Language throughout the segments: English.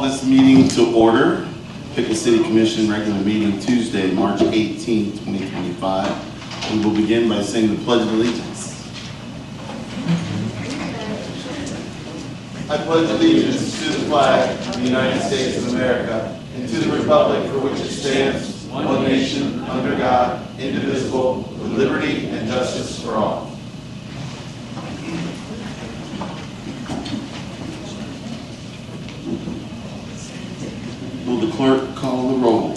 this meeting to order. Piqua City Commission regular meeting Tuesday, March 18, 2025. We will begin by saying the Pledge of Allegiance. I pledge allegiance to the flag of the United States of America and to the republic for which it stands, one nation, under God, indivisible, with liberty and justice for all. Will the clerk call the roll?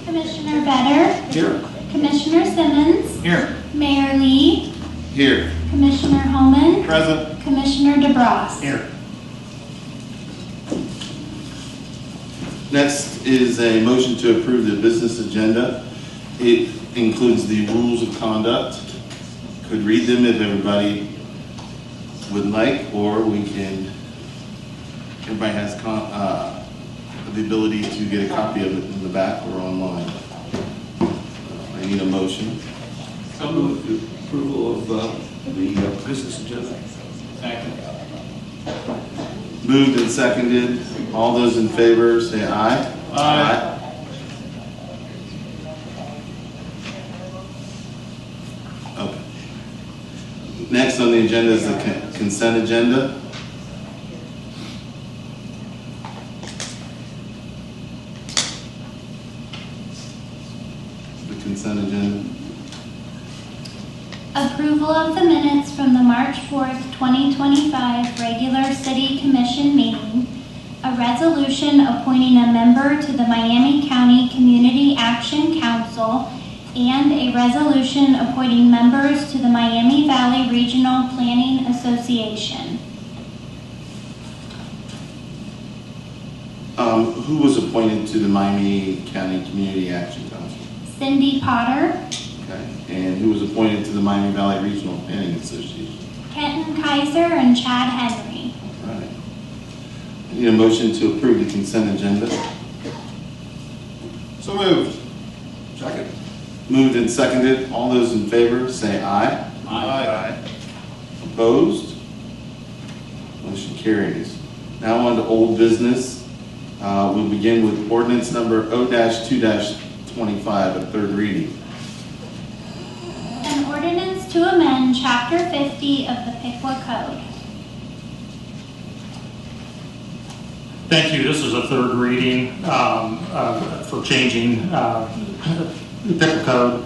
Commissioner Better. Here. Commissioner Simmons. Here. Mayor Lee. Here. Commissioner Holman. Present. Commissioner DeBras. Here. Next is a motion to approve the business agenda. It includes the rules of conduct. Could read them if everybody would like, or we can, everybody has the ability to get a copy of it in the back or online. I need a motion. So move the approval of the business agenda. Second. Moved and seconded. All those in favor say aye. Aye. Okay. Next on the agenda is the consent agenda. The consent agenda. Approval of the minutes from the March 4th, 2025 regular City Commission meeting. A resolution appointing a member to the Miami County Community Action Council and a resolution appointing members to the Miami Valley Regional Planning Association. Who was appointed to the Miami County Community Action Council? Cindy Potter. Okay. And who was appointed to the Miami Valley Regional Planning Association? Kenton Kaiser and Chad Henry. All right. I need a motion to approve the consent agenda. So moved. Second. Moved and seconded. All those in favor say aye. Aye. Opposed? Motion carries. Now on to old business. We'll begin with ordinance number O-2-25, a third reading. An ordinance to amend Chapter 50 of the Piqua Code. Thank you. This is a third reading for changing the Piqua Code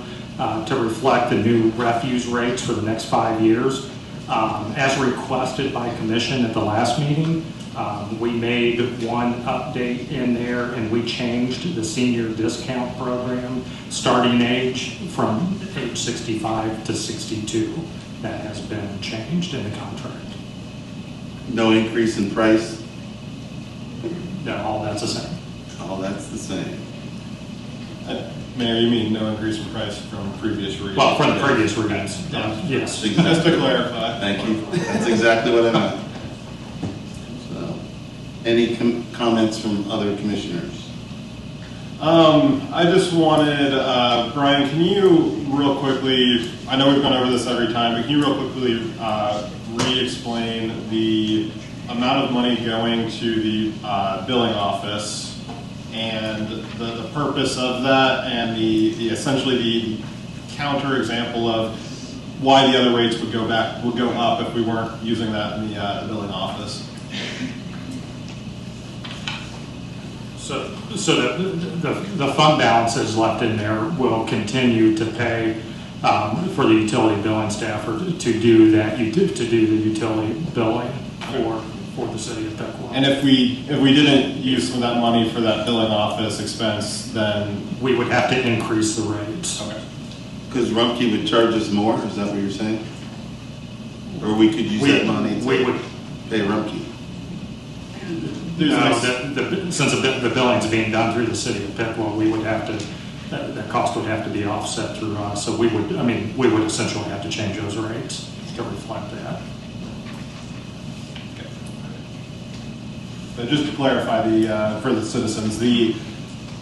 to reflect the new refuse rates for the next 5 years. As requested by Commission at the last meeting, we made one update in there and we changed the senior discount program starting age from age 65 to 62. That has been changed in the contract. No increase in price? No, all that's the same. All that's the same. Mayor, you mean no increase in price from previous readings? Well, from the previous readings, yes. Just to clarify. Thank you. That's exactly what I meant. So, any comments from other commissioners? I just wanted, Brian, can you real quickly, I know we've gone over this every time, but can you real quickly re-explain the amount of money going to the billing office and the purpose of that, and the essentially the counter example of why the other rates would go up if we weren't using that in the billing office? So the fund balances left in there will continue to pay for the utility billing staff or to do that, to do the utility billing for the city of Piqua. And if we didn't use some of that money for that billing office expense, then we would have to increase the rates. okay. Because Rumpke would charge us more, is that what you're saying? Or we could use that money to pay Rumpke? No, since the billing's being done through the city of Piqua, we would have to, that cost would have to be offset through us. So we would essentially have to change those rates to reflect that. But just to clarify, for the citizens, the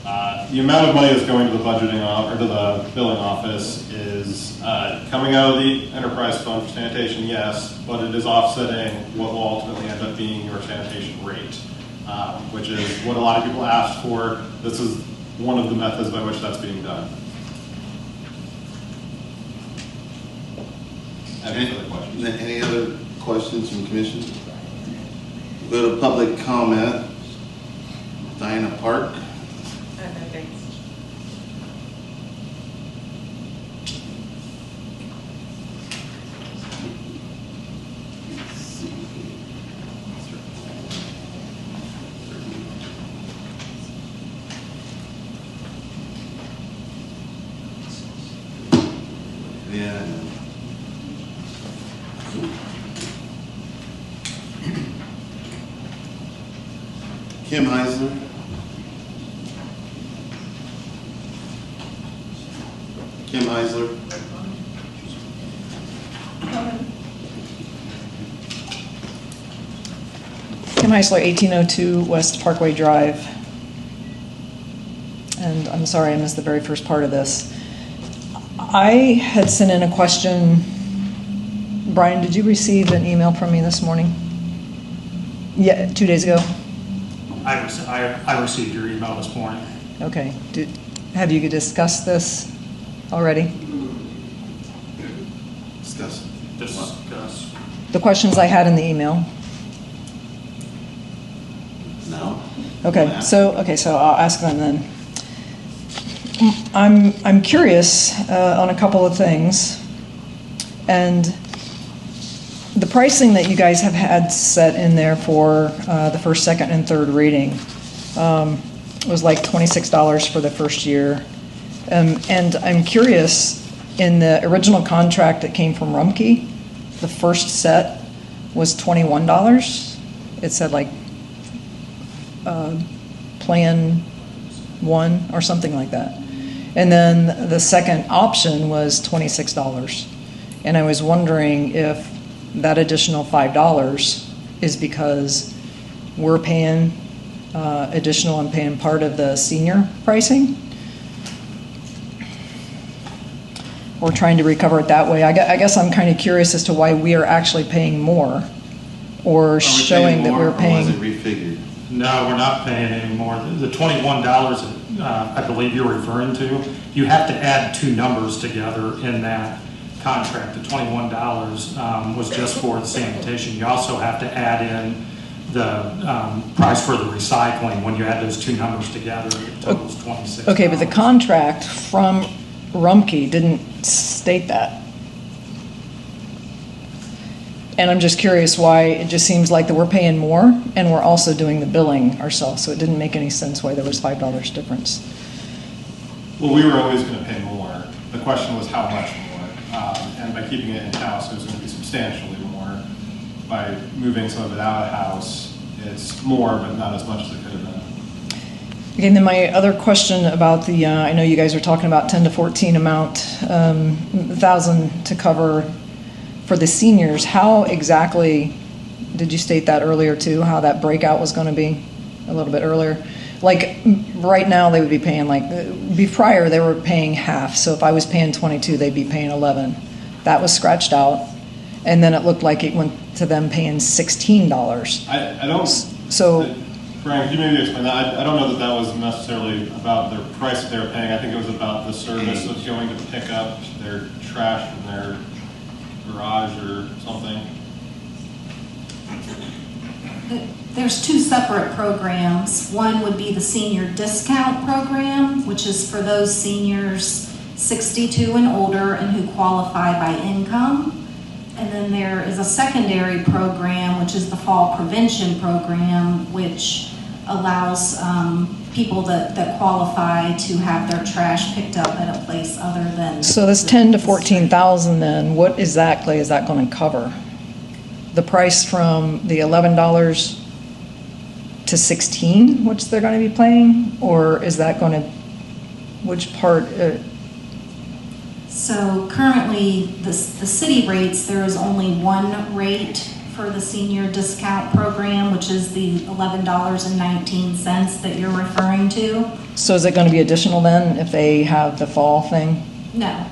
amount of money that's going to the budgeting or to the billing office is coming out of the enterprise fund for sanitation, yes, but it is offsetting what will ultimately end up being your sanitation rate. which is what a lot of people asked for. This is one of the methods by which that's being done. Any other questions? Any other questions from commission? Go to public comment. Diana Park. Yeah. Kim Heisler. Kim Heisler. Kim Heisler, 1802 West Parkway Drive. And I'm sorry I missed the very first part of this. I had sent in a question. Brian, did you receive an email from me this morning? Yeah, 2 days ago. I received your email this morning. Okay. Have you discussed this already? Discuss. Discuss. The questions I had in the email. No. Okay, so I'll ask them then. I'm curious on a couple of things, and the pricing that you guys have had set in there for the first, second, and third reading was like $26 for the first year, and I'm curious, in the original contract that came from Rumpke, the first set was $21. It said like Plan 1 or something like that. And then the second option was $26. And I was wondering if that additional $5 is because we're paying additional and paying part of the senior pricing. We're trying to recover it that way. I guess I'm kind of curious as to why we are actually paying more, or showing that we're paying. Or was it refigured? No, we're not paying any more. The $21 I believe you're referring to, you have to add two numbers together in that contract. The $21 was just for the sanitation. You also have to add in the price for the recycling. When you add those two numbers together, it totals $26. Okay, but the contract from Rumpke didn't state that. And I'm just curious why it just seems like that we're paying more and we're also doing the billing ourselves. So it didn't make any sense why there was $5 difference. Well, we were always going to pay more. The question was how much more. And by keeping it in-house, it was going to be substantially more. By moving some of it out of house, it's more, but not as much as it could have been. Okay, and then my other question about the, I know you guys are talking about 10 to 14 amount, 1,000 to cover for the seniors. How exactly, did you state that earlier too, how that breakout was going to be a little bit earlier? Like right now they would be paying prior they were paying half. So if I was paying 22, they'd be paying 11. That was scratched out. And then it looked like it went to them paying $16. I don't, so Brian, could you maybe explain that? I don't know that that was necessarily about their price that they were paying. I think it was about the service of going to pick up their trash from their garage or something. There's two separate programs. One would be the senior discount program, which is for those seniors 62 and older and who qualify by income. And then there is a secondary program, which is the fall prevention program, which allows people that qualify to have their trash picked up at a place other than. So this 10 to 14,000 then, what exactly is that going to cover? The price from the $11 to 16, which they're going to be paying, or is that going to, which part? So currently, the city rates, there is only one rate for the senior discount program, which is the $11.19 that you're referring to. So is it going to be additional then if they have the fall thing? No.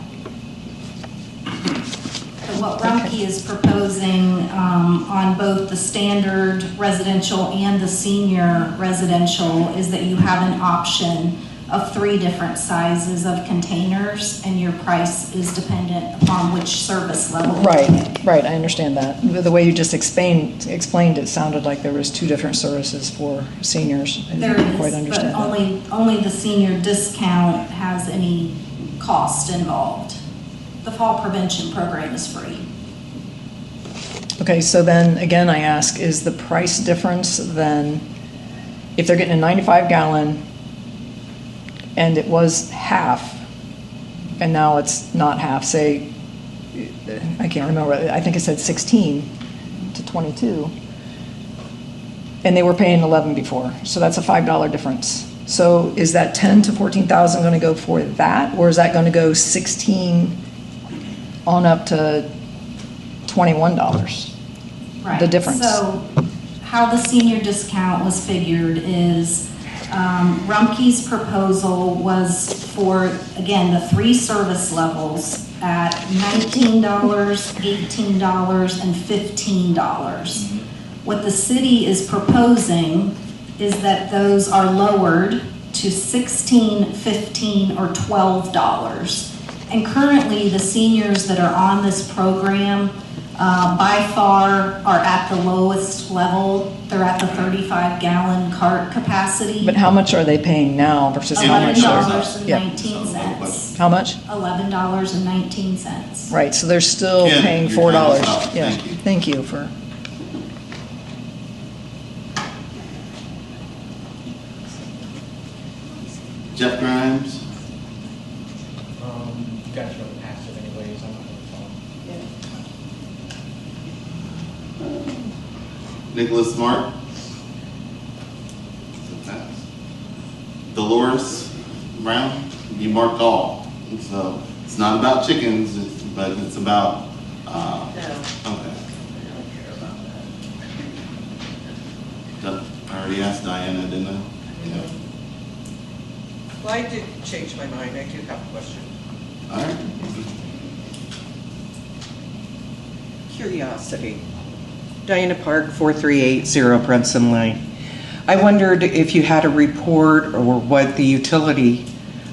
The what Rumpke is proposing on both the standard residential and the senior residential is that you have an option of 3 different sizes of containers, and your price is dependent upon which service level. you Right, pick. right, I understand that. The way you just explained it sounded like there was 2 different services for seniors. I There didn't quite is, but understand that. only the senior discount has any cost involved. The fall prevention program is free. Okay, so then, again, I ask, is the price difference then, if they're getting a 95 gallon and it was half, and now it's not half, say, I can't remember, I think it said 16 to 22, and they were paying 11 before, so that's a $5 difference. So is that 10 to 14,000 going to go for that, or is that going to go 16 on up to $21? Right. The difference. So how the senior discount was figured is Rumpke's proposal was for, again, the 3 service levels at $19, $18, and $15. What the city is proposing is that those are lowered to $16, $15, or $12. And currently, the seniors that are on this program by far are at the lowest level. They're at the 35-gallon cart capacity. But how much are they paying now versus how much? $11.19. How much? $11.19. Right, so they're still Ken, paying your time $4. is up. Yeah, Thank you. thank you for. Jeff Grimes, You guys are gonna pass it anyways, I'm not gonna follow. Nicholas Smart, Dolores Brown, you marked all. So it's not about chickens, but it's about, okay. I don't care about that. I already asked Diana, didn't I? Yeah. Well, I did change my mind. I do have a question. All right. Curiosity. Diana Park, 4380 Brunson Lane. I wondered if you had a report or what the utility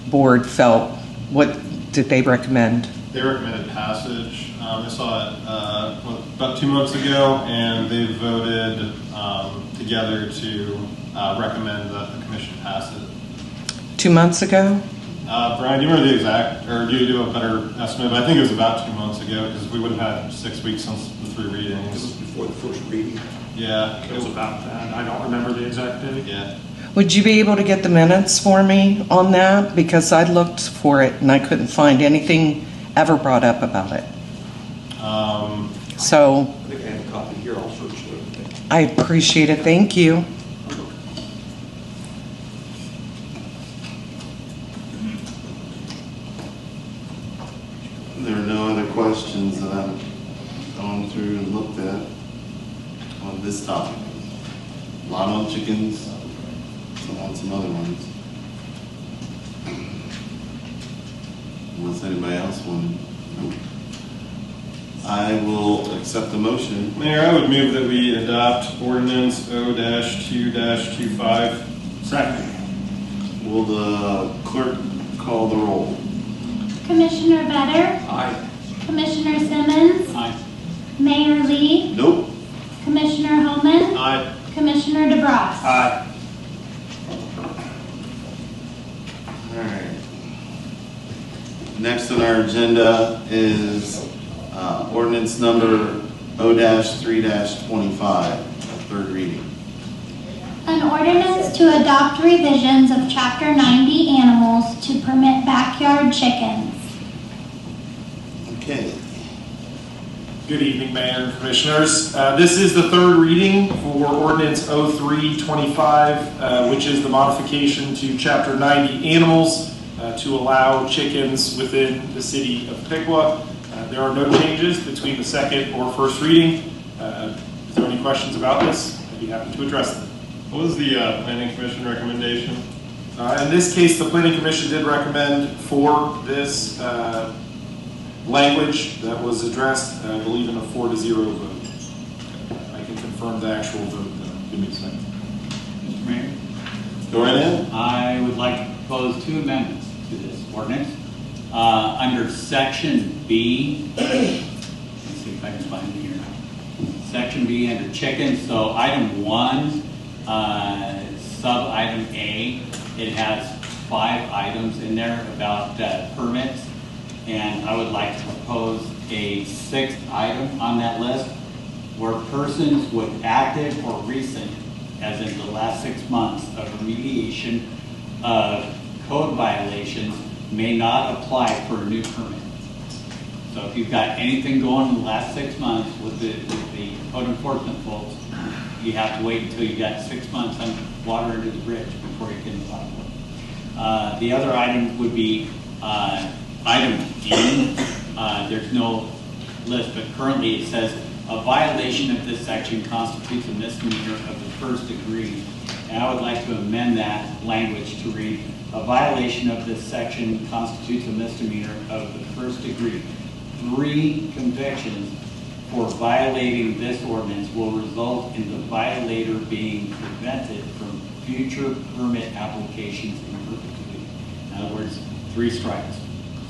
board felt. What did they recommend? They recommended passage. I saw it about 2 months ago, and they voted together to recommend that the commission pass it. 2 months ago? Brian, do you remember the exact, or do you do a better estimate? I think it was about 2 months ago, because we would have had 6 weeks since the 3 This readings. is before the first reading. Yeah. It was about that. I don't remember the exact date. Yeah. Would you be able to get the minutes for me on that? Because I looked for it and I couldn't find anything ever brought up about it. So I think I have a copy here, I'll search for it. I appreciate it. Thank you. There are no other questions that I've gone through and looked at on this topic. A lot on chickens, some on some other ones. Unless anybody else wanted. Nope. I will accept the motion. Mayor, I would move that we adopt ordinance O-2-25. Second. Will the clerk call the roll? Commissioner Better, Aye. Commissioner Simmons, Aye. Mayor Lee, Nope. Commissioner Holman, Aye. Commissioner DeBras. Aye. All right. Next on our agenda is ordinance number O-3-25, third reading. An ordinance to adopt revisions of Chapter 90 animals to permit backyard chickens. Okay. Good evening, Mayor and Commissioners. This is the third reading for ordinance 0325, which is the modification to Chapter 90 animals to allow chickens within the city of Piqua. There are no changes between the second or first reading. If there are any questions about this, I'd be happy to address them. What was the planning commission recommendation? In this case, the Planning Commission did recommend for this language that was addressed, I believe in a 4-0 vote. I can confirm the actual vote though. Give me a second. Mr. Mayor, Go right ahead. I would like to propose 2 amendments to this ordinance. Under section B, let's see if I can find it here. Section B under chickens, so item 1, sub item A, it has 5 items in there about permits, and I would like to propose a 6th item on that list where persons with active or recent, as in the last 6 months, of remediation of code violations may not apply for a new permit. So if you've got anything going in the last 6 months with the code enforcement folks, you have to wait until you got 6 months on water under the bridge before you can apply for it. The other item would be item D. There's no list, but currently it says a violation of this section constitutes a misdemeanor of the 1st degree. And I would like to amend that language to read, a violation of this section constitutes a misdemeanor of the 1st degree. 3 convictions for violating this ordinance will result in the violator being prevented from future permit applications in perpetuity. In other words, 3 strikes.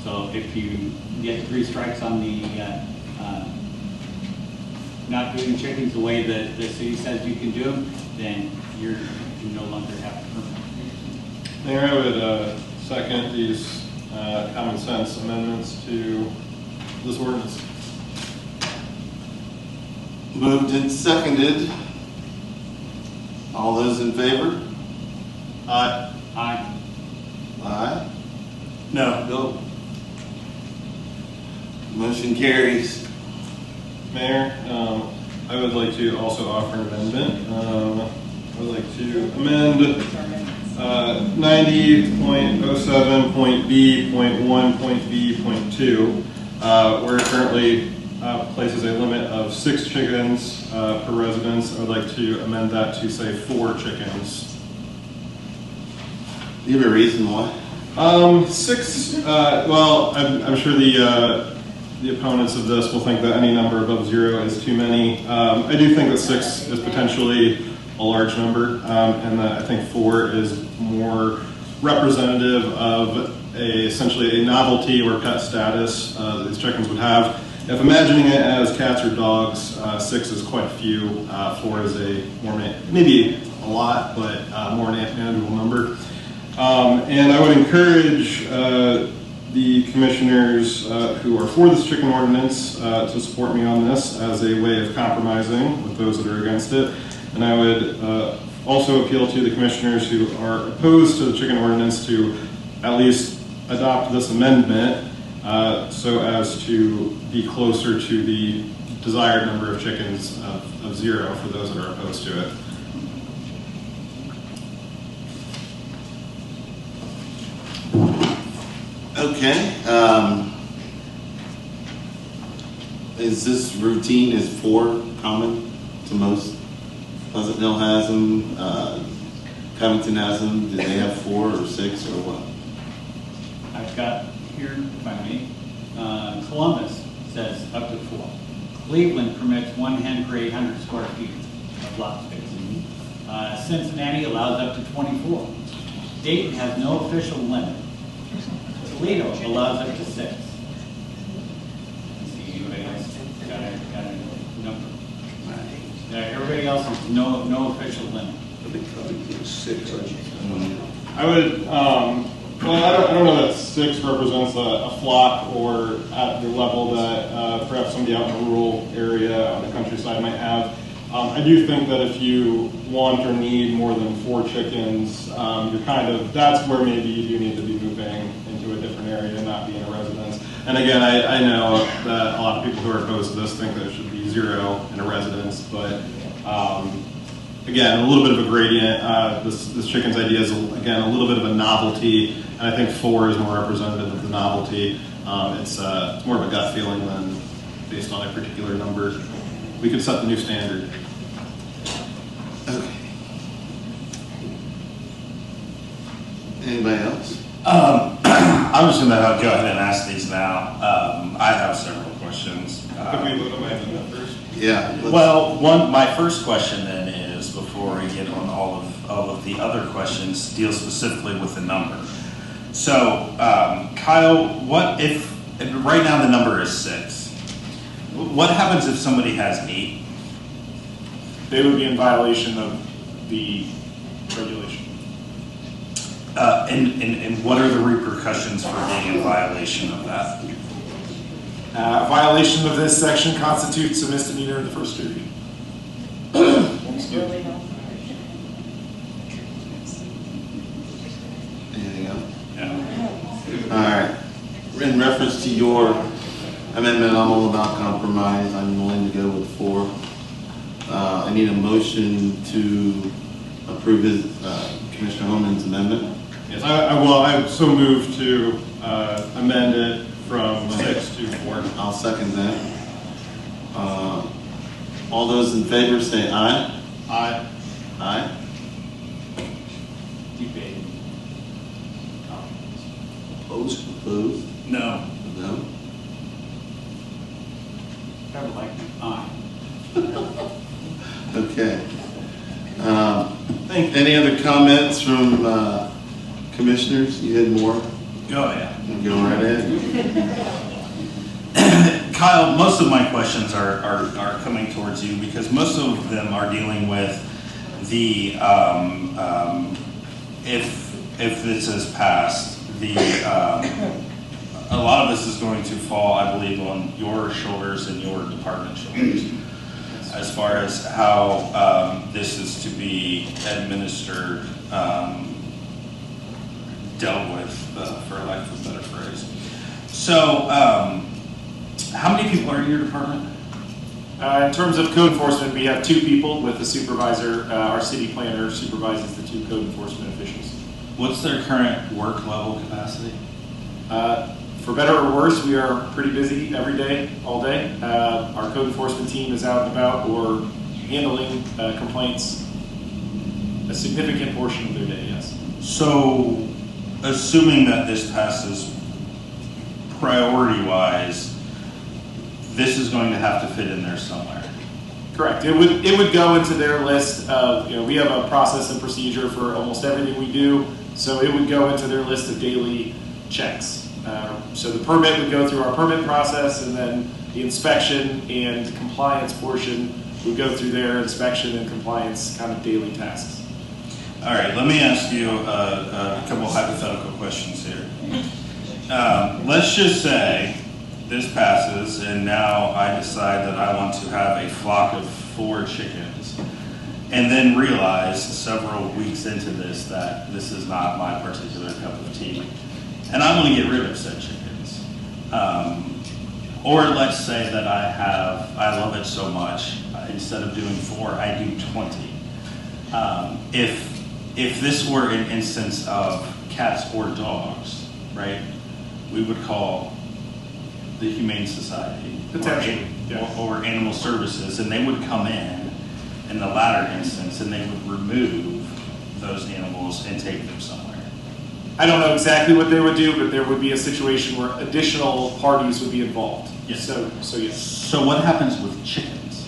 So if you get 3 strikes on the not doing chickens the way that the city says you can do them, then you no longer have a permit. Mayor, I would second these common sense amendments to this ordinance. Moved and seconded. All those in favor? Aye. Aye. Aye. No. No. Motion carries. Mayor, I would like to also offer an amendment. I would like to amend 90.07.B.1.B.2, where it currently places a limit of 6 chickens per residence. I would like to amend that to say 4 chickens. Do you have a reason why? 6, well, I'm sure the opponents of this will think that any number above 0 is too many. I do think that 6 is potentially a large number, and that I think 4 is more representative of essentially a novelty or pet status that these chickens would have. If imagining it as cats or dogs, 6 is quite a few. 4 is a more, maybe a lot, but more manageable number. And I would encourage the commissioners who are for this chicken ordinance to support me on this as a way of compromising with those that are against it. And I would also appeal to the commissioners who are opposed to the chicken ordinance to at least adopt this amendment so as to be closer to the desired number of chickens of 0 for those that are opposed to it. Okay. Is this routine, is 4 common to most? Pleasant Hill has them, Covington has them. Do they have 4 or 6 or what? I've got here, if I may, Columbus says up to 4. Cleveland permits 1 hen per 800 square feet of lot space. Cincinnati allows up to 24. Dayton has no official limit. Toledo allows up to 6. Let's see, anybody else got a number? Everybody else has no official limit. I think probably 6. I would, well, I don't know that 6 represents a flock or at the level that perhaps somebody out in a rural area on the countryside might have. I do think that if you want or need more than 4 chickens, you're that's where maybe you do need to be moving into a different area and not be in a residence. And again, I know that a lot of people who are opposed to this think that it should be 0 in a residence, but again, a little bit of a gradient. This chickens idea is, again, a little bit of a novelty, and I think 4 is more representative of the novelty. It's more of a gut feeling than based on a particular number. We could set the new standard. Okay. Anybody else? I I'm just going to go ahead and ask these now. I have several questions. Could we vote on my amendment first? Yeah. let's- Well, my first question then is, before we get on all of the other questions, deal specifically with the number. So, Kyle, what if, right now the number is 6. What happens if somebody has 8? They would be in violation of the regulation. And what are the repercussions for being in violation of that? Violation of this section constitutes a misdemeanor in the first degree. Anything else? Yeah. All right. In reference to your amendment, I'm all about compromise. I'm willing to go with 4. I need a motion to approve Commissioner Holman's amendment. Yes, I so move to amend it from 6 to 4. I'll second that. All those in favor say aye. Aye. Aye. Debate. Opposed? Opposed? No. No. I would like to. Aye. Okay. Any other comments from commissioners? You had more? Go ahead. Go right ahead. Kyle, most of my questions are coming towards you because most of them are dealing with the if this is passed, a lot of this is going to fall, I believe, on your shoulders and your department's shoulders as far as how this is to be administered, dealt with, for lack of a better phrase. So, how many people are in your department? In terms of code enforcement, we have 2 people with a supervisor. Our city planner supervises the 2 code enforcement officials. What's their current work level capacity? For better or worse, we are pretty busy every day, all day. Our code enforcement team is out and about or handling complaints a significant portion of their day, yes. So, assuming that this passes priority-wise, this is going to have to fit in there somewhere. Correct. It would go into their list of, we have a process and procedure for almost everything we do, so it would go into their list of daily checks. So the permit would go through our permit process, and then the inspection and compliance portion would go through their inspection and compliance kind of daily tasks. All right, let me ask you a couple hypothetical questions here. Let's just say this passes, and now I decide that I want to have a flock of 4 chickens, and then realize several weeks into this that this is not my particular cup of tea, and I want to get rid of said chickens. Or let's say that I love it so much, instead of doing 4, I do 20. If this were an instance of cats or dogs, right, we would call the Humane Society or Animal Services, and they would come in the latter instance, and they would remove those animals and take them somewhere. I don't know exactly what they would do, but there would be a situation where additional parties would be involved. Yes. So yes. So what happens with chickens?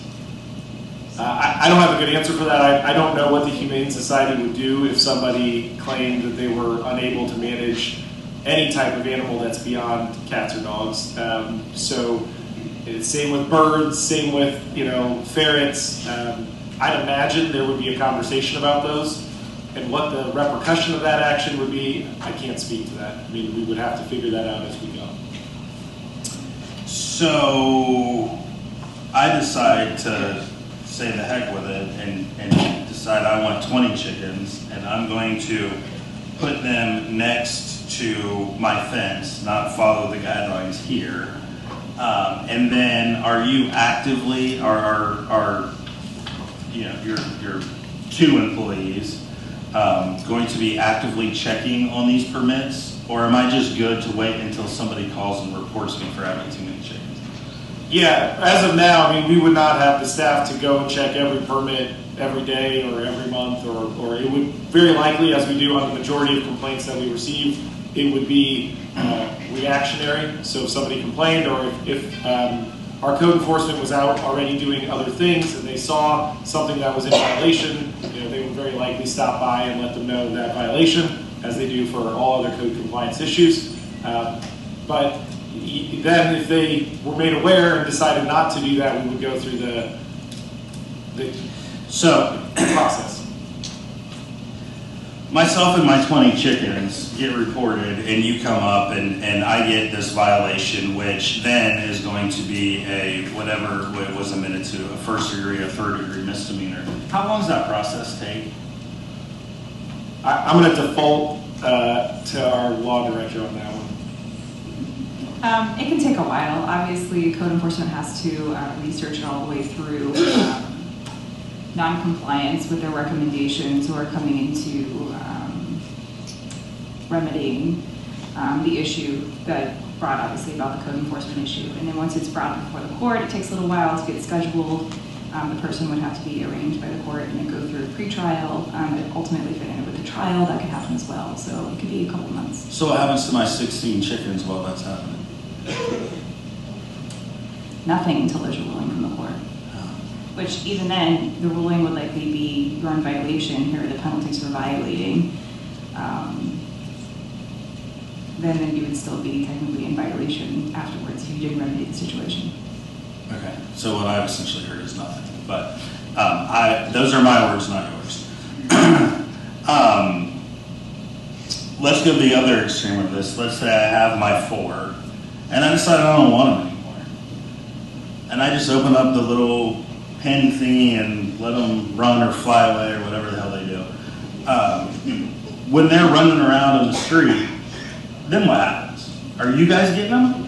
I don't have a good answer for that. I don't know what the Humane Society would do if somebody claimed that they were unable to manage any type of animal that's beyond cats or dogs. So it's same with birds, same with ferrets. I'd imagine there would be a conversation about those, and what the repercussion of that action would be. I can't speak to that. I mean, we would have to figure that out as we go. So I decide to say the heck with it and decide I want 20 chickens, and I'm going to put them next to my fence, not follow the guidelines here. And then are you actively, are your 2 employees going to be actively checking on these permits? Or am I just good to wait until somebody calls and reports me for having too many chickens? Yeah, as of now, I mean, we would not have the staff to go and check every permit every day or every month, or it would very likely, as we do on the majority of complaints that we receive, it would be reactionary. So if somebody complained, or if our code enforcement was out already doing other things and they saw something that was in violation, they would very likely stop by and let them know that violation, as they do for all other code compliance issues. But then if they were made aware and decided not to do that, we would go through the process. Myself and my 20 chickens get reported, and you come up and I get this violation, which then is going to be a, whatever it was admitted to, a first degree, a third degree misdemeanor. How long does that process take? I'm going to default to our law director on that one. It can take a while. Obviously, code enforcement has to research it all the way through non-compliance with their recommendations, or coming into remedying the issue that brought, obviously, about the code enforcement issue. And then once it's brought before the court, it takes a little while to get scheduled. The person would have to be arraigned by the court and then go through a pretrial. And ultimately, if it ended with a trial, that could happen as well. So it could be a couple months. So what happens to my 16 chickens while that's happening? Nothing until there's a ruling from the court. Which even then, the ruling would likely be you're in violation, here are the penalties for violating. Then you would still be technically in violation afterwards if you didn't remedy the situation. Okay, so what I've essentially heard is nothing, but those are my words, not yours. Let's go to the other extreme of this. Let's say I have my 4, and I decide I don't want them anymore. And I just open up the little pen thingy and let them run or fly away or whatever the hell they do. When they're running around in the street, then what happens? Are you guys getting them?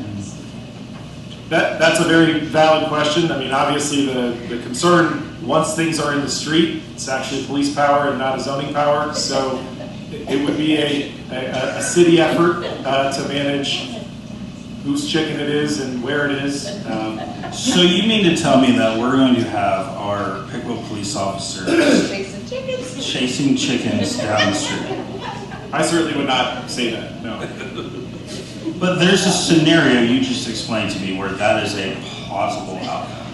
That's a very valid question. I mean, obviously the concern, once things are in the street, it's actually police power and not a zoning power. So it would be a city effort to manage whose chicken it is and where it is. So you mean to tell me that we're going to have our Piqua police officers chasing chickens down the street? I certainly would not say that, no. But there's a scenario you just explained to me where that is a plausible outcome.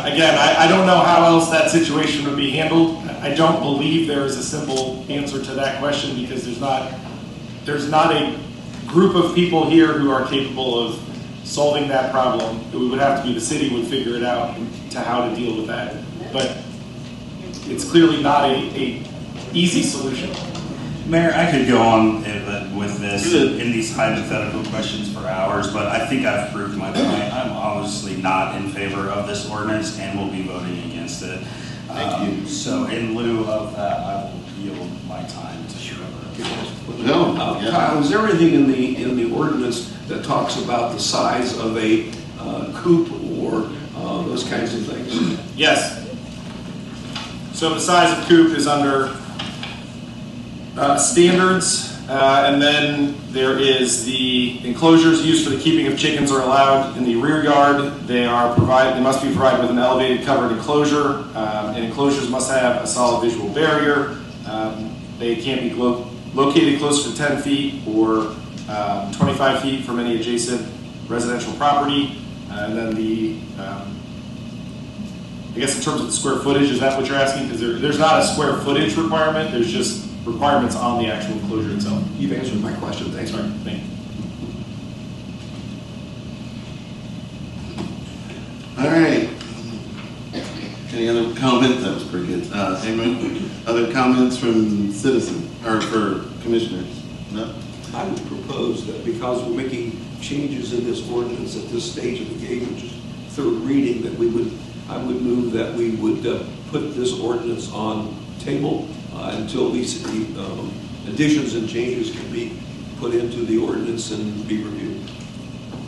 Again, I don't know how else that situation would be handled. I don't believe there is a simple answer to that question, because there's not a group of people here who are capable of solving that problem. It would have to be the city would figure it out to how to deal with that. But it's clearly not a easy solution. Mayor, I could go on with this in these hypothetical questions for hours, but I think I've proved my point. I'm obviously not in favor of this ordinance and will be voting against it. Thank you. So in lieu of that, I will yield my time to Trevor. Kyle, is there anything in the ordinance that talks about the size of a coop or those kinds of things? Yes. So the size of coop is under standards, and then there is the enclosures used for the keeping of chickens are allowed in the rear yard. They must be provided with an elevated covered enclosure, and enclosures must have a solid visual barrier. They can't be located closer to 10 feet or 25 feet from any adjacent residential property. And then I guess in terms of the square footage, is that what you're asking? Because there's not a square footage requirement, there's just requirements on the actual enclosure itself. You've answered my question, thanks. Sorry, thank you. All right. Any other comments? That was pretty good. Anyone? Other comments from citizens or for commissioners? No? I would propose that because we're making changes in this ordinance at this stage of the game, which is third reading, that I would move that we would put this ordinance on table until these additions and changes can be put into the ordinance and be reviewed.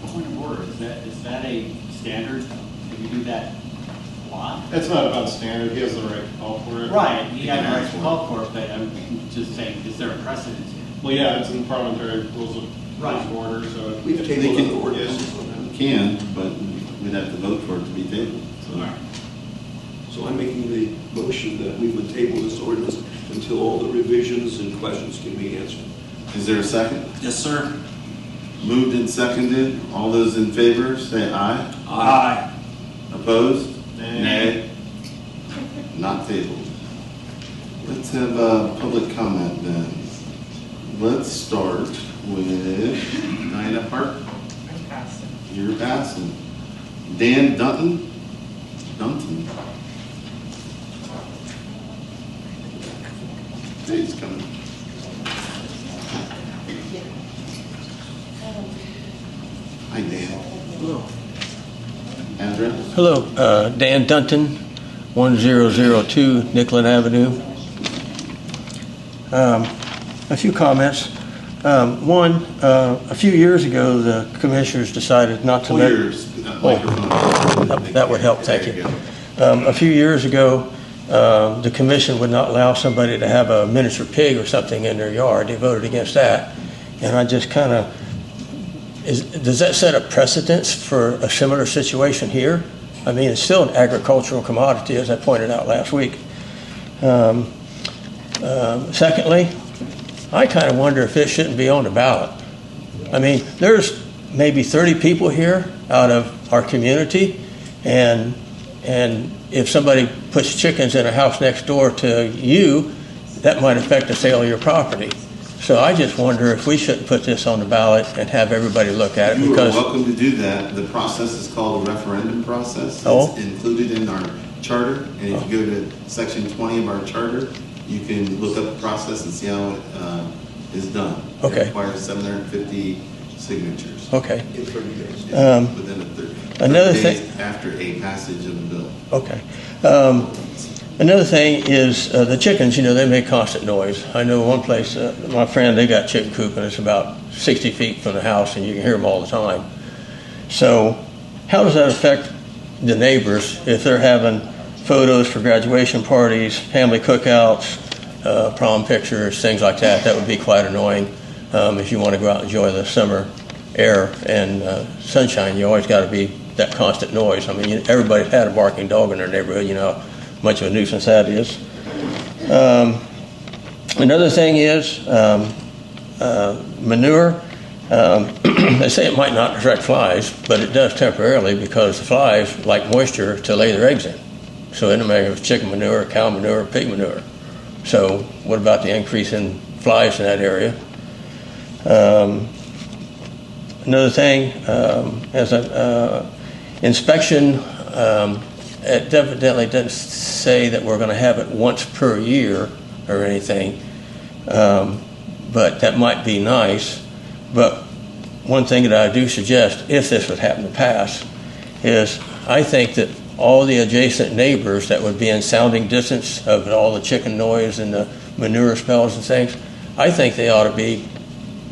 Point of order, is that a standard? Can you do that a lot? It's not about standard, he has the right to call for it. Right, you have the right to call for it, but I'm just saying, is there a precedent here? Well, yeah, it's in parliamentary rules of order, so. We've tabled the ordinance. Can, but we'd have to vote for it to be tabled. So I'm making the motion that we would table this ordinance until all the revisions and questions can be answered. Is there a second? Yes, sir. Moved and seconded. All those in favor, say aye. Aye. Opposed? Nay. Not tabled. Let's have a public comment then. Let's start with Diana Park. I'm passing. You're passing. Dan Dunton? Dunton? Hey, he's coming. Hi, Dan. Hello. Address? Hello, Dan Dunton, 1002 Nicollet Avenue. A few comments. One, a few years ago, the commissioners decided not to Pull let... yours. Microphone. That would help, thank There you. go. A few years ago, the commission would not allow somebody to have a miniature pig or something in their yard. They voted against that. And I just kind of... Does that set a precedence for a similar situation here? I mean, it's still an agricultural commodity, as I pointed out last week. Secondly, I kind of wonder if it shouldn't be on the ballot. I mean, there's maybe 30 people here out of our community, and if somebody puts chickens in a house next door to you, that might affect the sale of your property. So I just wonder if we shouldn't put this on the ballot and have everybody look at it, You are because welcome to do that. The process is called a referendum process. Oh. It's included in our charter, and if you go to section 20 of our charter, you can look up the process and see how it is done. Okay. It requires 750 signatures. Okay. In 30 days. Within a 30 another days thing- after a passage of the bill. Okay. Another thing is the chickens, they make constant noise. I know one place, my friend, they got chicken coop, and it's about 60 feet from the house, and you can hear them all the time. So how does that affect the neighbors if they're having photos for graduation parties, family cookouts, prom pictures, things like that? That would be quite annoying if you want to go out and enjoy the summer air and sunshine. You always got to be that constant noise. I mean, everybody's had a barking dog in their neighborhood, how much of a nuisance that is. Another thing is manure. They say it might not attract flies, but it does temporarily, because the flies like moisture to lay their eggs in. So it doesn't matter if it's chicken manure, cow manure, pig manure. So what about the increase in flies in that area? Another thing, as inspection, it evidently doesn't say that we're going to have it once per year or anything, but that might be nice. But one thing that I do suggest, if this would happen to pass, is I think that all the adjacent neighbors that would be in sounding distance of all the chicken noise and the manure smells and things, I think they ought to be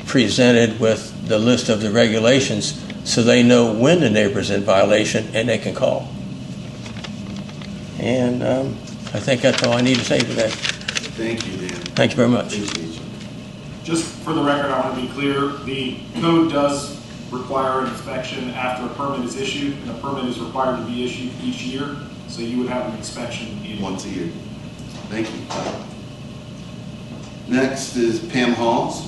presented with the list of the regulations so they know when the neighbor's in violation and they can call. And I think that's all I need to say today. Thank you, Dan. Thank you very much. Appreciate you. Just for the record, I want to be clear, the code does require an inspection after a permit is issued, and a permit is required to be issued each year, so you would have an inspection annually. Once a year. Thank you. Next is Pam Halls.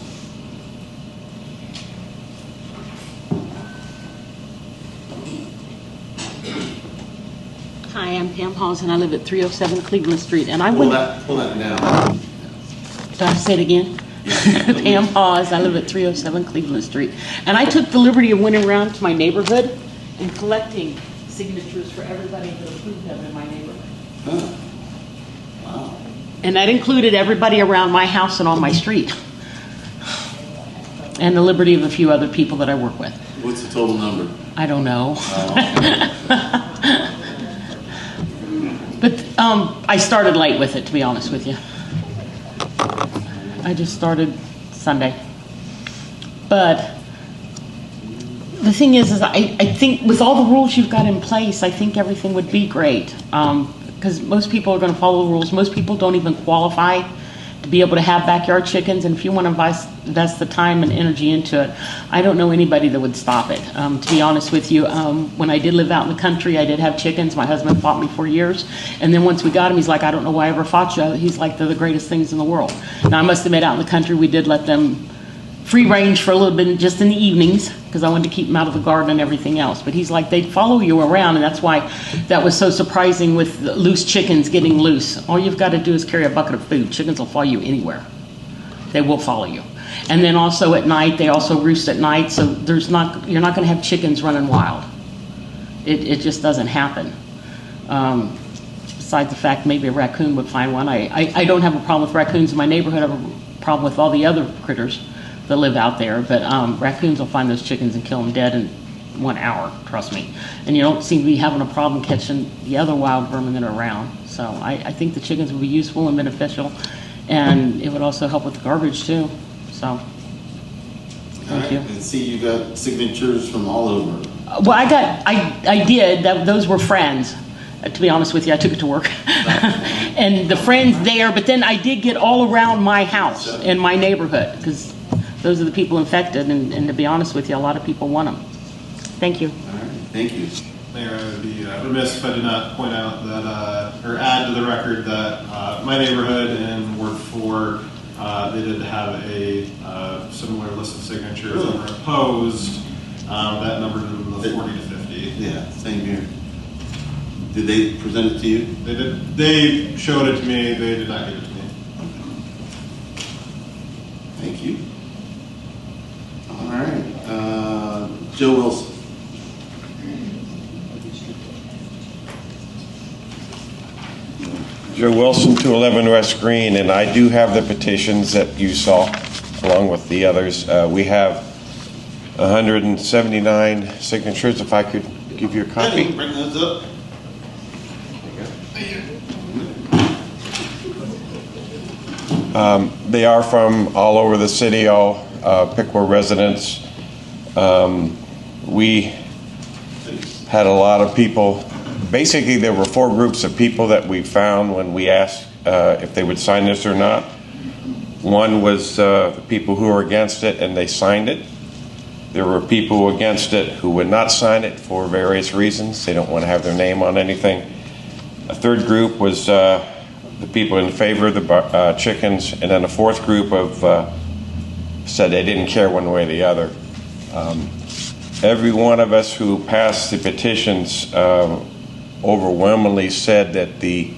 Hi, I'm Pam Halls, and I live at 307 Cleveland Street. And I Pull went. that down. Do I say it again? Pam Halls, I live at 307 Cleveland Street. And I took the liberty of went around to my neighborhood and collecting signatures for everybody that approved of in my neighborhood. Huh. Wow. And that included everybody around my house and on my street. And the liberty of a few other people that I work with. What's the total number? I don't know. Oh. But I started late with it, to be honest with you. I just started Sunday. But the thing is I think with all the rules you've got in place, I think everything would be great. Because most people are going to follow the rules. Most people don't even qualify to be able to have backyard chickens. And if you want to invest the time and energy into it, I don't know anybody that would stop it. To be honest with you, when I did live out in the country, I did have chickens. My husband fought me for years. And then once we got him, he's like, I don't know why I ever fought you. He's like, they're the greatest things in the world. Now, I must admit, out in the country, we did let them free range for a little bit just in the evenings because I wanted to keep them out of the garden and everything else. But he's like, they'd follow you around, and that's why that was so surprising with the loose chickens getting loose. All you've got to do is carry a bucket of food. Chickens will follow you anywhere. They will follow you. And then also at night, they also roost at night, so you're not going to have chickens running wild. It just doesn't happen. Besides the fact maybe a raccoon would find one. I don't have a problem with raccoons in my neighborhood. I have a problem with all the other critters that live out there. But raccoons will find those chickens and kill them dead in 1 hour, trust me. And you don't seem to be having a problem catching the other wild vermin that are around. So I think the chickens would be useful and beneficial. And it would also help with the garbage too. So, thank you. And see, you got signatures from all over. Well, I did. Those were friends. To be honest with you, I took it to work. And the friends there, but then I did get all around my house in my neighborhood because those are the people infected. And to be honest with you, a lot of people want them. Thank you. All right, thank you. Mayor, I would be remiss if I did not point out that, or add to the record that my neighborhood in Ward 4, they did have a similar list of signatures that were opposed. That numbered in the 40 to 50. Yeah, same here. Did they present it to you? They did. They showed it to me. They did not give it to me. Thank you. All right. Joe Wilson. Joe Wilson, 211 West Green, and I do have the petitions that you saw along with the others. We have 179 signatures. If I could give you a copy. Bring those up. They are from all over the city, all Piqua residents. We had a lot of people. Basically, there were 4 groups of people that we found when we asked if they would sign this or not. One was the people who were against it, and they signed it. There were people against it who would not sign it for various reasons. They don't want to have their name on anything. A third group was the people in favor of the chickens, and then a fourth group of said they didn't care one way or the other. Every one of us who passed the petitions overwhelmingly said that the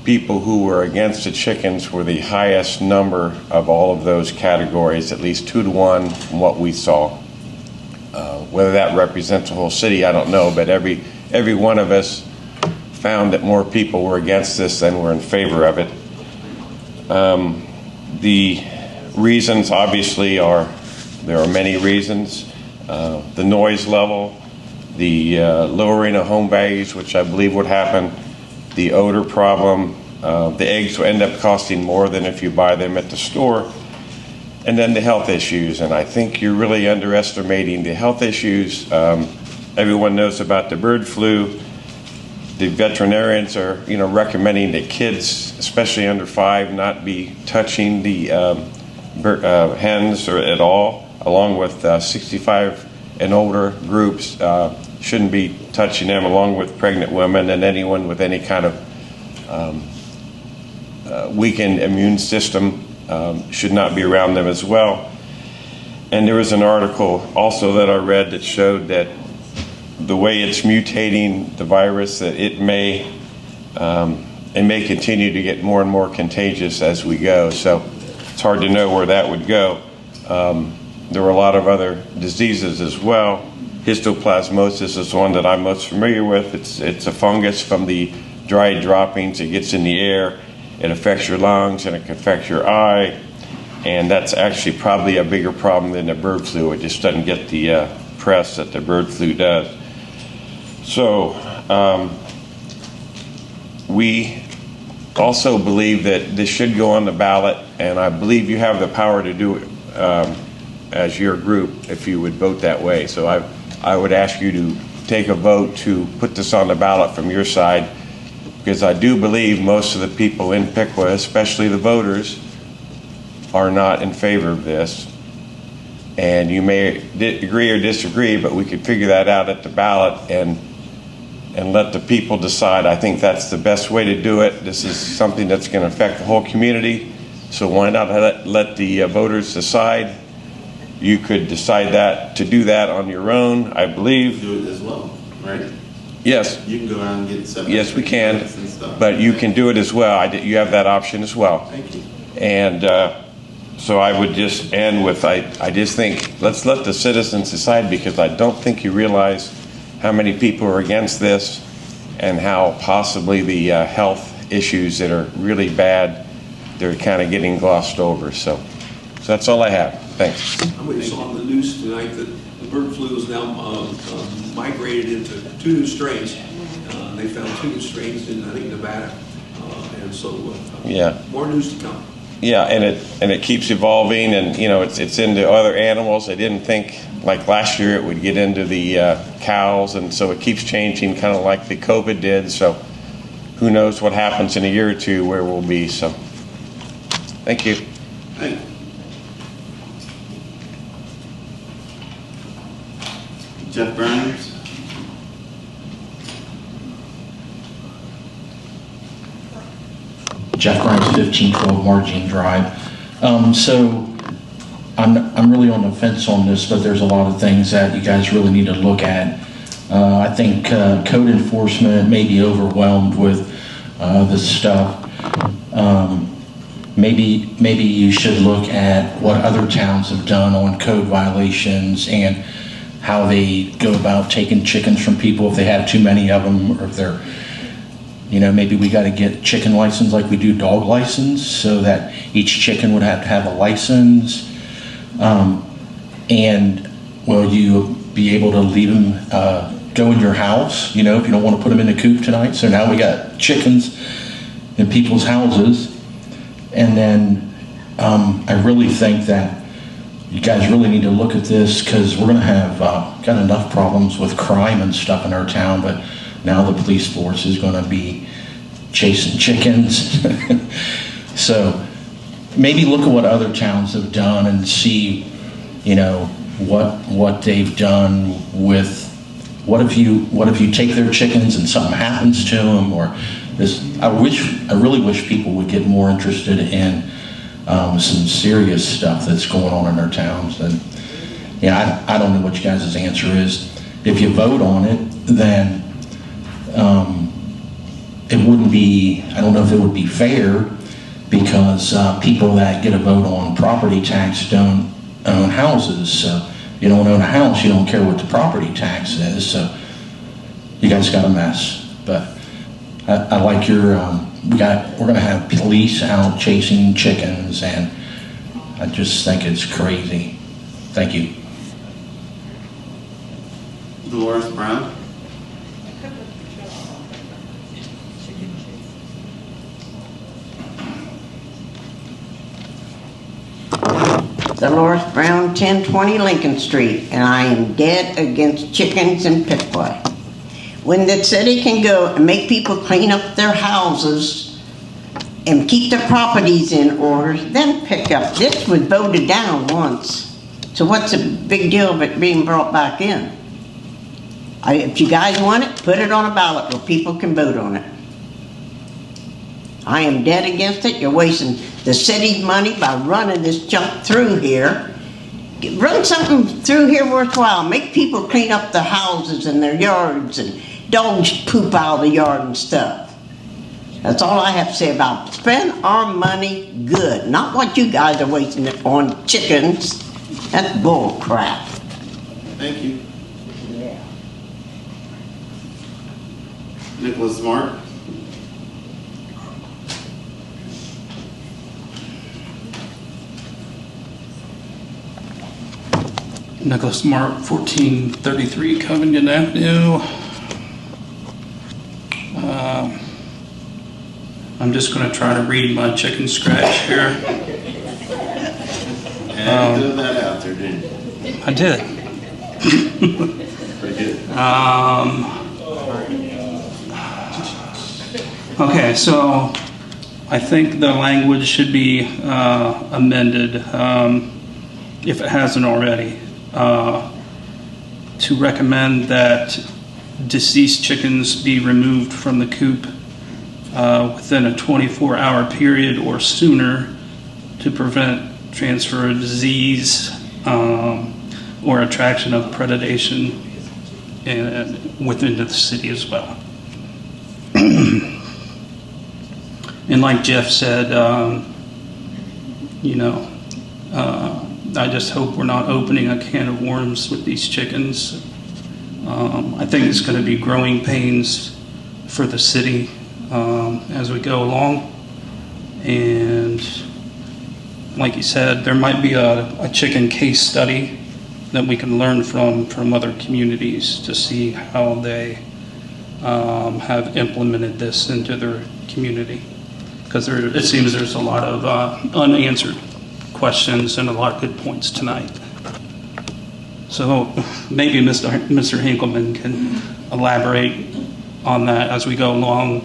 people who were against the chickens were the highest number of all of those categories, at least 2 to 1 from what we saw. Whether that represents the whole city, I don't know, but every one of us found that more people were against this than were in favor of it. The reasons obviously there are many reasons. The noise level, the lowering of home values, which I believe would happen, the odor problem, the eggs will end up costing more than if you buy them at the store, and then the health issues. And I think you're really underestimating the health issues. Everyone knows about the bird flu. The veterinarians are, recommending that kids, especially under 5, not be touching the hens or at all, along with 65 and older groups shouldn't be touching them, along with pregnant women and anyone with any kind of weakened immune system should not be around them as well. And there was an article also that I read that showed that the way it's mutating the virus, that it may continue to get more and more contagious as we go. So it's hard to know where that would go. There were a lot of other diseases as well. Histoplasmosis is one that I'm most familiar with. It's a fungus from the dried droppings. It gets in the air. It affects your lungs and it can affect your eye. And that's actually probably a bigger problem than the bird flu. It just doesn't get the press that the bird flu does. So we also believe that this should go on the ballot, and I believe you have the power to do it as your group if you would vote that way. So I would ask you to take a vote to put this on the ballot from your side, because I do believe most of the people in Piqua, especially the voters, are not in favor of this. And you may agree or disagree, but we could figure that out at the ballot and let the people decide. I think that's the best way to do it. This is something that's going to affect the whole community, so why not let the voters decide? you could decide to do that on your own, I believe. Do it as well, right? Yes. You can go around and get 7. Yes, we can, and stuff. but you can do it as well. You have that option as well. Thank you. And so I would just end with, I just think, let's let the citizens decide, because I don't think you realize how many people are against this and how possibly the health issues that are really bad, they're kind of getting glossed over. So that's all I have. Thanks. We saw on the news tonight that the bird flu is now migrated into 2 new strains. They found 2 new strains in, I think, Nevada. And so yeah, more news to come. Yeah, and it keeps evolving, and it's into other animals. They didn't think, like last year, it would get into the cows, and so it keeps changing, kind of like the COVID did. So who knows what happens in a year or two, where we'll be. So thank you. Thank you. Jeff Burns. Jeff Grimes, 1512 Margin Drive. So I'm really on the fence on this, but there's a lot of things that you guys really need to look at. I think code enforcement may be overwhelmed with this stuff. Maybe you should look at what other towns have done on code violations and how they go about taking chickens from people if they have too many of them, or if they're, maybe we got to get chicken license like we do dog license, so that each chicken would have to have a license. And will you be able to leave them go in your house, if you don't want to put them in the coop tonight? So now we got chickens in people's houses. And then I really think that you guys really need to look at this, because we're going to have got enough problems with crime and stuff in our town, but now the police force is going to be chasing chickens. So maybe look at what other towns have done and see, what they've done with, what if you take their chickens and something happens to them, or this. I really wish people would get more interested in some serious stuff that's going on in their towns. And I don't know what you guys' answer is. If you vote on it, then it wouldn't be, I don't know if it would be fair, because people that get a vote on property tax don't own houses. So if you don't own a house, you don't care what the property tax is. So you guys got a mess. But I like your, we're going to have police out chasing chickens, and I just think it's crazy. Thank you. Dolores Brown. Dolores Brown, 1020 Lincoln Street, and I am dead against chickens in Piqua. When the city can go and make people clean up their houses and keep their properties in order, then pick up. This was voted down once. So what's the big deal of it being brought back in? If you guys want it, put it on a ballot where people can vote on it. I am dead against it. You're wasting the city's money by running this junk through here. Run something through here worthwhile. Make people clean up their houses and their yards, and dogs poop out of the yard and stuff. That's all I have to say about it. Spend our money good, not what you guys are wasting it on chickens. That's bull crap. Thank you. Nicholas Smart. Nicholas Smart, 1433 Covington Avenue. I'm just going to try to read my chicken scratch here. And you threw that out there, didn't you? I did. Pretty good. Okay, so I think the language should be amended, if it hasn't already, to recommend that deceased chickens be removed from the coop within a 24-hour period or sooner to prevent transfer of disease or attraction of predation within the city as well. And like Jeff said, I just hope we're not opening a can of worms with these chickens. I think it's going to be growing pains for the city as we go along. And like you said, there might be a chicken case study that we can learn from other communities to see how they have implemented this into their community. Because it seems there's a lot of unanswered questions and a lot of good points tonight. So maybe Mr. Hinkleman can elaborate on that as we go along,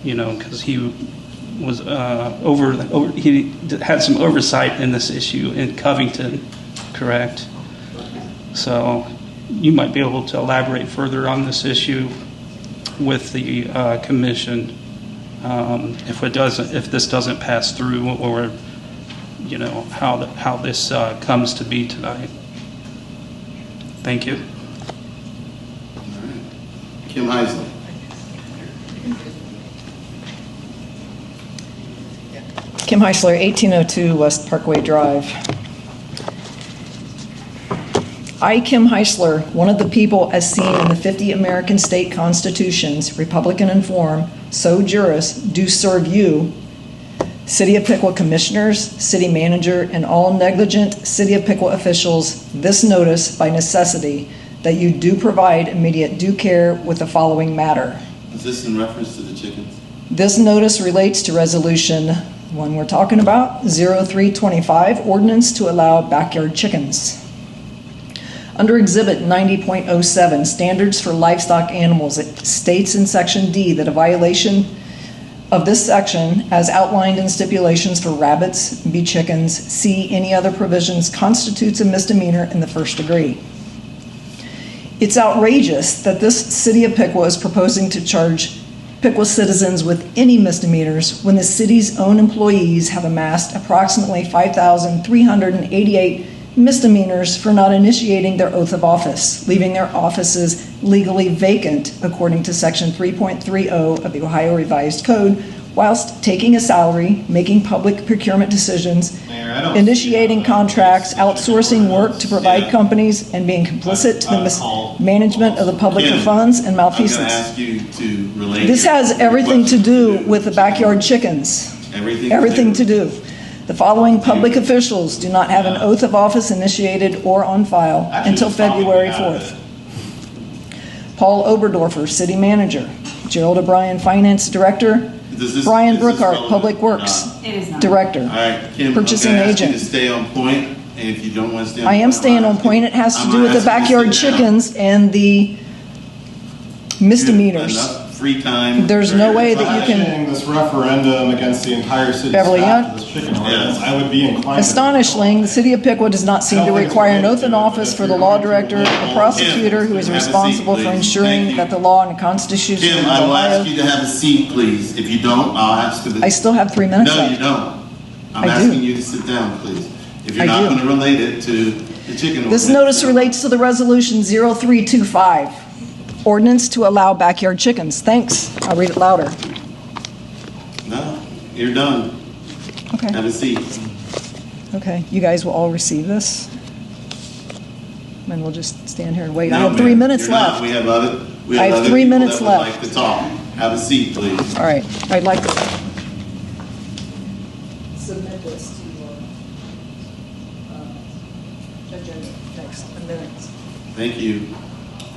because he was he had some oversight in this issue in Covington, correct? So you might be able to elaborate further on this issue with the commission if this doesn't pass through, or how this comes to be tonight. Thank you. All right. Kim Heisler. Kim Heisler, 1802 West Parkway Drive. I, Kim Heisler, one of the people as seen in the 50 American state constitutions, Republican in form, so juris, do serve you, City of Piqua commissioners, city manager, and all negligent City of Piqua officials this notice by necessity that you do provide immediate due care with the following matter. Is this in reference to the chickens? This notice relates to resolution, one we're talking about, 0325, ordinance to allow backyard chickens. Under Exhibit 90.07, Standards for Livestock Animals, it states in Section D that a violation of this section, as outlined in stipulations for rabbits, B chickens, C, any other provisions, constitutes a misdemeanor in the first degree. It's outrageous that this City of Piqua is proposing to charge Piqua citizens with any misdemeanors when the city's own employees have amassed approximately 5,388 misdemeanors for not initiating their oath of office, leaving their offices legally vacant according to Section 3.30 of the Ohio Revised Code, whilst taking a salary, making public procurement decisions, initiating contracts, outsourcing work to provide companies, and being complicit to the mismanagement of the public funds and malfeasance. I'm going to ask you to relate. This has everything to do with the backyard chickens. Everything to do. The following public officials do not have an oath of office initiated or on file until February 4th. Paul Oberdorfer, City Manager. Gerald O'Brien, Finance Director. Brian Brookhart, Public Works Director. All right, Kim, Purchasing I'm gonna ask you Agent. to stay on point, and if you don't want to stay on I point, am staying on point. It has to do with the backyard chickens and the misdemeanors. Enough free time. There's no way that you can. Imagining this referendum against the entire city Beverly, staff of this chicken ordinance, I would be inclined. Astonishingly, the City of Piqua does not seem to require an oath in office for the law director, the prosecutor who is responsible for ensuring that the law and the Constitution Kim, of I will Ohio. ask you to have a seat, please. If you don't, I'll ask you to. I still have 3 minutes No, left. you don't. I'm I do. asking you to sit down, please. If you're I not do. going to relate it to the chicken This ordinance. notice relates to the resolution 0325, ordinance to allow backyard chickens. Thanks. I'll read it louder. No, you're done. Okay. Have a seat. Okay, you guys will all receive this? And we'll just stand here and wait. I No, have 3 ma'am, minutes you're not. left. We have other. We I have have other 3 people minutes that would left. like to talk. Have a seat, please. All right, I'd like to Submit this to your agenda next minutes. Thank you.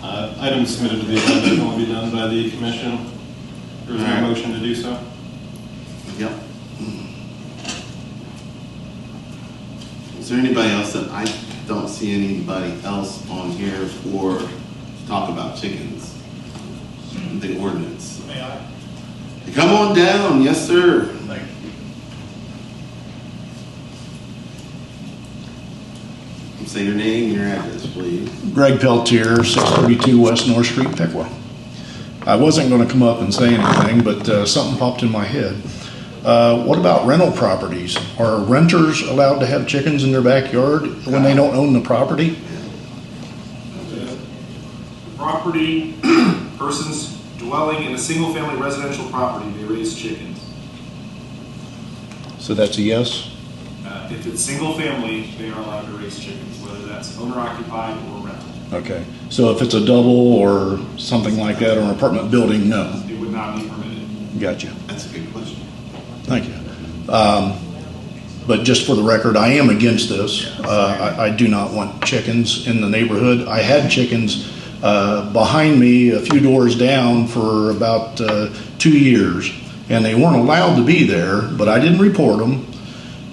Items submitted to the agenda will be done by the commission. There is no Alright. motion to do so. Yep. Is there anybody else that I don't see anybody else on here for to talk about chickens? The ordinance. May I? Come on down, yes, sir. Thank you. Say your name and your address, please. Greg Peltier, 632 West North Street, Piqua. I wasn't going to come up and say anything, but something popped in my head. What about rental properties? Are renters allowed to have chickens in their backyard when they don't own the property? Property, persons dwelling in a single-family residential property may raise chickens. So that's a yes? If it's single-family, they are allowed to raise chickens, whether that's owner-occupied or rental. Okay. So if it's a double or something like that, or an apartment building, no? It would not be permitted. Gotcha. That's a good question. Thank you. But just for the record, I am against this. I do not want chickens in the neighborhood. I had chickens behind me a few doors down for about 2 years, and they weren't allowed to be there, but I didn't report them.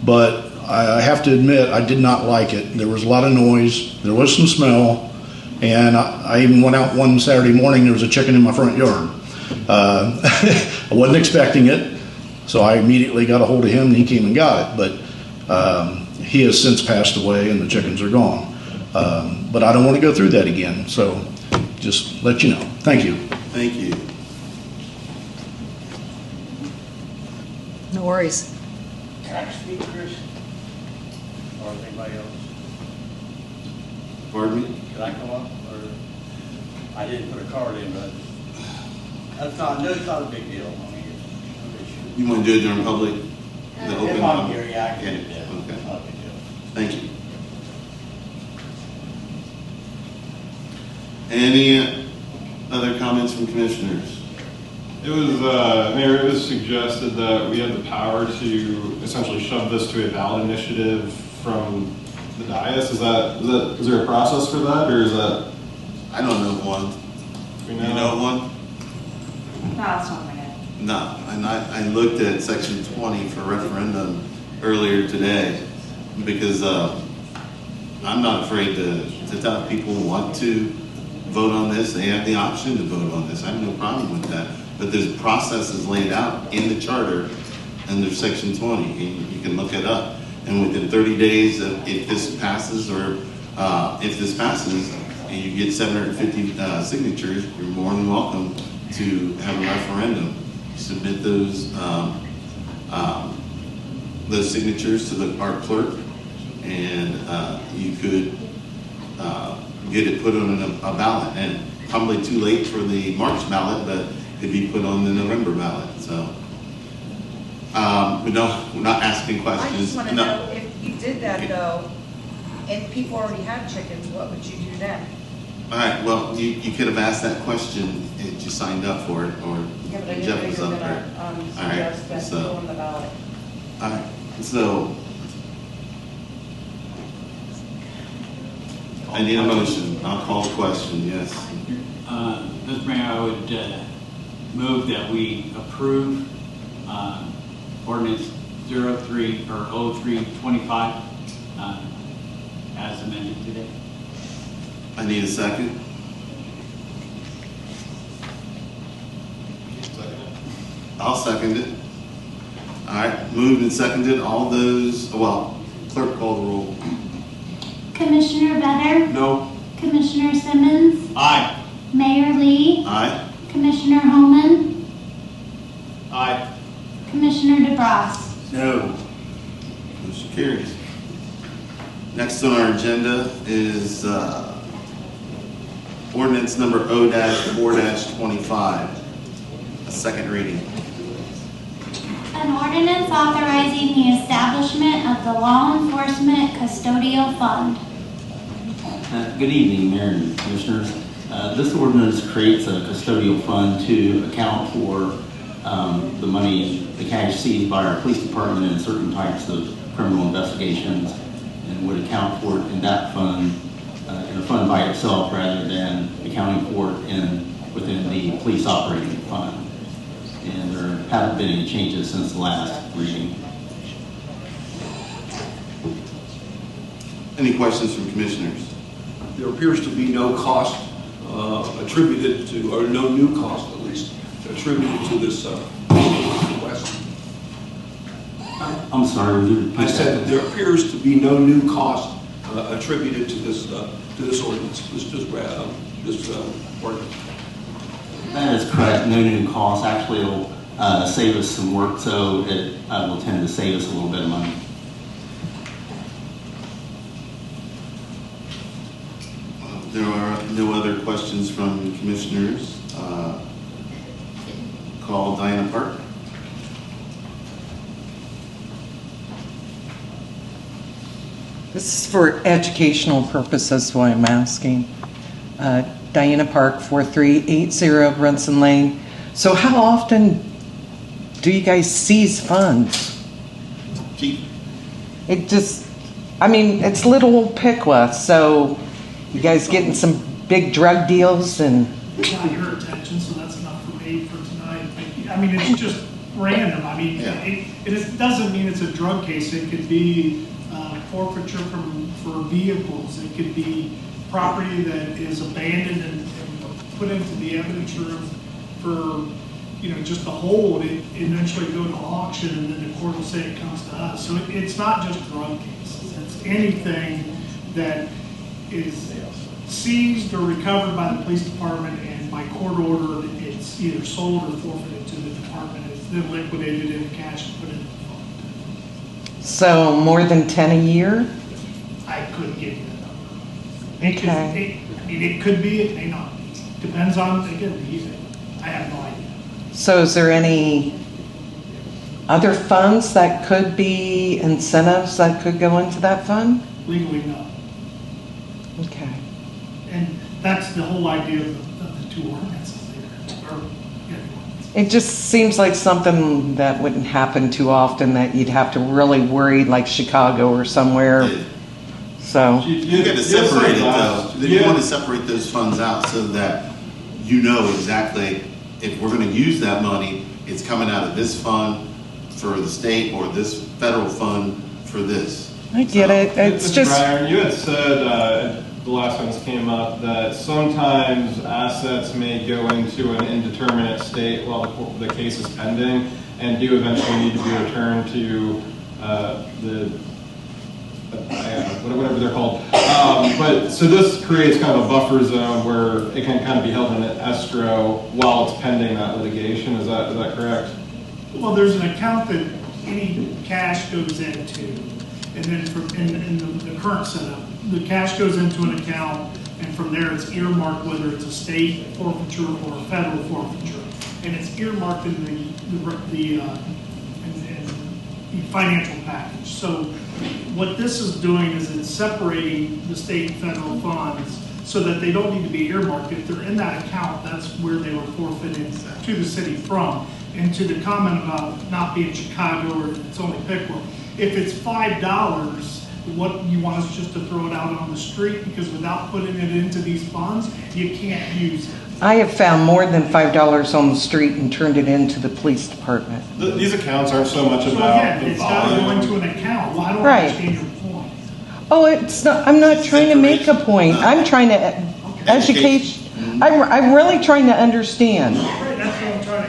But I have to admit, I did not like it. There was a lot of noise, there was some smell, and I even went out one Saturday morning, there was a chicken in my front yard. I wasn't expecting it, so I immediately got a hold of him and he came and got it. But he has since passed away and the chickens are gone. But I don't want to go through that again, so just let you know. Thank you. Thank you. No worries. Can I speak, Chris? Or anybody else? Pardon me? Can I come up? Or I didn't put a card in, but that's not, no, it's not a big deal. I mean, it's no issue. You want to do it during public? The open If I'm public? here, yeah, I can do Yeah, that. okay. It's not a big deal. Thank you. Any other comments from commissioners? It was, Mayor, it was suggested that we had the power to essentially shove this to a ballot initiative from the dais. Is there a process for that, or is that? I don't know of one. Do you know of one? No, that's not my head. No, and I looked at section 20 for referendum earlier today because I'm not afraid to tell people who want to vote on this. They have the option to vote on this. I have no problem with that. But there's processes laid out in the charter under section 20, and you can look it up. And within 30 days, if this passes and you get 750 signatures, you're more than welcome to have a referendum. Submit those signatures to our clerk, and you could get it put on a ballot. And probably too late for the March ballot, but it'd be put on the November ballot. So we're not asking I questions. just want to know, if you did that though, and people already have chickens, what would you do then? All right, well, you could have asked that question if you signed up for it, or Yeah, but I Jeff knew was you were up there. gonna, All right, suggest that so- go on the ballot. All right, so I need a motion. I'll call the question, yes. Mr. Mayor, I would move that we approve ordinance 0325 as amended today. I need a second. I'll second it. All right, moved and seconded. All those, well, clerk call the roll. Commissioner Vedder, No. Commissioner Simmons, Aye. Mayor Lee, Aye. Commissioner Holman, Aye. Commissioner DeBras. No. Motion carries. Next on our agenda is ordinance number O-4-25, a second reading. An ordinance authorizing the establishment of the Law Enforcement Custodial Fund. Good evening, Mayor and Commissioners. This ordinance creates a custodial fund to account for the money, the cash seized by our police department in certain types of criminal investigations, and would account for it in that fund, in a fund by itself, rather than accounting for it within the police operating fund. And there haven't been any changes since the last reading. Any questions from commissioners? There appears to be no cost attributed to, or no new cost at least, attributed to this request. I'm sorry, would you repeat I said that there appears to be no new cost attributed to this ordinance, this ordinance. That is correct. No new cost. Actually, it'll save us some work, so it will tend to save us a little bit of money. There are no other questions from commissioners. Call Diana Park. This is for educational purposes, why I'm asking. Diana Park, 4380 Brunson Lane. So how often do you guys seize funds? It just, I mean, it's little old Piqua, so you guys getting some big drug deals and... Got your attention, so that's enough for me for tonight. I mean, it's just random. I mean, it doesn't mean it's a drug case. It could be forfeiture for vehicles. It could be property that is abandoned and put into the evidence room for, you know, just a hold. It eventually go to auction, and then the court will say it comes to us. So it's not just drug cases. It's anything that is seized or recovered by the police department, and by court order, it's either sold or forfeited to the department. It's then liquidated in cash and put in the fund. So more than 10 a year? I couldn't give you that number. I mean, it could be, it may not be. Depends on, again, the user. I have no idea. So is there any other funds that could be incentives that could go into that fund? Legally, no. Okay. And that's the whole idea of the two ordinances there. It just seems like something that wouldn't happen too often, that you'd have to really worry, like Chicago or somewhere. So You got to separate it though. You want to separate those funds out so that you know exactly if we're going to use that money, it's coming out of this fund for the state or this federal fund for this. I get it. It's just... Brian, you had said, the last time this came up, that sometimes assets may go into an indeterminate state while the case is pending and do eventually need to be returned to whatever they're called. But so this creates kind of a buffer zone where it can kind of be held in an escrow while it's pending that litigation. Is that correct? Well, there's an account that any cash goes into, and then in the current setup, the cash goes into an account, and from there it's earmarked whether it's a state forfeiture or a federal forfeiture, and it's earmarked in the financial package. So what this is doing is it's separating the state and federal funds so that they don't need to be earmarked. If they're in that account, that's where they were forfeited to the city from. And to the comment about not being Chicago or it's only Piqua, if it's $5, what you want is just to throw it out on the street, because without putting it into these funds, you can't use it. I have found more than $5 on the street and turned it into the police department. These accounts aren't so much about again, the it's got to go volume. into an account. Well, I don't Right. understand your point. Oh, it's not. I'm not trying to make a point. I'm trying to educate. I'm really trying to understand.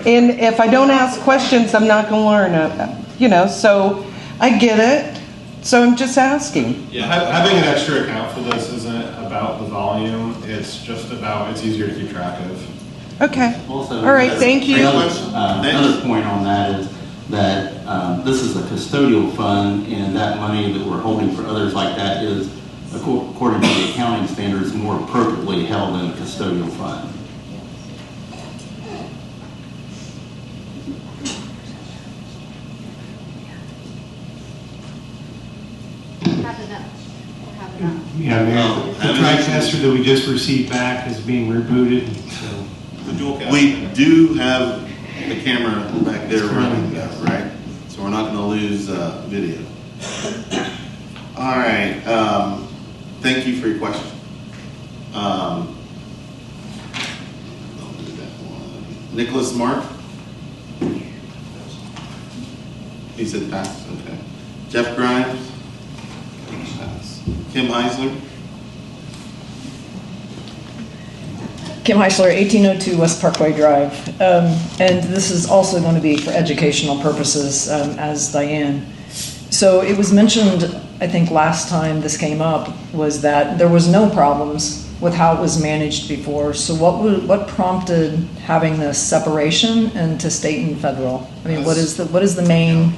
And if I don't ask questions, I'm not going to learn. You know, so I get it. So I'm just asking. Yeah, having an extra account for this isn't about the volume. It's just about, it's easier to keep track of. Okay. Also, all right. Thank you. Another point on that is that this is a custodial fund, and that money that we're holding for others like that is, according to the accounting standards, more appropriately held in a custodial fund. Yeah, Mayor, the TriCaster that we just received back is being rebooted, so. We do have the camera back there running though, right? So we're not going to lose video. All right. Thank you for your question. Nicholas Mark? He said pass. Okay. Jeff Grimes? Pass. Kim Heisler? Kim Heisler, 1802 West Parkway Drive. And this is also going to be for educational purposes, as Diane. So it was mentioned, I think last time this came up, was that there was no problems with how it was managed before. So what prompted having this separation into state and federal? I mean, what is the main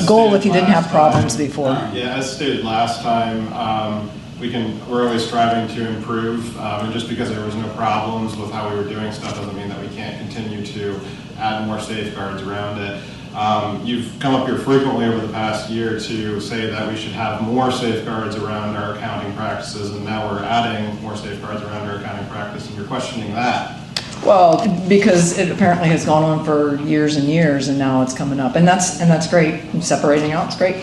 goal if you didn't have problems before? Yeah, as stated last time, we're always striving to improve, and just because there was no problems with how we were doing stuff doesn't mean that we can't continue to add more safeguards around it. You've come up here frequently over the past year to say that we should have more safeguards around our accounting practices, and now we're adding more safeguards around our accounting practice, and you're questioning that. Well, because it apparently has gone on for years and years, and now it's coming up, and that's great. Separating out is great.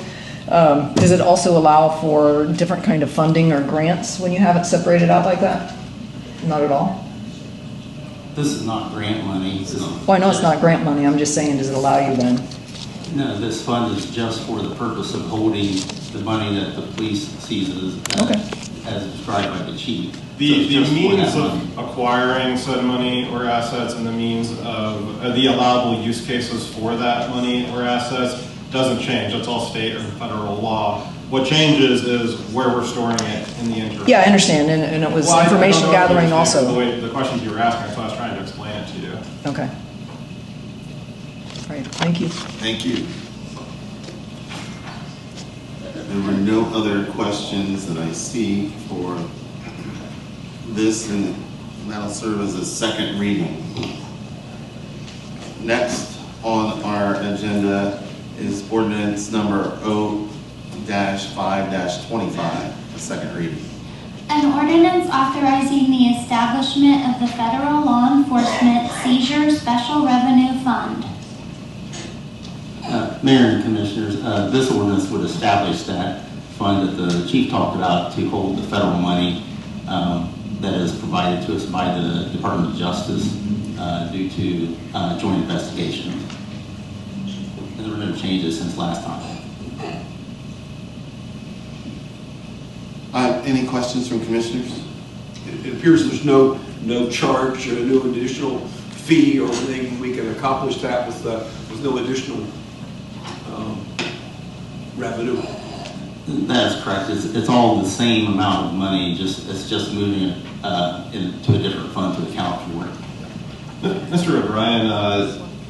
Does it also allow for different kind of funding or grants when you have it separated out like that? Not at all. This is not grant money. Well, I know it's not grant money. I'm just saying, does it allow you then? No, this fund is just for the purpose of holding the money that the police seizes as described by the chief. The means of acquiring said money or assets and the means of the allowable use cases for that money or assets doesn't change. That's all state or federal law. What changes is where we're storing it in the interim. Yeah, I understand, and it was information gathering also. The questions you were asking, so I was trying to explain it to you. Okay. All right, thank you. Thank you. There were no other questions that I see for this, and that'll serve as a second reading. Next on our agenda is ordinance number 0-5-25, the second reading. An ordinance authorizing the establishment of the Federal Law Enforcement Seizure Special Revenue Fund. Mayor and Commissioners, this ordinance would establish that fund that the chief talked about to hold the federal money that is provided to us by the Department of Justice due to joint investigation. And there were no changes since last time. Any questions from commissioners? It appears there's no charge, no additional fee or anything. We can accomplish that with no additional revenue. That's correct. It's all the same amount of money. It's just moving it into a different fund to account for it. Mr. O'Brien,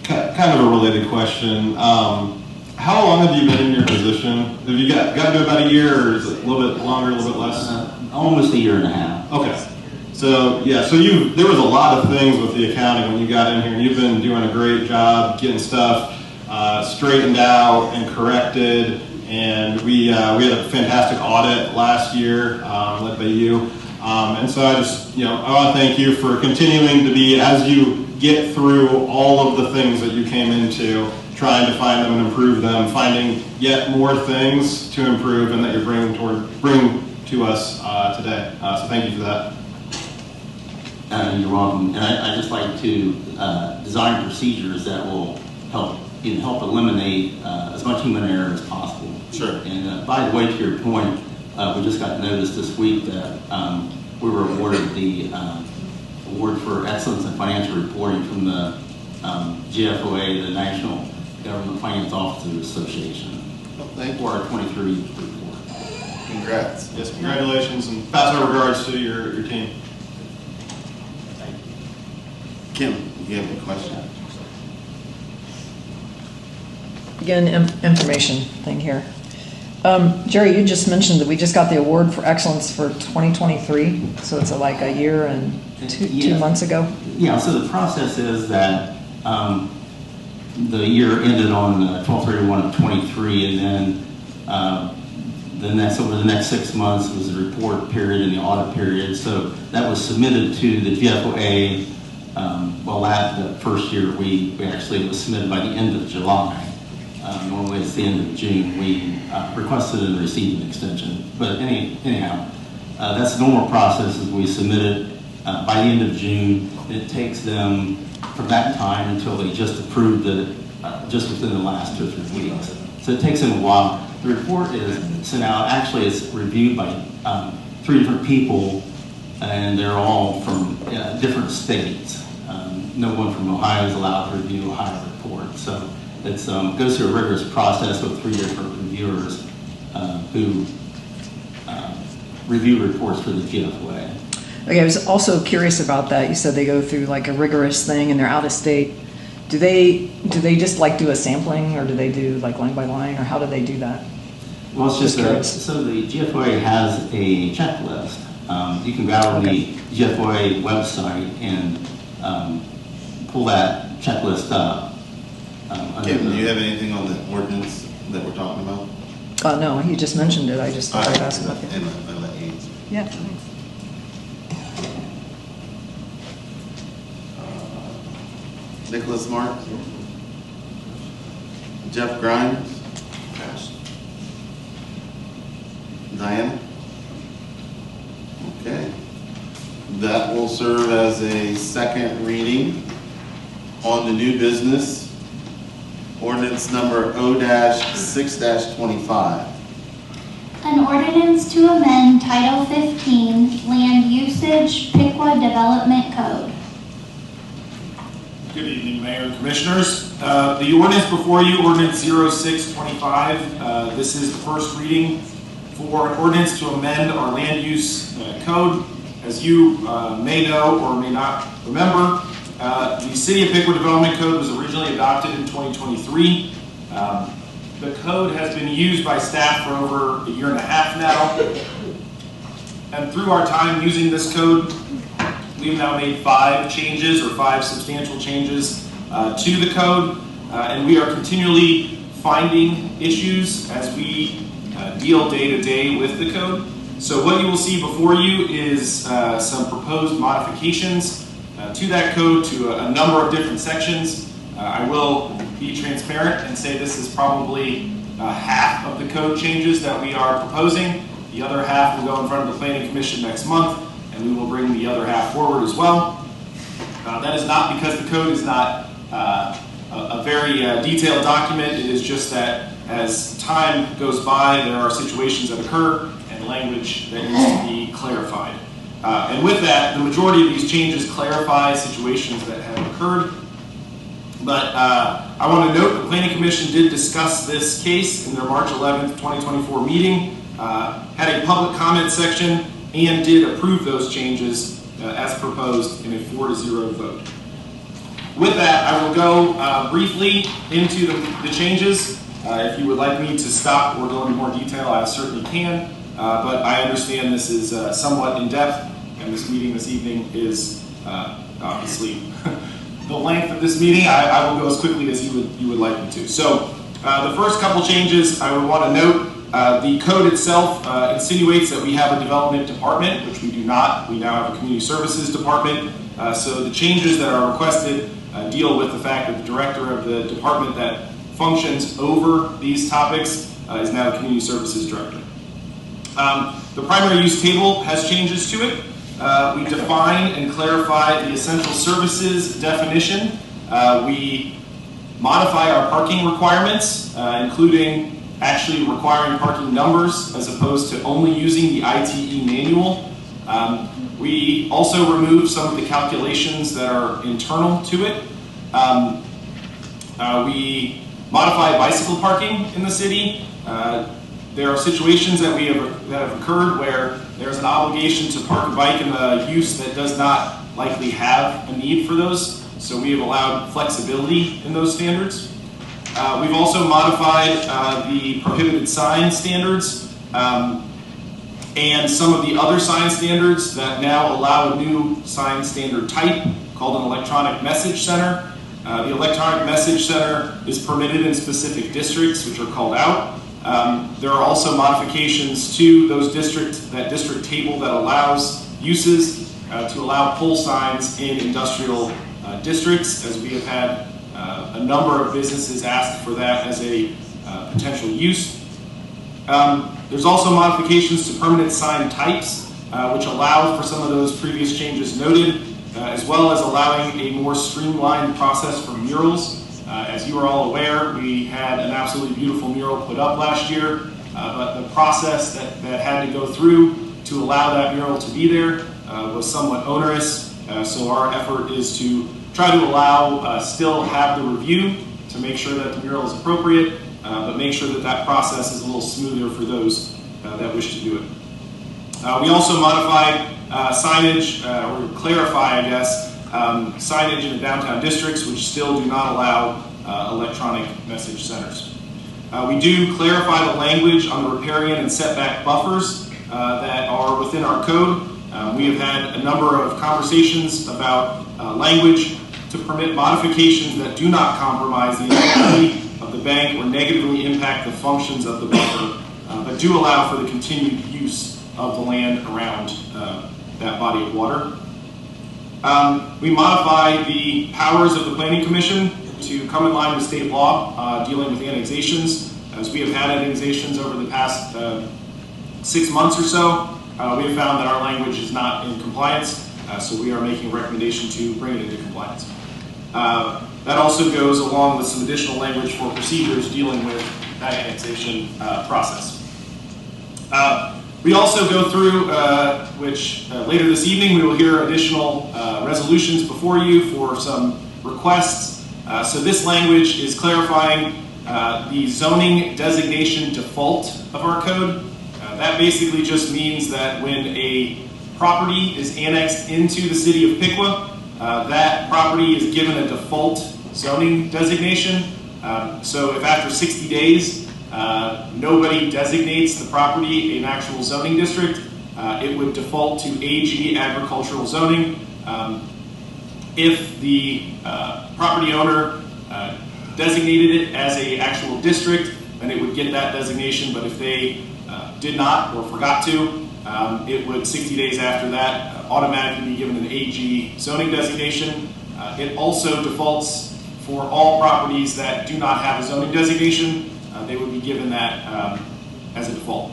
kind of a related question. How long have you been in your position? Have you got to about a year, or is it a little bit longer, a little bit less? Almost a year and a half. Okay. So yeah, there was a lot of things with the accounting when you got in here, and you've been doing a great job getting stuff straightened out and corrected. And we had a fantastic audit last year, led by you. And so I just, I want to thank you for continuing to be, as you get through all of the things that you came into, trying to find them and improve them, finding yet more things to improve and that you're bringing to us today. So thank you for that. You're welcome. And I just like to design procedures that will help eliminate as much human error as possible. Sure. And by the way, to your point, we just got notice this week that we were awarded the award for excellence in financial reporting from the GFOA, the National Government Finance Officers Association. Thank you. For our 23 report. Congrats. Yes, congratulations, and pass our regards to your team. Thank you. Kim, do you have a question? Again, information thing here. Jerry, you just mentioned that we just got the award for excellence for 2023, so it's like a year and two months ago. Yeah, so the process is that the year ended on 12/31 of 23, and then over the next 6 months was the report period and the audit period. So that was submitted to the GFOA. The first year it was submitted by the end of July. Normally it's the end of June. We requested and received an extension. But anyhow, that's the normal process. Is we submit it by the end of June, and it takes them from that time until they just approved it just within the last 2 or 3 weeks. So it takes them a while. The report is sent out. Actually, it's reviewed by 3 different people, and they're all from different states. No one from Ohio is allowed to review Ohio report. So it goes through a rigorous process with 3 different reviewers who review reports for the GFOA. Okay, I was also curious about that. You said they go through like a rigorous thing and they're out of state. Do they just like do a sampling, or do they do like line by line, or how do they do that? Well, it's just curious. so the GFOA has a checklist. You can go to the GFOA website and pull that checklist up. Kim, do you have anything on the ordinance that we're talking about? No, you just mentioned it. I just thought I'd ask about it. And I let you answer. Yeah, thanks. Nicholas Marks? Jeff Grimes? Diana? Okay. That will serve as a second reading on the new business. Ordinance number O-6-25. An ordinance to amend Title 15, Land Usage, Piqua Development Code. Good evening, Mayor and Commissioners. The ordinance before you, Ordinance 0625, this is the first reading for an ordinance to amend our land use code. As you may know or may not remember, the City of Piqua Development Code was originally adopted in 2023. The code has been used by staff for over a year and a half now. And through our time using this code, we've now made 5 changes or 5 substantial changes to the code. And we are continually finding issues as we deal day to day with the code. So what you will see before you is some proposed modifications to that code to a number of different sections. I will be transparent and say this is probably half of the code changes that we are proposing. The other half will go in front of the Planning Commission next month, and we will bring the other half forward as well. That is not because the code is not a very detailed document. It is just that as time goes by, there are situations that occur and language that needs to be clarified. And with that, the majority of these changes clarify situations that have occurred. But I want to note the Planning Commission did discuss this case in their March 11th, 2024 meeting, had a public comment section, and did approve those changes as proposed in a 4-0 vote. With that, I will go briefly into the changes. If you would like me to stop or go into more detail, I certainly can. But I understand this is somewhat in-depth, and this meeting this evening is obviously the length of this meeting. I will go as quickly as you would like me to. So the first couple changes I would want to note, the code itself insinuates that we have a development department, which we do not. We now have a community services department. So the changes that are requested deal with the fact that the director of the department that functions over these topics is now the community services director. The primary use table has changes to it. We define and clarify the essential services definition. We modify our parking requirements, including actually requiring parking numbers as opposed to only using the ITE manual. We also remove some of the calculations that are internal to it. We modify bicycle parking in the city. There are situations that have occurred where there's an obligation to park a bike in a use that does not likely have a need for those. So we have allowed flexibility in those standards. We've also modified the prohibited sign standards and some of the other sign standards that now allow a new sign standard type called an electronic message center. The electronic message center is permitted in specific districts, which are called out. There are also modifications to that district table that allows uses to allow pole signs in industrial districts, as we have had a number of businesses ask for that as a potential use. There's also modifications to permanent sign types, which allow for some of those previous changes noted, as well as allowing a more streamlined process for murals. As you are all aware, we had an absolutely beautiful mural put up last year, but the process that had to go through to allow that mural to be there was somewhat onerous. So our effort is to try to allow, still have the review to make sure that the mural is appropriate, but make sure that that process is a little smoother for those that wish to do it. We also modified signage, or clarify, I guess, signage in the downtown districts, which still do not allow electronic message centers. We do clarify the language on the riparian and setback buffers that are within our code. We have had a number of conversations about language to permit modifications that do not compromise the integrity of the bank or negatively impact the functions of the buffer, but do allow for the continued use of the land around that body of water. We modify the powers of the Planning Commission to come in line with state law dealing with annexations. As we have had annexations over the past 6 months or so, we have found that our language is not in compliance, so we are making a recommendation to bring it into compliance. That also goes along with some additional language for procedures dealing with that annexation process. We also go through, which later this evening we will hear additional resolutions before you for some requests. So this language is clarifying the zoning designation default of our code. That basically just means that when a property is annexed into the city of Piqua, that property is given a default zoning designation. So if after 60 days nobody designates the property an actual zoning district, it would default to AG agricultural zoning. If the property owner designated it as an actual district, then it would get that designation. But if they did not or forgot to, it would 60 days after that automatically be given an AG zoning designation. It also defaults for all properties that do not have a zoning designation. They would be given that as a default.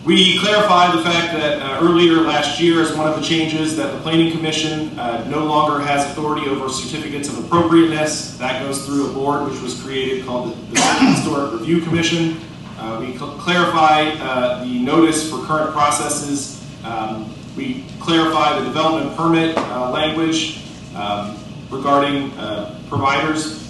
We clarify the fact that earlier last year, as one of the changes, that the Planning Commission no longer has authority over certificates of appropriateness. That goes through a board which was created called the Historic Review Commission. We clarify the notice for current processes. We clarify the development permit language regarding providers.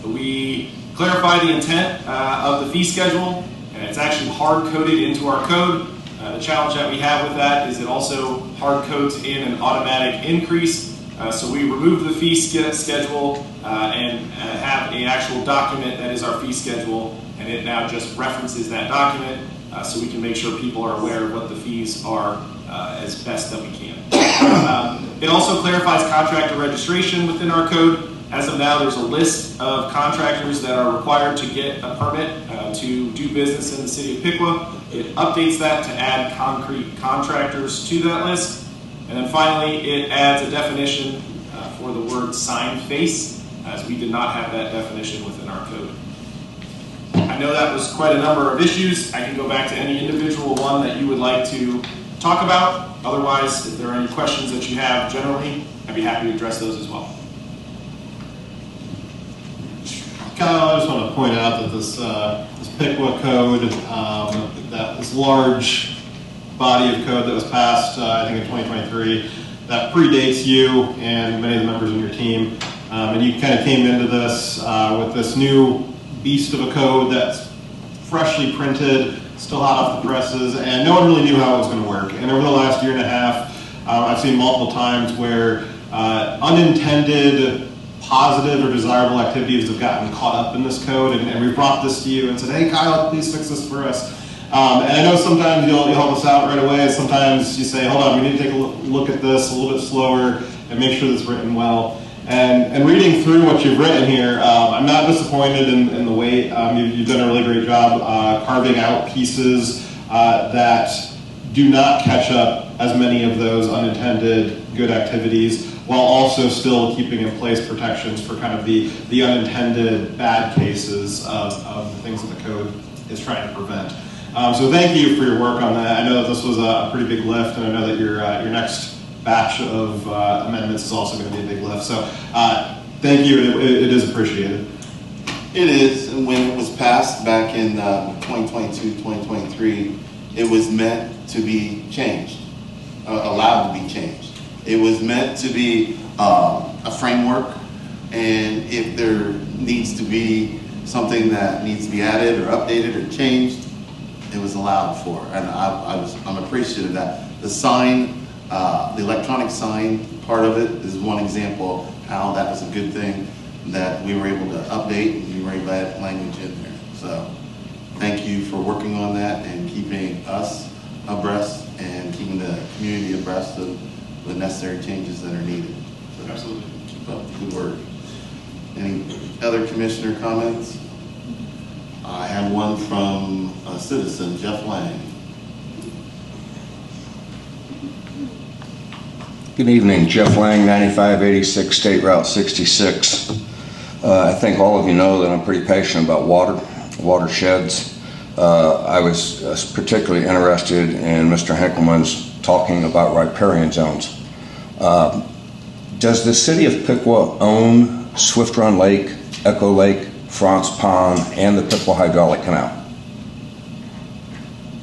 We clarify the intent of the fee schedule, and it's actually hard-coded into our code. The challenge that we have with that is it also hard-codes in an automatic increase. So we remove the fee schedule and have an actual document that is our fee schedule, and it now just references that document so we can make sure people are aware of what the fees are as best that we can. It also clarifies contractor registration within our code. As of now, there's a list of contractors that are required to get a permit to do business in the city of Piqua. It updates that to add concrete contractors to that list. And then finally, it adds a definition for the word sign face, as we did not have that definition within our code. I know that was quite a number of issues. I can go back to any individual one that you would like to talk about. Otherwise, if there are any questions that you have generally, I'd be happy to address those as well. Kyle, I just want to point out that this Piqua code, that this large body of code that was passed, I think in 2023, that predates you and many of the members of your team. And you kind of came into this with this new beast of a code that's freshly printed, still hot off the presses, and no one really knew how it was going to work. And over the last year and a half, I've seen multiple times where unintended positive or desirable activities have gotten caught up in this code, and we've brought this to you and said, hey Kyle, please fix this for us. And I know sometimes you'll help us out right away, and sometimes you say, hold on, we need to take a look at this a little bit slower and make sure that it's written well. And reading through what you've written here, I'm not disappointed in the way you've done a really great job carving out pieces that do not catch up as many of those unintended good activities, while also still keeping in place protections for kind of the unintended bad cases of the things that the code is trying to prevent. So thank you for your work on that. I know that this was a pretty big lift, and I know that your next batch of amendments is also going to be a big lift. So thank you. It is appreciated. It is. And when it was passed back in 2022, 2023, it was meant to be changed, allowed to be changed. It was meant to be a framework, and if there needs to be something that needs to be added or updated or changed, it was allowed for, and I'm appreciative of that. The sign, the electronic sign part of it is one example of how that was a good thing that we were able to update and we were able to add language in there. So thank you for working on that and keeping us abreast and keeping the community abreast of the necessary changes that are needed. So Absolutely. keep up the good work. Any other commissioner comments? I have one from a citizen, Jeff Lang. Good evening, Jeff Lang, 9586 State Route 66. I think all of you know that I'm pretty passionate about watersheds. I was particularly interested in Mr. Henkelman's talking about riparian zones. Does the city of Piqua own Swift Run Lake, Echo Lake, Franz Pond, and the Piqua Hydraulic Canal?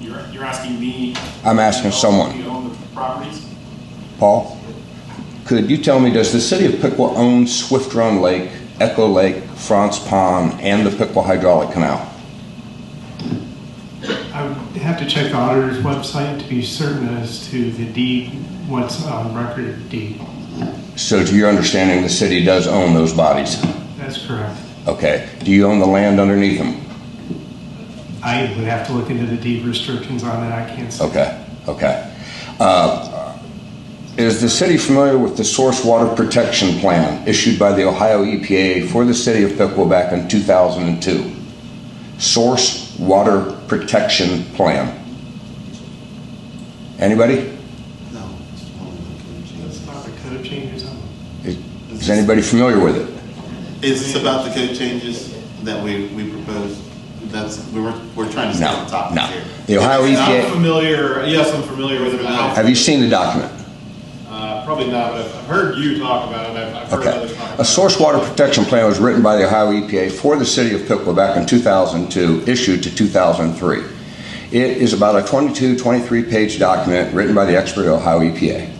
You're asking me? I'm asking someone. Do you own the properties? Paul, could you tell me, does the city of Piqua own Swift Run Lake, Echo Lake, Franz Pond, and the Piqua Hydraulic Canal? I would have to check the auditor's website to be certain as to the deed, what's on record of deed. So to your understanding, the city does own those bodies? That's correct. Okay. Do you own the land underneath them? I would have to look into the deed restrictions on that. I can't say. Okay. Okay. Is the city familiar with the Source Water Protection Plan issued by the Ohio EPA for the city of Piqua back in 2002? Source Water Protection Plan. Anybody? No. That's not the code changes. Is anybody familiar with it? Is this about the code changes that we proposed? We're trying to stay on topic here. The Ohio EPA. I'm familiar. Yes, I'm familiar with it. Have you seen the document? Probably not, but I've heard you talk about it. I've heard others talk about it. A source water protection plan was written by the Ohio EPA for the city of Piqua back in 2002, issued to 2003. It is about a 23-page document written by the expert Ohio EPA.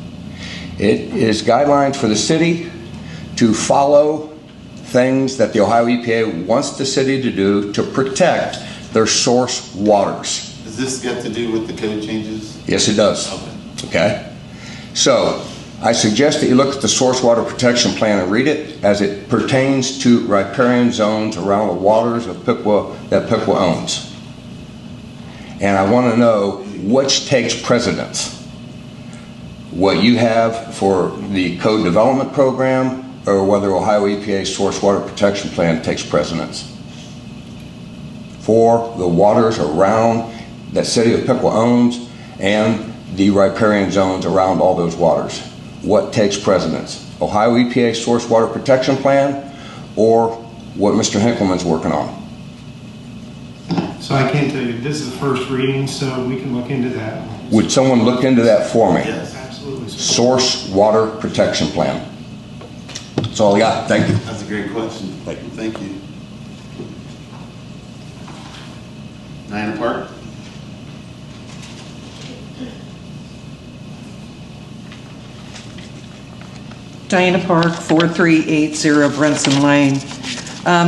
It is guidelines for the city to follow things that the Ohio EPA wants the city to do to protect their source waters. Does this get to do with the code changes? Yes, it does. Okay. So I suggest that you look at the Source Water Protection Plan and read it as it pertains to riparian zones around the waters of Piqua that Piqua owns. And I want to know which takes precedence. What you have for the Code Development Program, or whether Ohio EPA's Source Water Protection Plan takes precedence. For the waters around that city of Piqua owns and the riparian zones around all those waters. What takes precedence? Ohio EPA Source Water Protection Plan or what Mr. Henkelman's working on? So I can't tell you. This is the first reading, so we can look into that. Would someone look into that for me? Yes, absolutely. Source Water Protection Plan. That's all I got. Thank you. That's a great question. Thank you. Diana Park? Diana Park, 4380 Brenson Lane.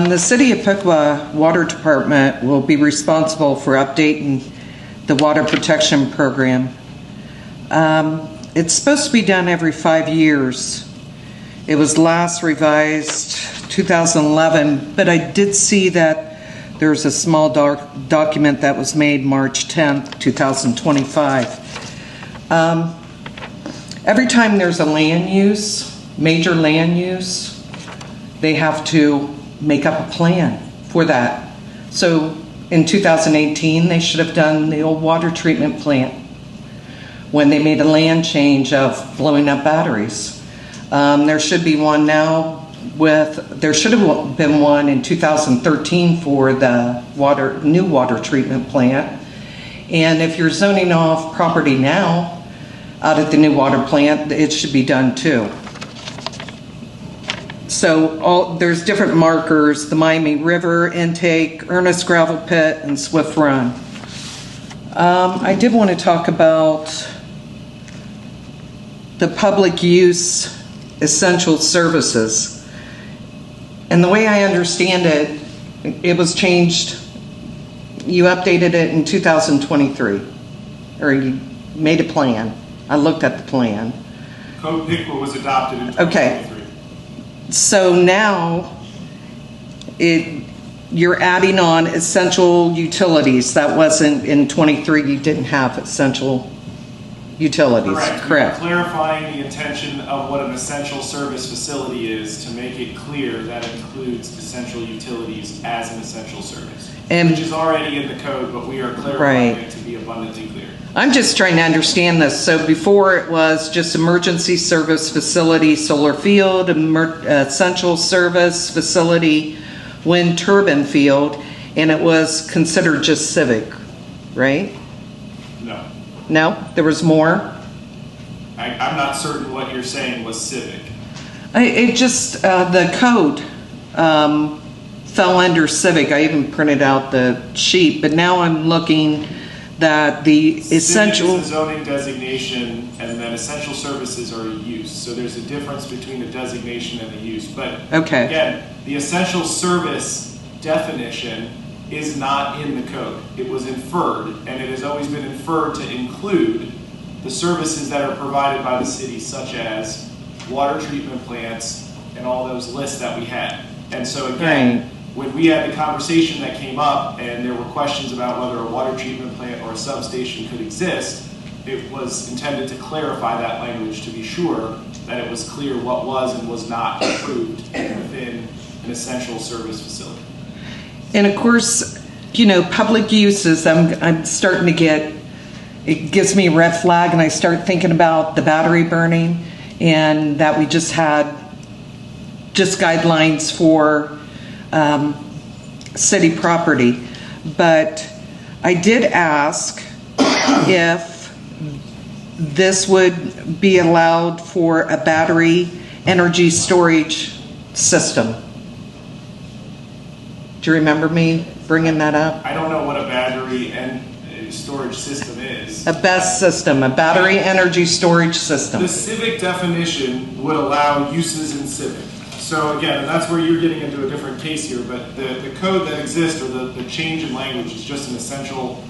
The City of Piqua Water Department will be responsible for updating the water protection program. It's supposed to be done every 5 years. It was last revised 2011, but I did see that there's a small document that was made March 10th, 2025. Every time there's a land use, major land use, they have to make up a plan for that. So in 2018, they should have done the old water treatment plant when they made a land change of blowing up batteries. There should be one now there should have been one in 2013 for the new water treatment plant. And if you're zoning off property now out at the new water plant, it should be done too. So there's different markers: the Miami River intake, Ernest Gravel Pit, and Swift Run. I did want to talk about the public use essential services. And the way I understand it, it was changed You updated it in 2023, or you made a plan. I looked at the plan. Code Piqua was adopted in 2023. Okay. So now, you're adding on essential utilities. That wasn't in 23, you didn't have essential utilities, Correct. We're clarifying the intention of what an essential service facility is to make it clear that it includes essential utilities as an essential service, which is already in the code, but we are clarifying it to be abundantly clear. I'm just trying to understand this. So before it was just emergency service facility, solar field, essential service facility, wind turbine field, and it was considered just civic, right? No. No? There was more? I'm not certain what you're saying was civic. The code fell under civic. I even printed out the sheet, but now I'm looking that the essential... Civic is a zoning designation, and then essential services are a use. So there's a difference between a designation and a use. But again, the essential service definition is not in the code. It was inferred, and it has always been inferred to include the services that are provided by the city, such as water treatment plants and all those lists that we had. And so again, when we had the conversation that came up and there were questions about whether a water treatment plant or a substation could exist, it was intended to clarify that language to be sure that it was clear what was and was not approved within an essential service facility. And of course, public uses, I'm starting to get, it gives me a red flag, and I start thinking about the battery burning, and that we just had guidelines for city property. But I did ask if this would be allowed for a battery energy storage system. Do you remember me bringing that up? I don't know what a battery and storage system is. A BESS system, a battery energy storage system. The civic definition would allow uses in civic. So again, and that's where you're getting into a different case here, but the code that exists, or the change in language, is just an essential,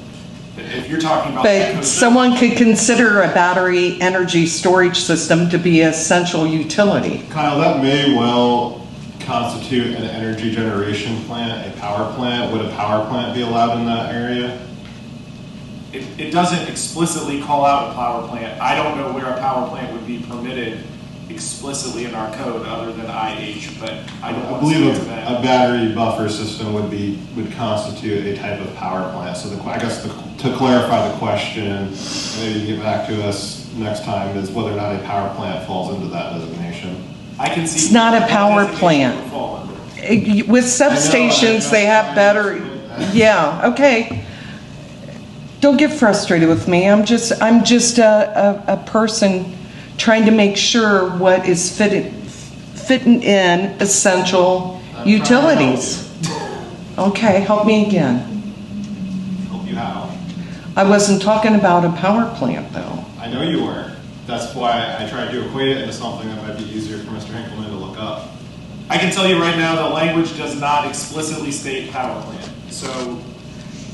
if you're talking about... But someone could consider a battery energy storage system to be an essential utility. Kyle, that may well constitute an energy generation plant, a power plant. Would a power plant be allowed in that area? It doesn't explicitly call out a power plant. I don't know where a power plant would be permitted explicitly in our code other than IH, but I don't believe a battery buffer system would constitute a type of power plant. So I guess to clarify the question, maybe get back to us next time, is whether or not a power plant falls into that designation. I can see it's not a power plant. With substations, they have battery. Yeah, okay. Don't get frustrated with me. I'm just a person trying to make sure what is fitting in essential utilities. Okay, help me again. Help you how? I wasn't talking about a power plant, though. I know you weren't. That's why I tried to equate it into something that might be easier for Mr. Hinkleman to look up. I can tell you right now, the language does not explicitly state power plant. So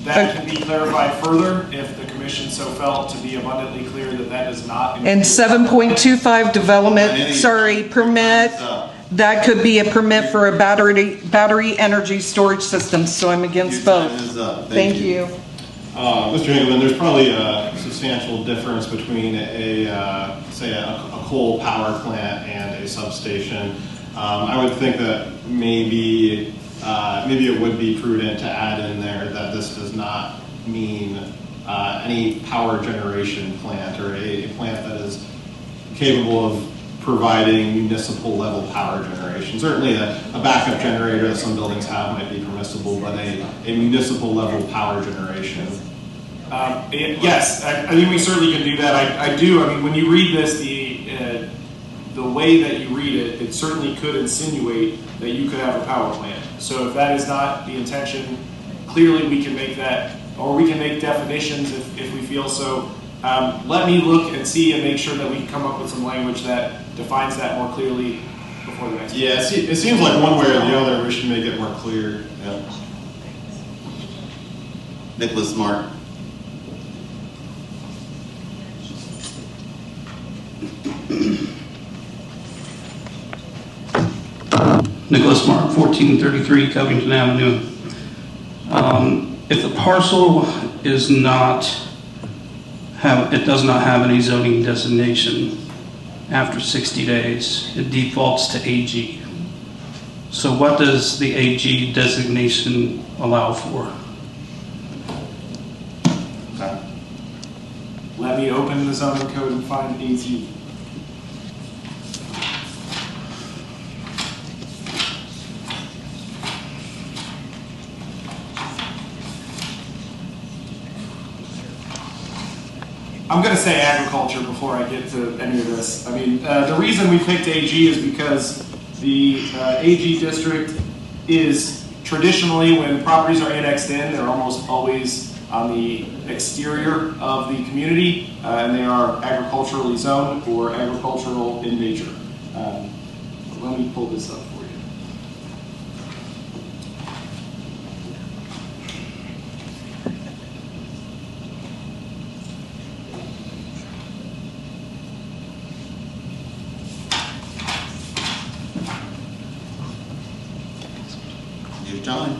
that can be clarified further if the commission so felt to be abundantly clear that that does not. And 7.25 development, permit, that could be a permit for a battery energy storage system. So I'm against both. Thank you. Mr. Hinkleman, there's probably a substantial difference between say a coal power plant and a substation. I would think that maybe it would be prudent to add in there that this does not mean any power generation plant or a plant that is capable of providing municipal level power generation. Certainly a backup generator that some buildings have might be permissible, but a municipal level power generation. Yes, I think we certainly can do that. I do. I mean, when you read this, the way that you read it, it certainly could insinuate that you could have a power plant. So if that is not the intention, clearly we can make that, or we can make definitions if we feel so. Let me look and see and make sure that we can come up with some language that defines that more clearly before the next meeting. Yeah, it seems like one way or the other we should make it more clear. Yeah. Nicholas Mark. Nicholas Mark, 1433 Covington Avenue. If the parcel is not it does not have any zoning designation after 60 days, it defaults to AG. So what does the AG designation allow for? Okay. Let me open the zoning code and find AZ. I'm going to say agriculture before I get to any of this. I mean, the reason we picked AG is because the AG district is traditionally, when properties are annexed in, they're almost always on the exterior of the community, and they are agriculturally zoned or agricultural in nature. Let me pull this up for you. Your time.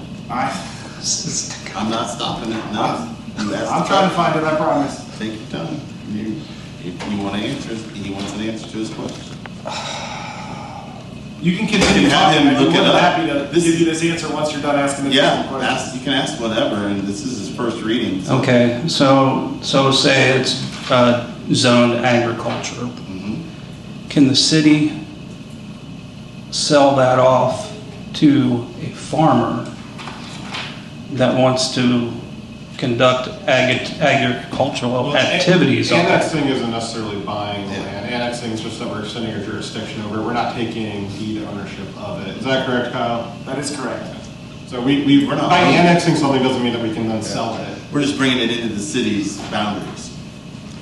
I'm not stopping it. No. I'm trying to find it, I promise. Take your time. You want to answer, he wants an answer to his question. You can continue have talking. him look it I'm up. happy to give you this answer once you're done asking the questions. You can ask whatever, and this is his first reading. So. Okay, so say it's zoned agriculture. Can the city sell that off to a farmer that wants to conduct agricultural activities on it? Annexing isn't necessarily buying the land. Annexing is just that we're extending our jurisdiction over it. We're not taking deed ownership of it. Is that correct, Kyle? That is correct. So we're not by annexing something doesn't mean that we can then sell it. We're just bringing it into the city's boundaries.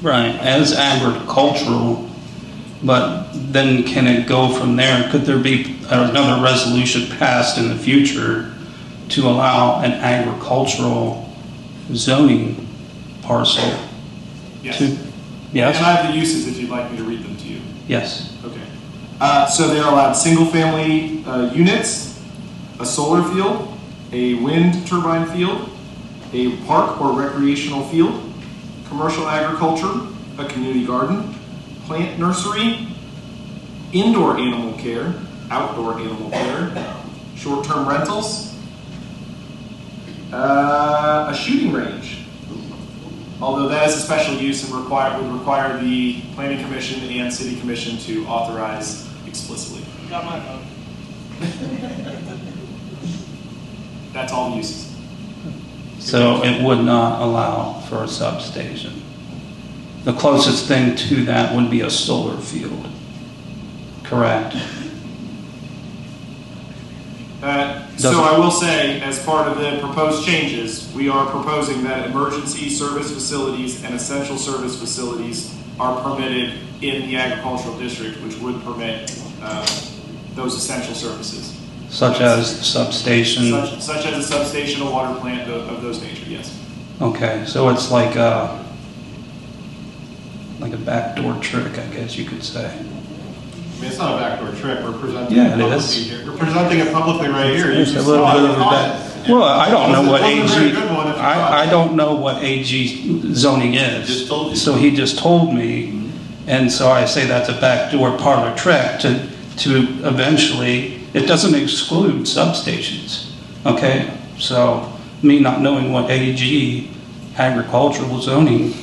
Right, as agricultural, but then can it go from there? Could there be another resolution passed in the future to allow an agricultural zoning parcel? Yes. Yes? And I have the uses if you'd like me to read them to you. Yes. Okay. So they're allowed single-family units, a solar field, a wind turbine field, a park or recreational field, commercial agriculture, a community garden, plant nursery, indoor animal care, outdoor animal care, short-term rentals, a shooting range. Although that is a special use and would require the Planning Commission and City Commission to authorize explicitly. Got my vote. That's all the uses. So it would not allow for a substation. The closest thing to that would be a solar field. Correct? So I will say, as part of the proposed changes, we are proposing that emergency service facilities and essential service facilities are permitted in the agricultural district, which would permit those essential services. Such as the substation? Such as a substation, a water plant of those nature, yes. Okay, so it's like a backdoor trick, I guess you could say. I mean, it's not a backdoor trick. We're presenting it publicly here. We're presenting it publicly right here. There's a little bit of that. Well, I don't know what AG. I don't know what AG zoning is. So he just told me, and so I say that's a backdoor parlor trick to eventually. It doesn't exclude substations. Okay, so me not knowing what AG agricultural zoning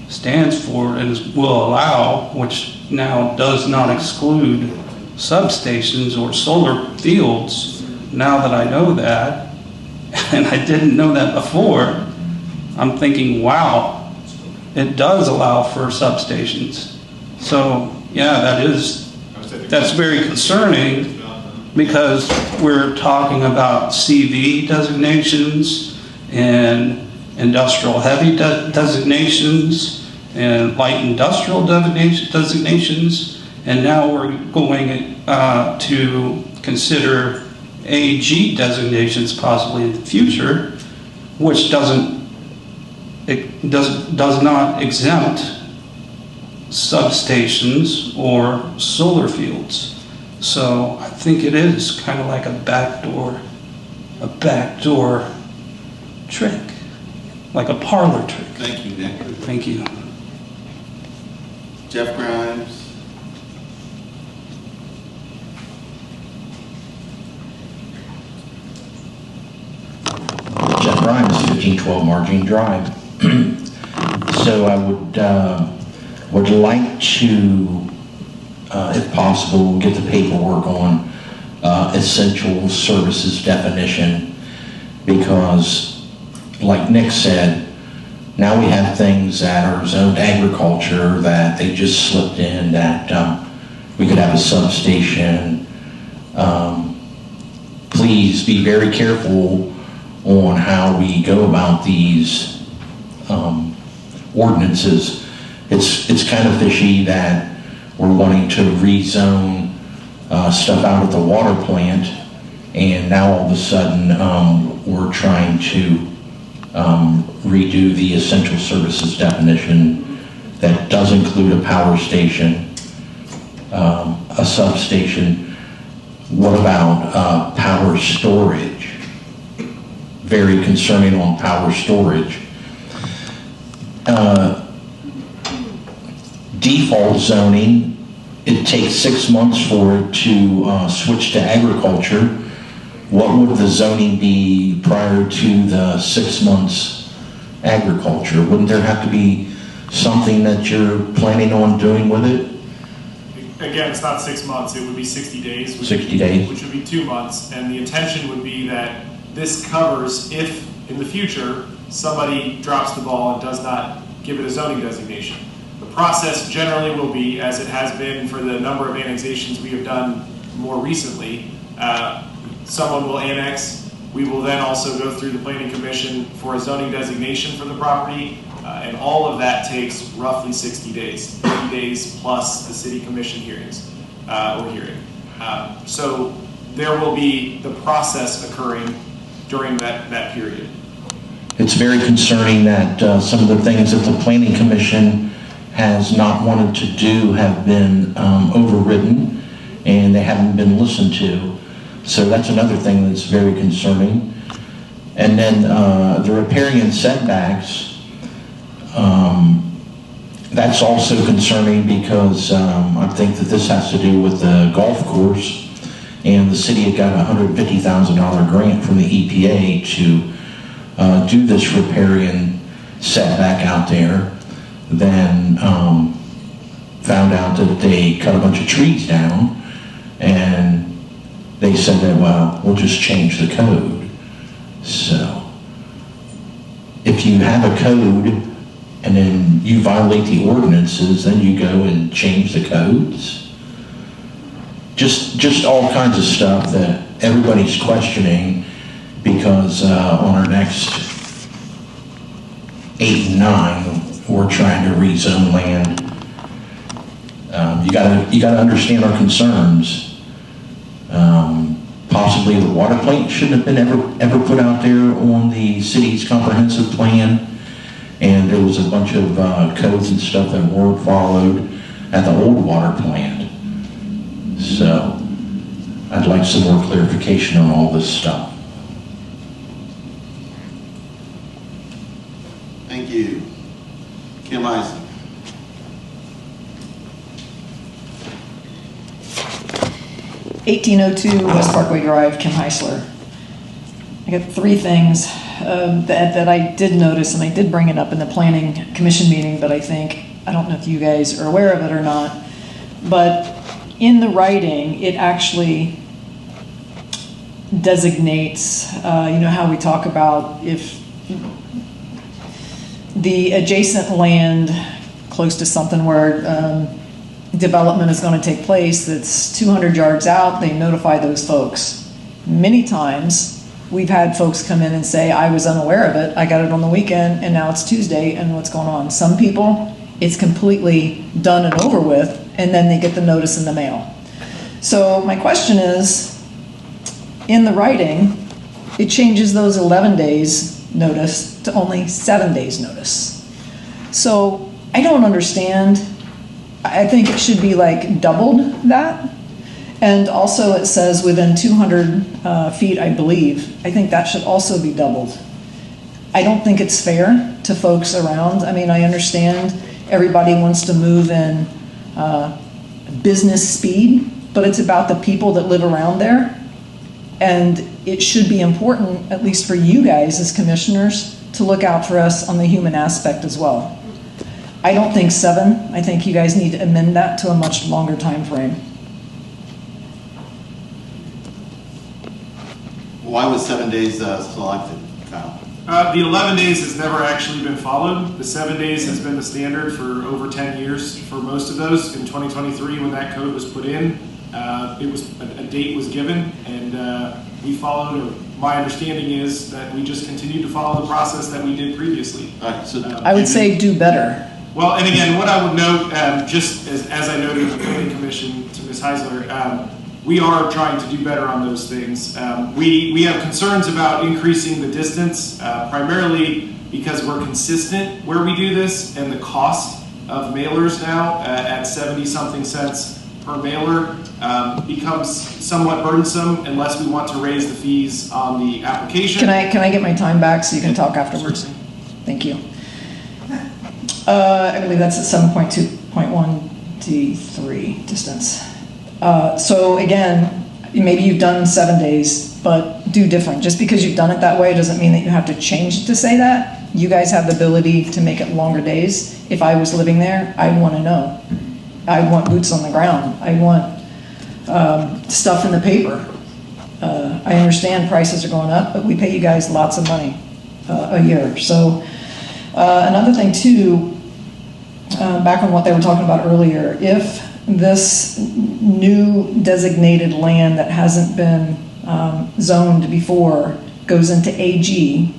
stands for and will allow, which now does not exclude substations or solar fields. Now that I know that, and I didn't know that before, I'm thinking, wow, it does allow for substations. So yeah, that's very concerning because we're talking about CV designations and industrial heavy designations and light industrial designations, and now we're going to consider AG designations possibly in the future, which doesn't it does not exempt substations or solar fields. So I think it is kind of like a backdoor trick, like a parlor trick. Thank you, Nick. Thank you. Jeff Grimes. Jeff Grimes, 1512 Margine Drive. So I would like to, if possible, get the paperwork on essential services definition, because, like Nick said, now we have things that are zoned agriculture that they just slipped in, that we could have a substation. Please be very careful on how we go about these ordinances. It's kind of fishy that we're wanting to rezone stuff out at the water plant, and now all of a sudden we're trying to redo the essential services definition that does include a power station, a substation. What about power storage? Very concerning on power storage. Default zoning, it takes 6 months for it to switch to agriculture. What would the zoning be prior to the 6 months agriculture? Wouldn't there have to be something that you're planning on doing with it? Again, it's not 6 months, it would be 60 days. 60 days. Which would be 2 months, and the intention would be that this covers if, in the future, somebody drops the ball and does not give it a zoning designation. The process generally will be, as it has been for the number of annexations we have done more recently, someone will annex. We will then also go through the Planning Commission for a zoning designation for the property, and all of that takes roughly 60 days, 30 days plus the City Commission hearings, or hearing. So there will be the process occurring during that period. It's very concerning that some of the things that the Planning Commission has not wanted to do have been overridden, and they haven't been listened to. So that's another thing that's very concerning. And then the riparian setbacks, that's also concerning because I think that this has to do with the golf course, and the city had got a $150,000 grant from the EPA to do this riparian setback out there. Then found out that they cut a bunch of trees down, and they said that, well, we'll just change the code. So if you have a code and then you violate the ordinances, then you go and change the codes. Just all kinds of stuff that everybody's questioning, because on our next 8 and 9, we're trying to rezone land. You gotta understand our concerns. Possibly the water plant shouldn't have been ever put out there on the city's comprehensive plan, and there was a bunch of codes and stuff that weren't followed at the old water plant. So I'd like some more clarification on all this stuff. Thank you. Kim Eisen. (1802) West Parkway Drive, Kim Heisler. I got 3 things that I did notice, and I did bring it up in the Planning Commission meeting, but I don't know if you guys are aware of it or not, but in the writing, it actually designates, you know how we talk about if the adjacent land close to something where development is going to take place that's 200 yards out, they notify those folks. Many times we've had folks come in and say, I was unaware of it, I got it on the weekend, and now it's Tuesday, and what's going on? Some people, it's completely done and over with, and then they get the notice in the mail. So my question is, in the writing, it changes those 11 days notice to only 7 days notice. So I don't understand. I think it should be like doubled that. And also it says within 200 feet, I believe. I think that should also be doubled. I don't think it's fair to folks around. I mean, I understand everybody wants to move in business speed, but it's about the people that live around there. And it should be important, at least for you guys as commissioners, to look out for us on the human aspect as well. I don't think 7. I think you guys need to amend that to a much longer time frame. Why was 7 days selected, Kyle? The 11 days has never actually been followed. The 7 days has been the standard for over 10 years for most of those. In 2023, when that code was put in, it was a date was given, and we followed. Or my understanding is that we just continued to follow the process that we did previously. I would say do better. Well, and again, what I would note, just as I noted in the planning commission to Ms. Heisler, we are trying to do better on those things. We have concerns about increasing the distance, primarily because we're consistent where we do this, and the cost of mailers now at 70-something cents per mailer becomes somewhat burdensome unless we want to raise the fees on the application. Can I get my time back so you can talk afterwards? Thank you. I believe that's at 7.2.1 D3 distance. So again, maybe you've done 7 days, but do different. Just because you've done it that way doesn't mean that you have to change it to say that. You guys have the ability to make it longer days. If I was living there, I'd want to know. I want boots on the ground. I want stuff in the paper. I understand prices are going up, but we pay you guys lots of money a year. So another thing too, back on what they were talking about earlier, if this new designated land that hasn't been zoned before goes into AG,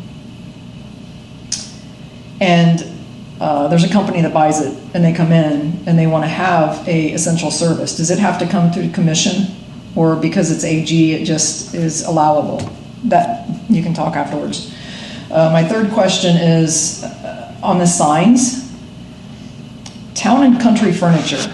and there's a company that buys it and they come in and they want to have a essential service, does it have to come through commission, or because it's AG it just is allowable? That you can talk afterwards. My third question is on the signs. Town and Country Furniture,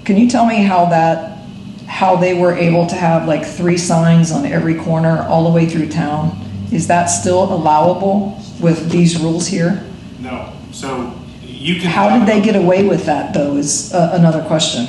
can you tell me how they were able to have like 3 signs on every corner all the way through town? Is that still allowable with these rules here? No. So you can. How did they get away with that, though, is another question.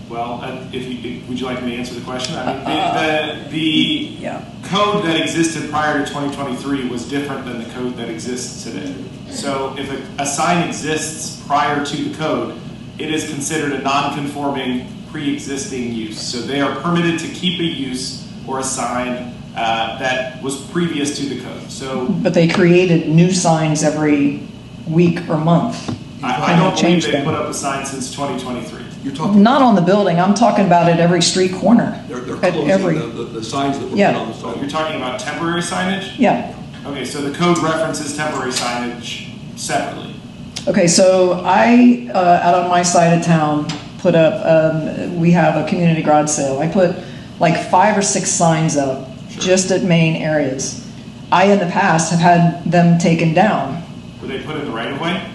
Well, would you like me to answer the question? I mean, the code that existed prior to 2023 was different than the code that exists today. So if a sign exists prior to the code, it is considered a non-conforming pre-existing use. So they are permitted to keep a use or a sign that was previous to the code. So, but they created new signs every week or month. I don't believe they put up a sign since 2023. You're talking not on the building. I'm talking about at every street corner. They're closing the signs that were put on the sign. You're talking about temporary signage? Yeah. Okay, so the code references temporary signage separately. Okay, so I, out on my side of town, put up, we have a community garage sale. I put like 5 or 6 signs up just at main areas. I, in the past, have had them taken down. Were they put in the right of way?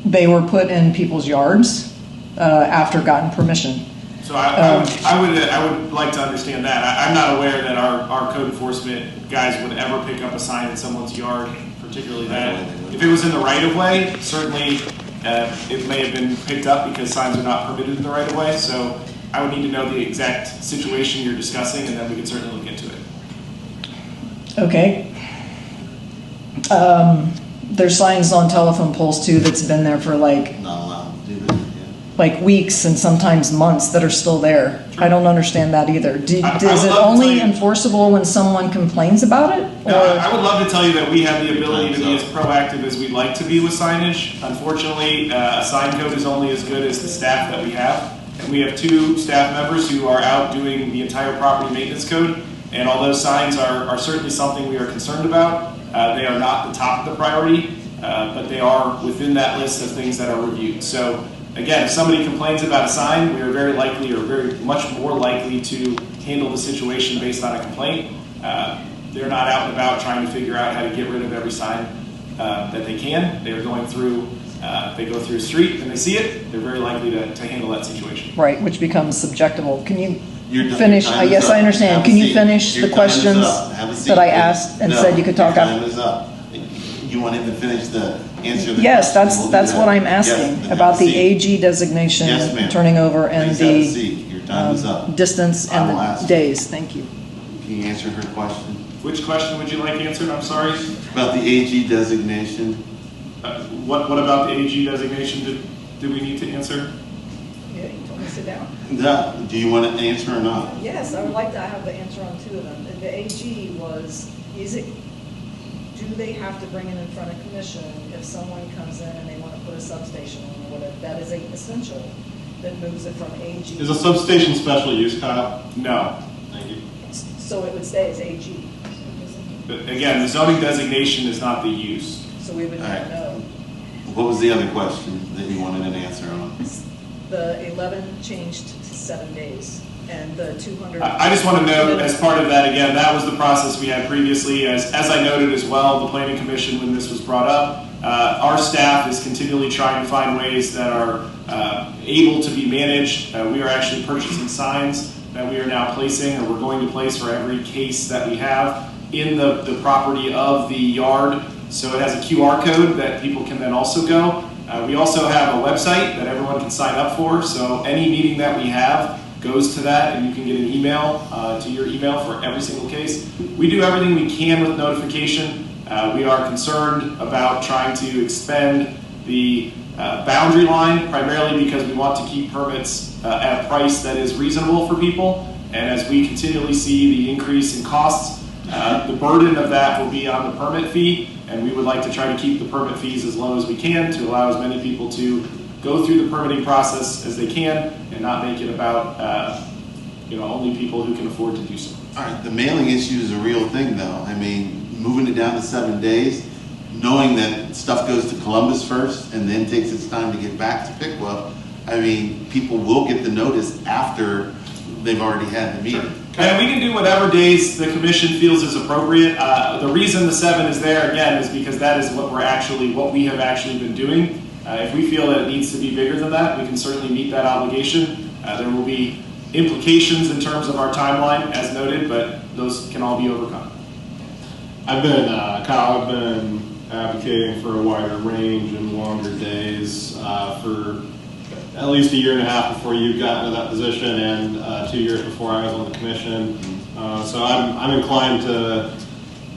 They were put in people's yards after gotten permission. So I would like to understand that. I'm not aware that our code enforcement guys would ever pick up a sign in someone's yard, particularly that. If it was in the right of way, certainly it may have been picked up because signs are not permitted in the right of way. So I would need to know the exact situation you're discussing, and then we can certainly look into it. Okay. There's signs on telephone poles too that's been there for like weeks and sometimes months that are still there. I don't understand that either. Is it only enforceable when someone complains about it? No, I would love to tell you that we have the ability to be as proactive as we'd like to be with signage. Unfortunately, a sign code is only as good as the staff that we have. And we have 2 staff members who are out doing the entire property maintenance code. And although signs are certainly something we are concerned about, they are not the top of the priority, but they are within that list of things that are reviewed. So again, if somebody complains about a sign, we are very likely or very much more likely to handle the situation based on a complaint. They're not out and about trying to figure out how to get rid of every sign that they can. They're going through, they go through a street and they see it, they're very likely to handle that situation. Right, which becomes subjectable. Can you You're done. finish? Your time Yes, is I up. understand. Have a Can you seat. finish Your the time is questions up. Have a seat. that I asked and No, said you could talk your after? time is up. You want him to finish the answer? The Yes, question? We'll do that's that. what I'm Yes, asking then about have a the seat. AG designation Yes, ma'am. turning over and Please have a the seat. Your time is up. distance I will and ask the you. days. Thank you. Can you answer her question Which question would you like answered? I'm sorry. about the AG designation? What about the AG designation do we need to answer? Yeah, you told me to sit down. Do you want to answer or not? Yes, I would like to have the answer on two of them. The AG was, do they have to bring it in front of commission if someone comes in and they want to put a substation on or whatever? That is a essential that moves it from AG. Is a substation special use, Kyle? No. Thank you. So it would stay as AG. But again, the zoning designation is not the use. So we would All not right. know. What was the other question that you wanted an answer on? The 11 changed to 7 days and the 200. I just want to note, as part of that, again, that was the process we had previously. As I noted as well, the Planning Commission, when this was brought up, our staff is continually trying to find ways that are able to be managed. We are actually purchasing signs that we are now placing, or we're going to place for every case that we have in the property of the yard. So it has a QR code that people can then also go. We also have a website that everyone can sign up for. So any meeting that we have goes to that, and you can get an email to your email for every single case. We do everything we can with notification. We are concerned about trying to expend the boundary line, primarily because we want to keep permits at a price that is reasonable for people. And as we continually see the increase in costs, the burden of that will be on the permit fee, and we would like to try to keep the permit fees as low as we can to allow as many people to go through the permitting process as they can and not make it about only people who can afford to do so. All right, the mailing issue is a real thing, though. I mean, moving it down to 7 days, knowing that stuff goes to Columbus first and then takes its time to get back to Piqua, I mean, people will get the notice after they've already had the meeting. And we can do whatever days the commission feels is appropriate. The reason the 7 is there, again, is because that is what we have actually been doing. If we feel that it needs to be bigger than that, we can certainly meet that obligation. There will be implications in terms of our timeline, as noted, but those can all be overcome. Kyle, I've been advocating for a wider range and longer days for at least a year and a half before you got into that position, and 2 years before I was on the commission. So I'm inclined to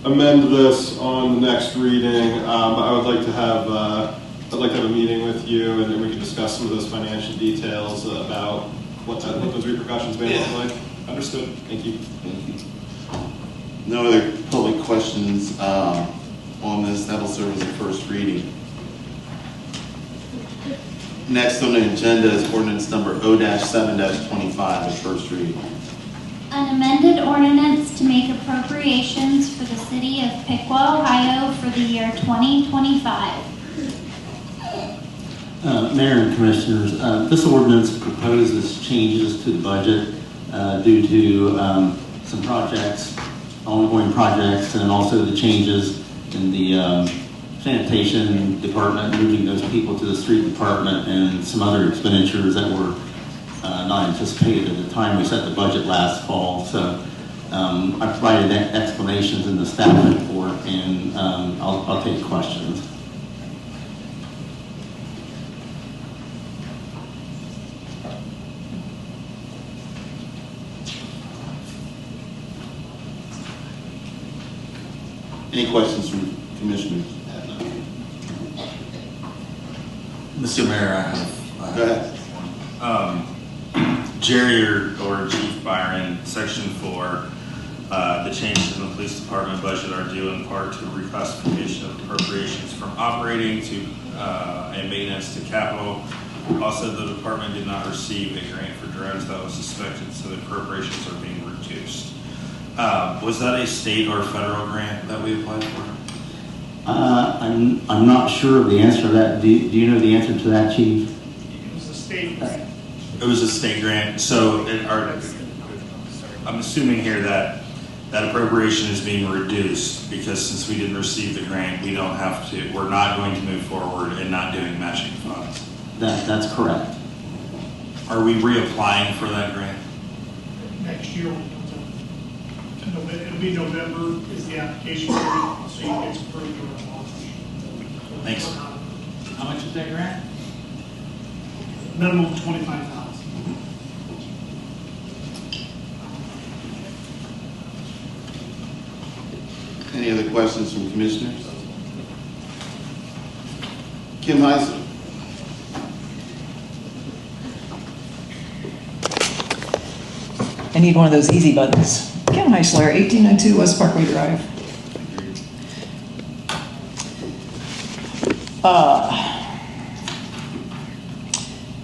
amend this on the next reading. I would like to have a meeting with you, and then we can discuss some of those financial details about what those repercussions may look like. Understood. Thank you. Thank you. No other public questions on this. That'll serve as a first reading. Next on the agenda is ordinance number O-7-25, a first reading. An amended ordinance to make appropriations for the city of Piqua, Ohio for the year 2025. Mayor and Commissioners, this ordinance proposes changes to the budget due to some projects, ongoing projects, and also the changes in the sanitation department, moving those people to the street department, and some other expenditures that were not anticipated at the time we set the budget last fall. So I provided explanations in the staff report, and I'll take questions. Any questions from commissioners? Mr. Mayor, I have. Go ahead. Jerry or Chief Byron, Section 4, the changes in the police department budget are due in part to reclassification of appropriations from operating to and maintenance to capital. Also, the department did not receive a grant for drones that was suspected, so the appropriations are being reduced. Was that a state or federal grant that we applied for? I'm not sure of the answer to that. Do you know the answer to that, Chief? It was a state grant. It was a state grant. So I'm assuming here that That appropriation is being reduced because since we didn't receive the grant, we're not going to move forward and not doing matching funds. That's correct. Are we reapplying for that grant? Next year, when it comes up. It'll be November is the application period, so you get approved or March. Thanks. How much is that grant? Minimum of 25,000. Any other questions from commissioners? Kim Heisler. I need one of those easy buttons. Kim Heisler, 1802 West Parkway Drive.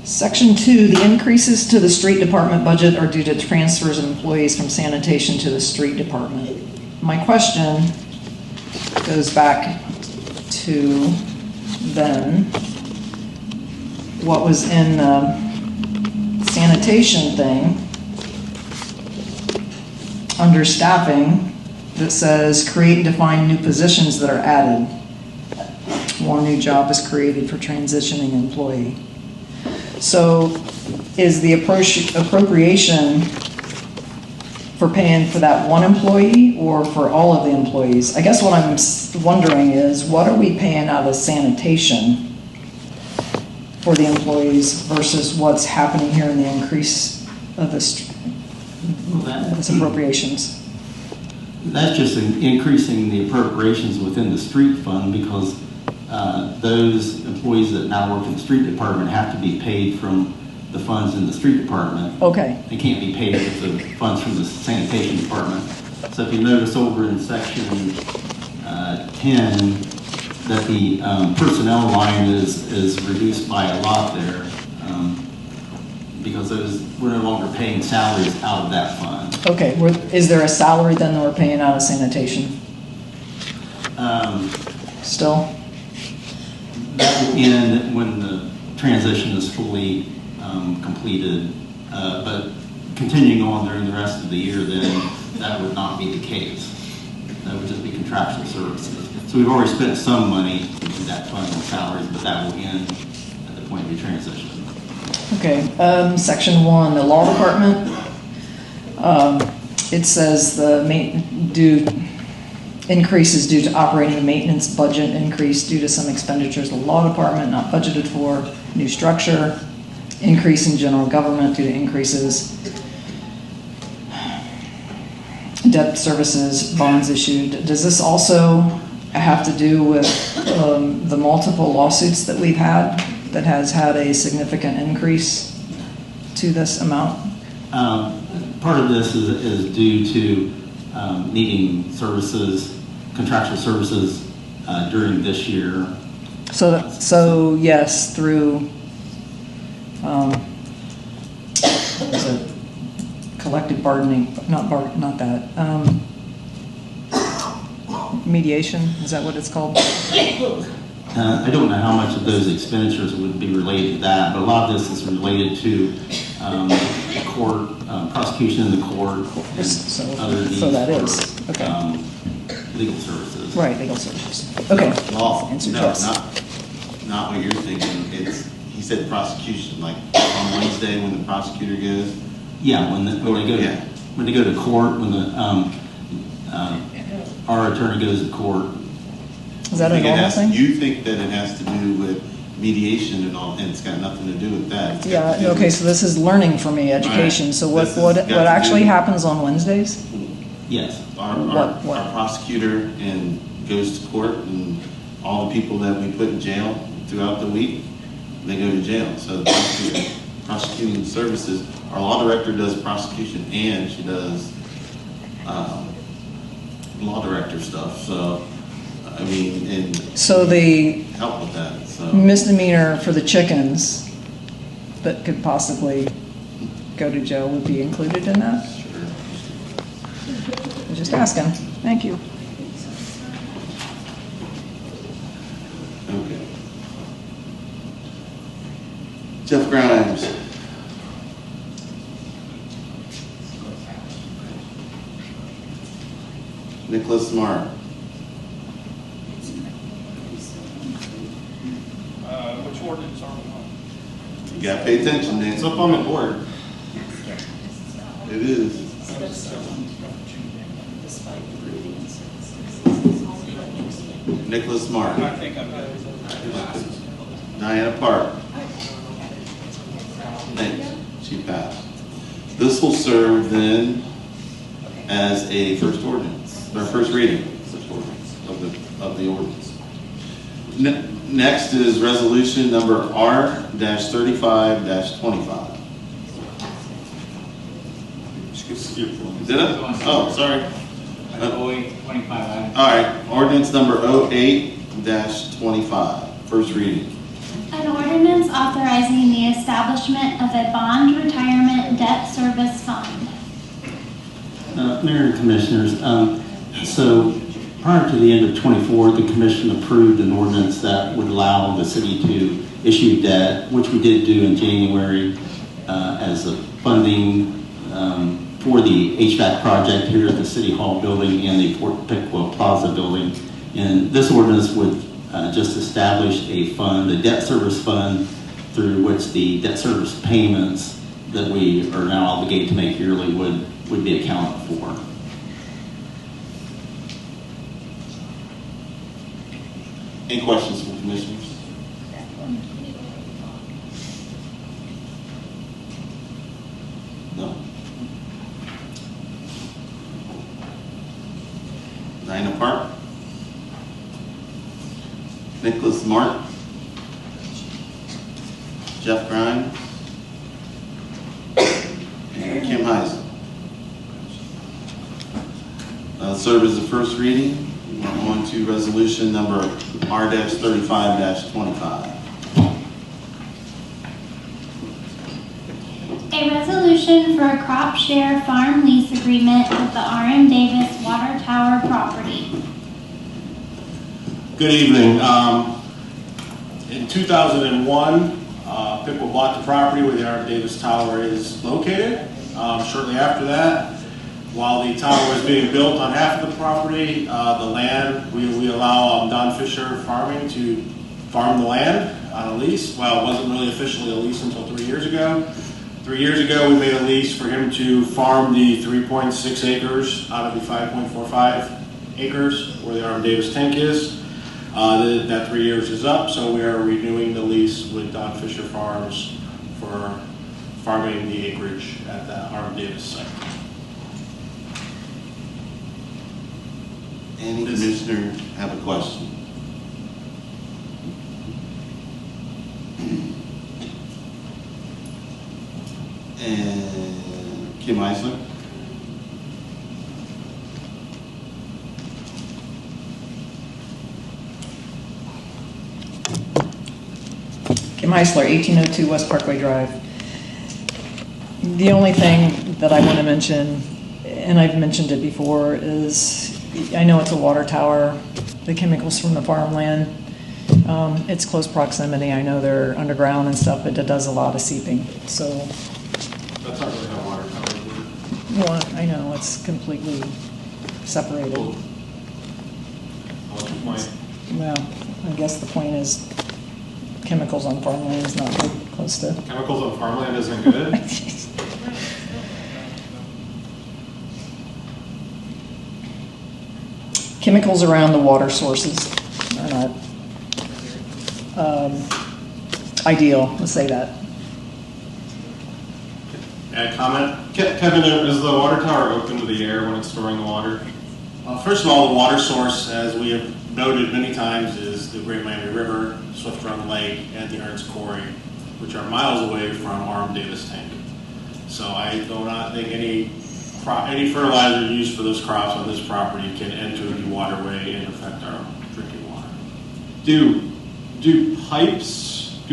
Section 2, the increases to the street department budget are due to transfers of employees from sanitation to the street department. My question goes back to then, what was in the sanitation thing under staffing that says create and define new positions that are added. One new job is created for transitioning employee. So is the appropriation for paying for that one employee or for all of the employees? I guess what I'm wondering is, what are we paying out of sanitation for the employees versus what's happening here in the increase of this appropriations? That's just increasing the appropriations within the street fund because those employees that now work in the street department have to be paid from the funds in the street department. Okay. They can't be paid with the funds from the sanitation department. So if you notice over in section 10 that the personnel line is reduced by a lot there because we're no longer paying salaries out of that fund. Okay, is there a salary then that we're paying out of sanitation? Still? That will end when the transition is fully completed, but continuing on during the rest of the year, then that would not be the case. That would just be contractual services. So we've already spent some money into that fund on salaries, but that will end at the point of the transition. Okay, section 1, the law department. It says the increase is due to operating and maintenance budget increase due to some expenditures of the law department not budgeted for, new structure, increase in general government due to increases, debt services, bonds issued. Does this also have to do with the multiple lawsuits that we've had that has had a significant increase to this amount? Part of this is due to needing services, contractual services during this year. So yes, through is it collective bargaining? Not that. Mediation, is that what it's called? I don't know how much of those expenditures would be related to that, but a lot of this is related to court, prosecution in the court, and other needs so that is, okay. Legal services. Right, legal services. Okay. Law. Answer No, yes. not what you're thinking. He said prosecution, like on Wednesday when the prosecutor goes. Yeah, when they go to court, when our attorney goes to court. Is that a normal thing? You think that it has to do with mediation and all, and it's got nothing to do with that. Yeah, okay, so this is learning for me, education. Right. So what actually happens on Wednesdays? Yes. Our prosecutor goes to court, and all the people that we put in jail throughout the week, they go to jail. So the prosecuting services, our law director does prosecution and she does law director stuff. So, I mean, and so the help with that. So misdemeanor for the chickens that could possibly go to jail would be included in that? Sure. I'm just asking. Thank you. Okay. Jeff Grimes. Nicholas Mark. Which ordinance are we on? You gotta pay attention, Dan. It's up on the board. It is. Nicholas Mark. I think I'm good. Diana Park. Thanks. She passed. This will serve then as a first ordinance, or first reading of the ordinance. Next is resolution number R-35-25. Did I? Oh, sorry. 08-25. All right, ordinance number 08-25, first reading. An ordinance authorizing the establishment of a bond retirement debt service fund. Mayor and Commissioners, so prior to the end of '24, the Commission approved an ordinance that would allow the city to issue debt, which we did do in January as a funding for the HVAC project here at the City Hall building and the Fort Piqua Plaza building. And this ordinance would just establish a fund, a debt service fund, through which the debt service payments that we are now obligated to make yearly would be accounted for. Any questions from commissioners? No? Diana Park? Nicholas Mark? Jeff Grimes? And Kim Heisel. Serve as the first reading. We're on to resolution number R-35-25. A resolution for a crop share farm lease agreement with the R.M. Davis Water Tower property. Good evening. In 2001, Piqua bought the property where the R.M. Davis Tower is located. Shortly after that, while the tower was being built on half of the property, the land, we allow Don Fisher Farming to farm the land on a lease. Well, it wasn't really officially a lease until 3 years ago. 3 years ago, we made a lease for him to farm the 3.6 acres out of the 5.45 acres where the R.M. Davis tank is. That 3 years is up, so we are renewing the lease with Don Fisher Farms for farming the acreage at the R.M. Davis site. Any commissioner have a question? And Kim Eisler? Kim Heisler, 1802 West Parkway Drive. The only thing that I want to mention, and I've mentioned it before, is I know it's a water tower, the chemicals from the farmland. It's close proximity. I know they're underground and stuff, but it does a lot of seeping. So That's not really how water towers work. well, I know it's completely separated. What's your point? Well, I guess the point is chemicals on farmland is not good, close to. Chemicals on farmland isn't good? Chemicals around the water sources are not ideal, let's say that. Add comment? Kevin, is the water tower open to the air when it's storing the water? First of all, the water source, as we have noted many times, is the Great Miami River, Swift Run Lake, and the Ernst Quarry, which are miles away from R.M. Davis Tank. So I do not think any fertilizer used for those crops on this property can enter the waterway and affect our drinking water. Do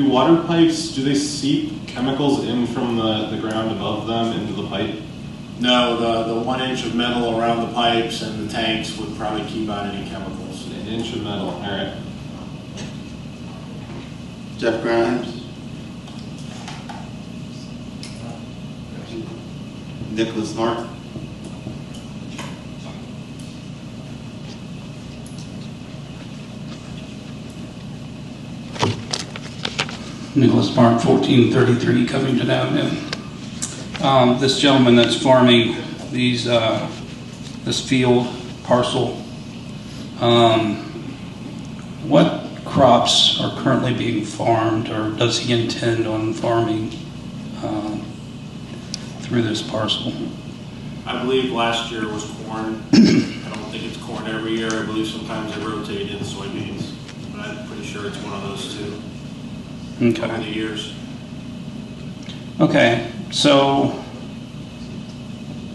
water pipes, do they seep chemicals in from the ground above them into the pipe? No, the 1 inch of metal around the pipes and the tanks would probably keep out any chemicals. An inch of metal, all right. Jeff Grimes? Nicholas Mark? Nicholas Barn, 1433 Covington Avenue. This gentleman that's farming these, this field parcel, what crops are currently being farmed, or does he intend on farming through this parcel? I believe last year was corn. I don't think it's corn every year. I believe sometimes they rotate in soybeans, but I'm pretty sure it's one of those two. Okay. Over the years. Okay, so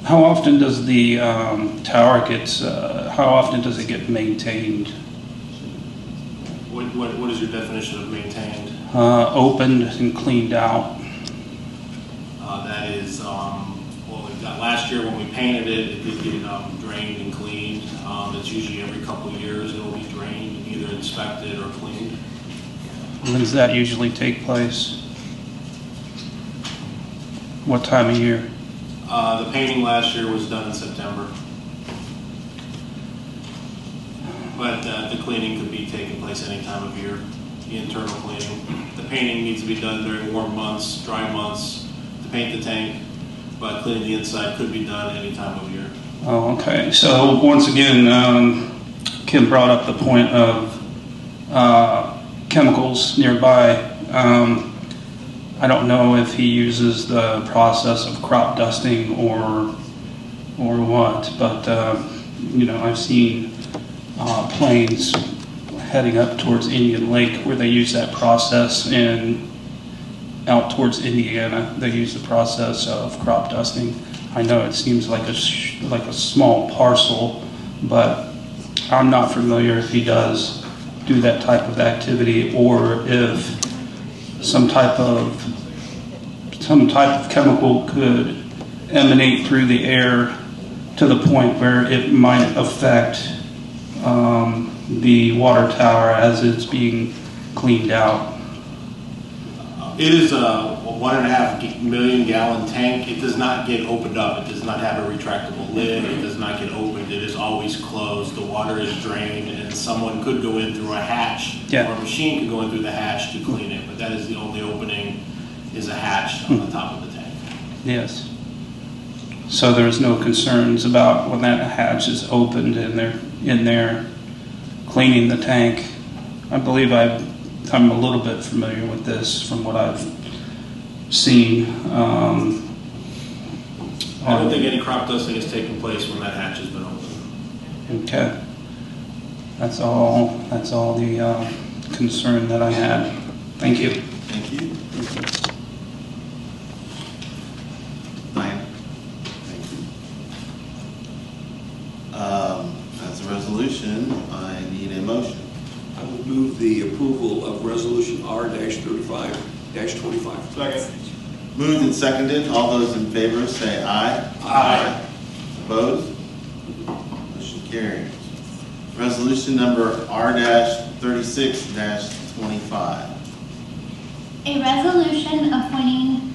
how often does the tower how often does it get maintained? What is your definition of maintained? Opened and cleaned out. That is, well, we've got last year when we painted it, it did get drained and cleaned. It's usually every couple of years it will be drained and either inspected or cleaned. When does that usually take place? What time of year? The painting last year was done in September. But the cleaning could be taking place any time of year, the internal cleaning. The painting needs to be done during warm months, dry months to paint the tank, but cleaning the inside could be done any time of year. Oh, okay. So once again, Kim brought up the point of chemicals nearby. I don't know if he uses the process of crop dusting or what, but you know, I've seen planes heading up towards Indian Lake where they use that process, and out towards Indiana they use the process of crop dusting. I know it seems like a small parcel, but I'm not familiar if he does do that type of activity, or if some type of chemical could emanate through the air to the point where it might affect the water tower as it's being cleaned out. It is a 1.5 million gallon tank. It does not get opened up. It does not have a retractable lid. It does not get opened. It is always closed. The water is drained, and someone could go in through a hatch, or a machine could go in through the hatch to clean it. But that is the only opening, is a hatch on the top of the tank. Yes. So there's no concerns about when that hatch is opened and they're in there cleaning the tank. I believe I'm a little bit familiar with this from what I've seen. I don't think any crop dusting has taken place when that hatch has been opened. Okay. That's all the concern that I had. Thank you. Thank you. Diane? Thank you. As a resolution, I need a motion. I would move the approval of Resolution R-35-25. Second. Moved and seconded. All those in favor say aye. Aye. Opposed? Motion carries. Resolution number R-36-25. A resolution appointing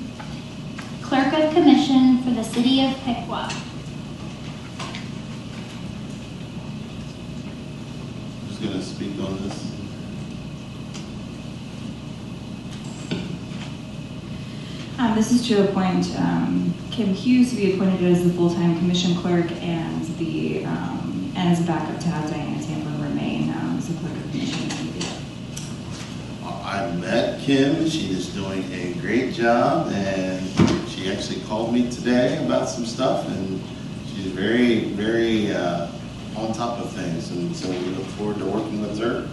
clerk of commission for the city of Piqua. Who's going to speak on this? This is to appoint Kim Hughes to be appointed as the full-time commission clerk, and as a backup to have Diana Tampa remain as the clerk of commission. I met Kim. She is doing a great job, and she actually called me today about some stuff, and she's very, very on top of things, and so we look forward to working with her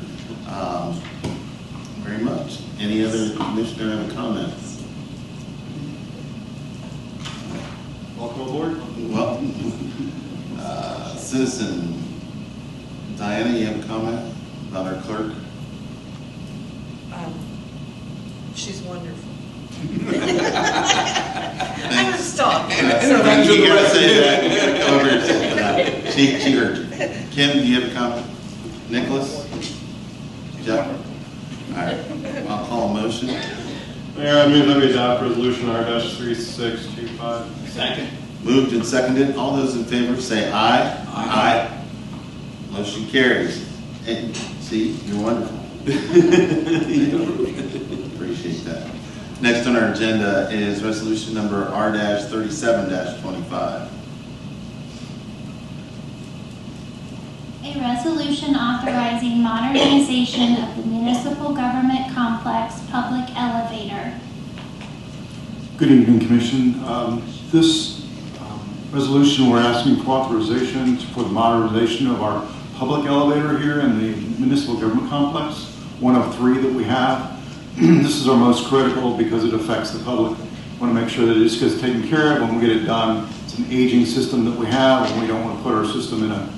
very much. Any other commissioner have a comment? Welcome aboard. Well, citizen Diana, you have a comment about our clerk? She's wonderful. I'm a stalker. You gotta say that. You gotta come over and say that. She heard you. Kim, do you have a comment? Nicholas? Jeff? All right. I'll call a motion. Mayor, I move that we adopt resolution R-3625. Second. Moved and seconded. All those in favor say aye. Aye. Motion carries. And see, you're wonderful. Appreciate appreciate that. Next on our agenda is resolution number R-37-25. A resolution authorizing modernization of the municipal government complex public elevator. Good evening, Commission. This resolution, we're asking for authorization for the modernization of our public elevator here in the municipal government complex, one of 3 that we have. This is our most critical because it affects the public. We want to make sure that it just gets taken care of when we get it done. It's an aging system that we have, and we don't want to put our system in a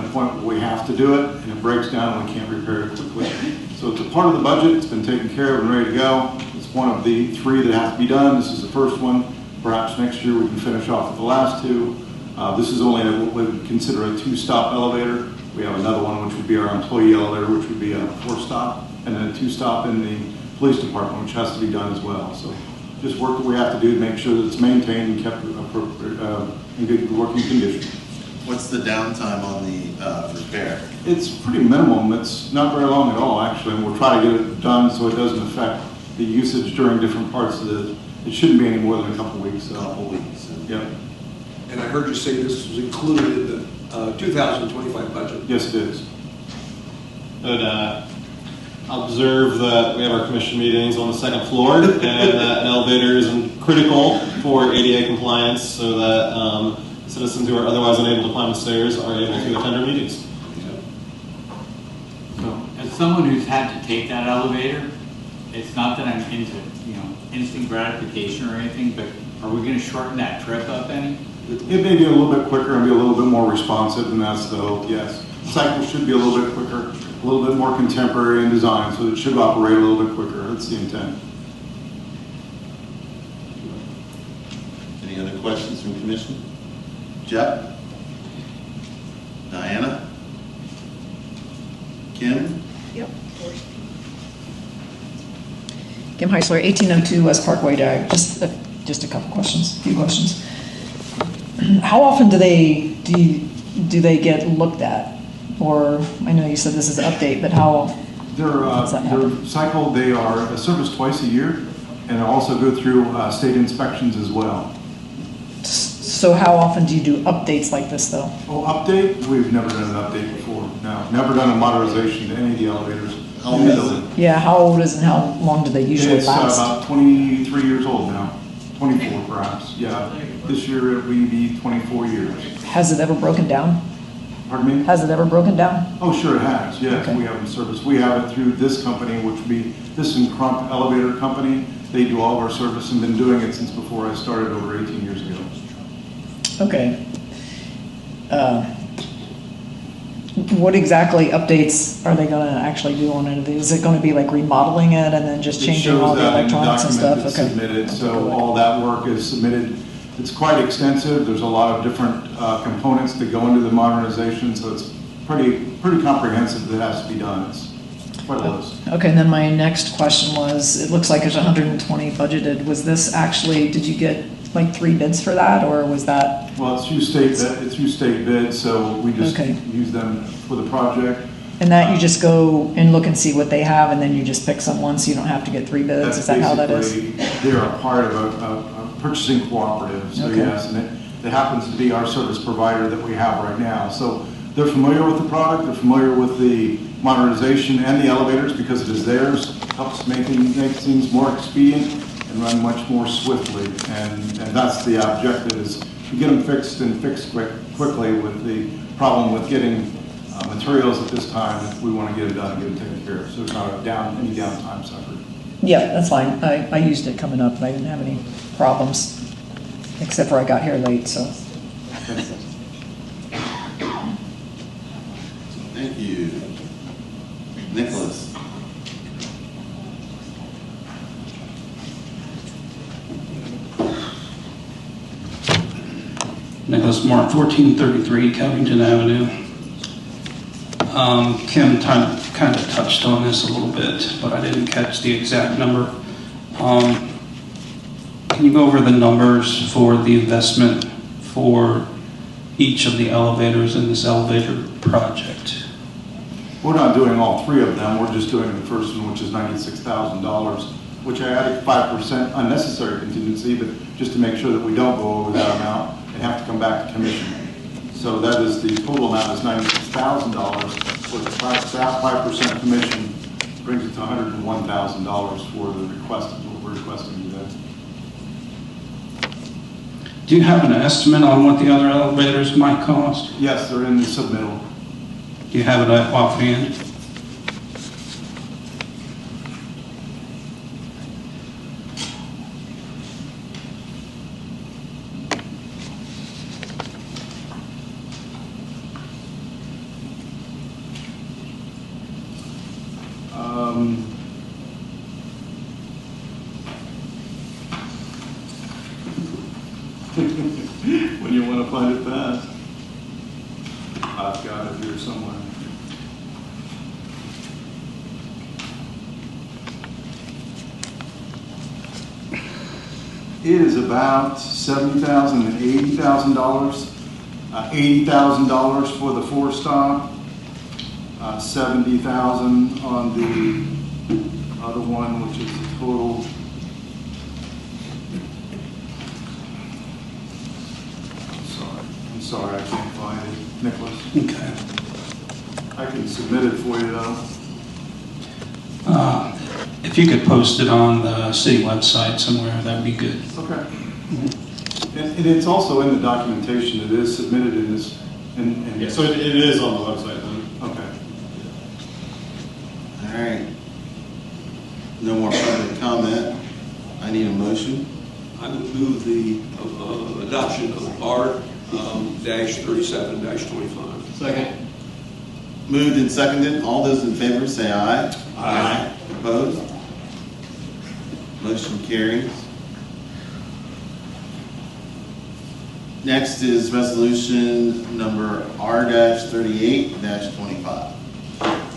point where we have to do it, and it breaks down and we can't repair it quickly. So it's a part of the budget. It's been taken care of and ready to go. It's one of the 3 that have to be done. This is the first one. Perhaps next year we can finish off with the last 2. This is only what we would consider a 2-stop elevator. We have another one which would be our employee elevator, which would be a 4-stop, and then a 2-stop in the police department, which has to be done as well. So just work that we have to do to make sure that it's maintained and kept in good working condition. What's the downtime on the repair? It's pretty minimum. It's not very long at all, actually, and we'll try to get it done so it doesn't affect the usage during different parts of it. It shouldn't be any more than a couple weeks. A couple weeks. Yeah. And I heard you say this was included in the 2025 budget. Yes, it is. But observe that we have our commission meetings on the 2nd floor, and that an elevator is critical for ADA compliance, so that citizens who are otherwise unable to climb the stairs are able to attend our meetings. So, as someone who's had to take that elevator, it's not that I'm into, instant gratification or anything, but are we going to shorten that trip up any? It may be a little bit quicker and be a little bit more responsive, and that's the hope, yes. Cycle should be a little bit quicker, a little bit more contemporary in design, so it should operate a little bit quicker. That's the intent. Any other questions from Commission? Jeff? Diana? Kim? Yep. Kim Heisler, 1802 West Parkway Drive. Just a couple questions, a few questions. How often do they get looked at? Or I know you said this is an update, but how does that happen? Their cycle, they are serviced twice a year, and also go through state inspections as well. So how often do you do updates like this, though? Oh, update? We've never done an update before. No, never done a modernization to any of the elevators. How old is it? Yeah, how old is it and how long do they usually last? It's about 23 years old now. 24 perhaps, yeah. This year it will be 24 years. Has it ever broken down? Pardon me? Has it ever broken down? Oh, sure it has, yes. Okay. We have in service. We have it through this company, which would be this and Crump Elevator Company. They do all of our service and been doing it since before I started over 18 years ago. Okay. What exactly updates are they going to actually do on it? Is it going to be like remodeling it and then just changing all the electronics and stuff? It shows that in the document that's submitted, so all that work is submitted. It's quite extensive. There's a lot of different components that go into the modernization, so it's pretty comprehensive that has to be done. It's quite a list. Okay, and then my next question was, it looks like there's 120 budgeted. Was this actually, did you get like 3 bids for that, or was that? Well, it's through state bid, so we just use them for the project. And that you just go and look and see what they have, and then you just pick someone, so you don't have to get 3 bids? Is that how that is? They're a part of a purchasing cooperative, so Okay. yes, and it happens to be our service provider that we have right now. So they're familiar with the product, they're familiar with the modernization and the elevators because it is theirs. Helps make things more expedient and run much more swiftly, and that's the objective, is to get them fixed and fixed quickly. With the problem with getting materials at this time, we want to get it done and get it taken care of, so there's not any downtime suffered. Yeah, that's fine. I used it coming up, and I didn't have any problems, except for I got here late, so. Thank you. Nicholas? Nicholas Mark, 1433 Covington Avenue. Kim kind of touched on this a little bit, but I didn't catch the exact number. Can you go over the numbers for the investment for each of the elevators in this elevator project? We're not doing all 3 of them. We're just doing the first one, which is $96,000. which I added 5% unnecessary contingency, but just to make sure that we don't go over that amount and have to come back to commission. So that is, the total amount is $96,000, with the 5% commission brings it to $101,000 for the request, what we're requesting today. Do you have an estimate on what the other elevators might cost? Yes, they're in the submittal. Do you have it offhand? When you want to find it fast. I've got it here somewhere. It is about $70,000 and $80,000. $80,000 for the four-stop, $70,000 on the other one, which is the total. I'm sorry, I can't find it, Nicholas. Okay. I can submit it for you though. If you could post it on the city website somewhere, that'd be good. Okay. And it's also in the documentation. It is submitted in this. Yeah, so it is on the website then. Okay. All right. No more public comment. I need a motion. I would move the adoption of R-37-25. Second. Moved and seconded. All those in favor say aye. Aye. Opposed? Motion carries. Next is resolution number R-38-25.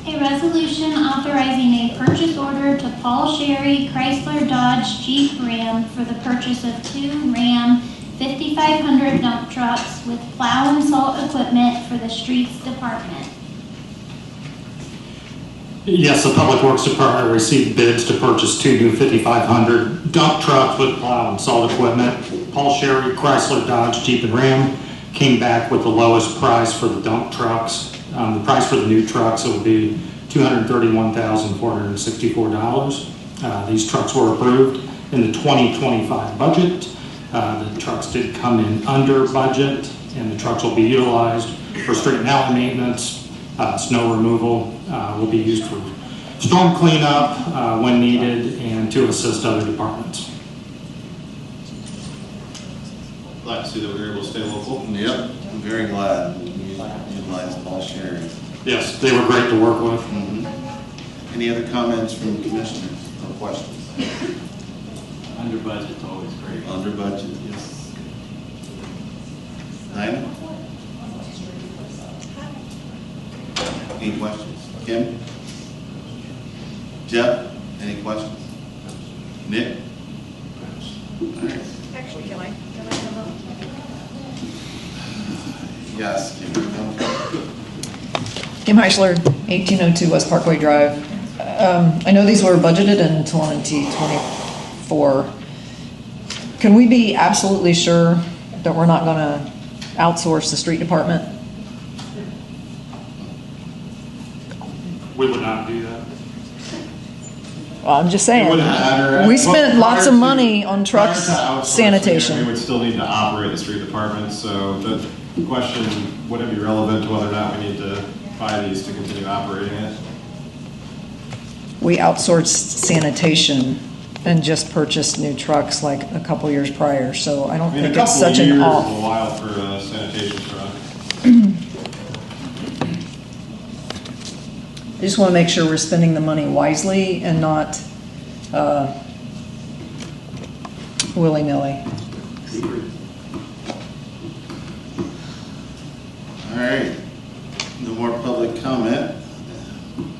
A resolution authorizing a purchase order to Paul Sherry Chrysler Dodge Jeep Ram for the purchase of 2 Ram 5500 dump trucks with plow and salt equipment for the streets department. Yes, the Public Works Department received bids to purchase 2 new 5500 dump trucks with plow and salt equipment. Paul Sherry Chrysler Dodge Jeep and Ram came back with the lowest price for the dump trucks. The price for the new trucks will be $231,464. These trucks were approved in the 2025 budget. The trucks did come in under budget, and the trucks will be utilized for street and alley maintenance, snow removal, will be used for storm cleanup when needed, and to assist other departments. Glad to see that we were able to stay local. Yep, I'm very glad you utilized Paul Sherry. Yes, they were great to work with. Any other comments from commissioners or questions? Under budget's always great. Under budget, yes. Nina? Any questions? Kim? Jeff? Any questions? Nick? All right. Actually, can I come up? Yes, Kim. Kim Heisler, 1802 West Parkway Drive. I know these were budgeted in 2024. Can we be absolutely sure that we're not going to outsource the street department? We would not do that. Well, I'm just saying, we spent lots of money on trucks, sanitation. We would still need to operate the street department, so the question wouldn't be relevant to whether or not we need to buy these to continue operating it. We outsourced sanitation and just purchased new trucks like a couple years prior, so I don't think it's such an off. A while for a sanitation truck. I just want to make sure we're spending the money wisely and not willy-nilly. All right. No more public comment.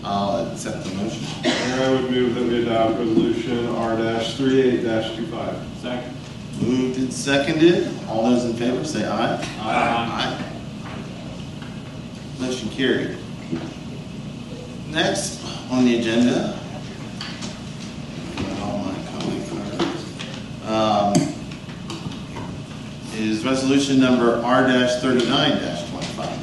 I'll accept the motion. I would move that we adopt resolution R-38-25. Second. Moved and seconded. All those in favor say aye. Aye. Motion carried. Next on the agenda, all my is resolution number R-39-25.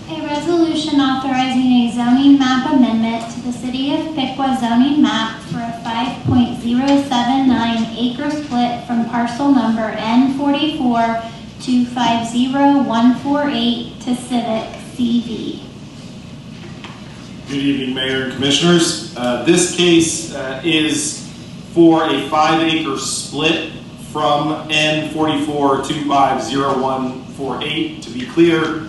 A resolution authorizing a zoning map amendment to the City of Piqua zoning map for a 5.079 acre split from parcel number N44 to 50148 to Civic CV. Good evening, Mayor and Commissioners. This case is for a 5-acre split from N44 to 50148. To be clear,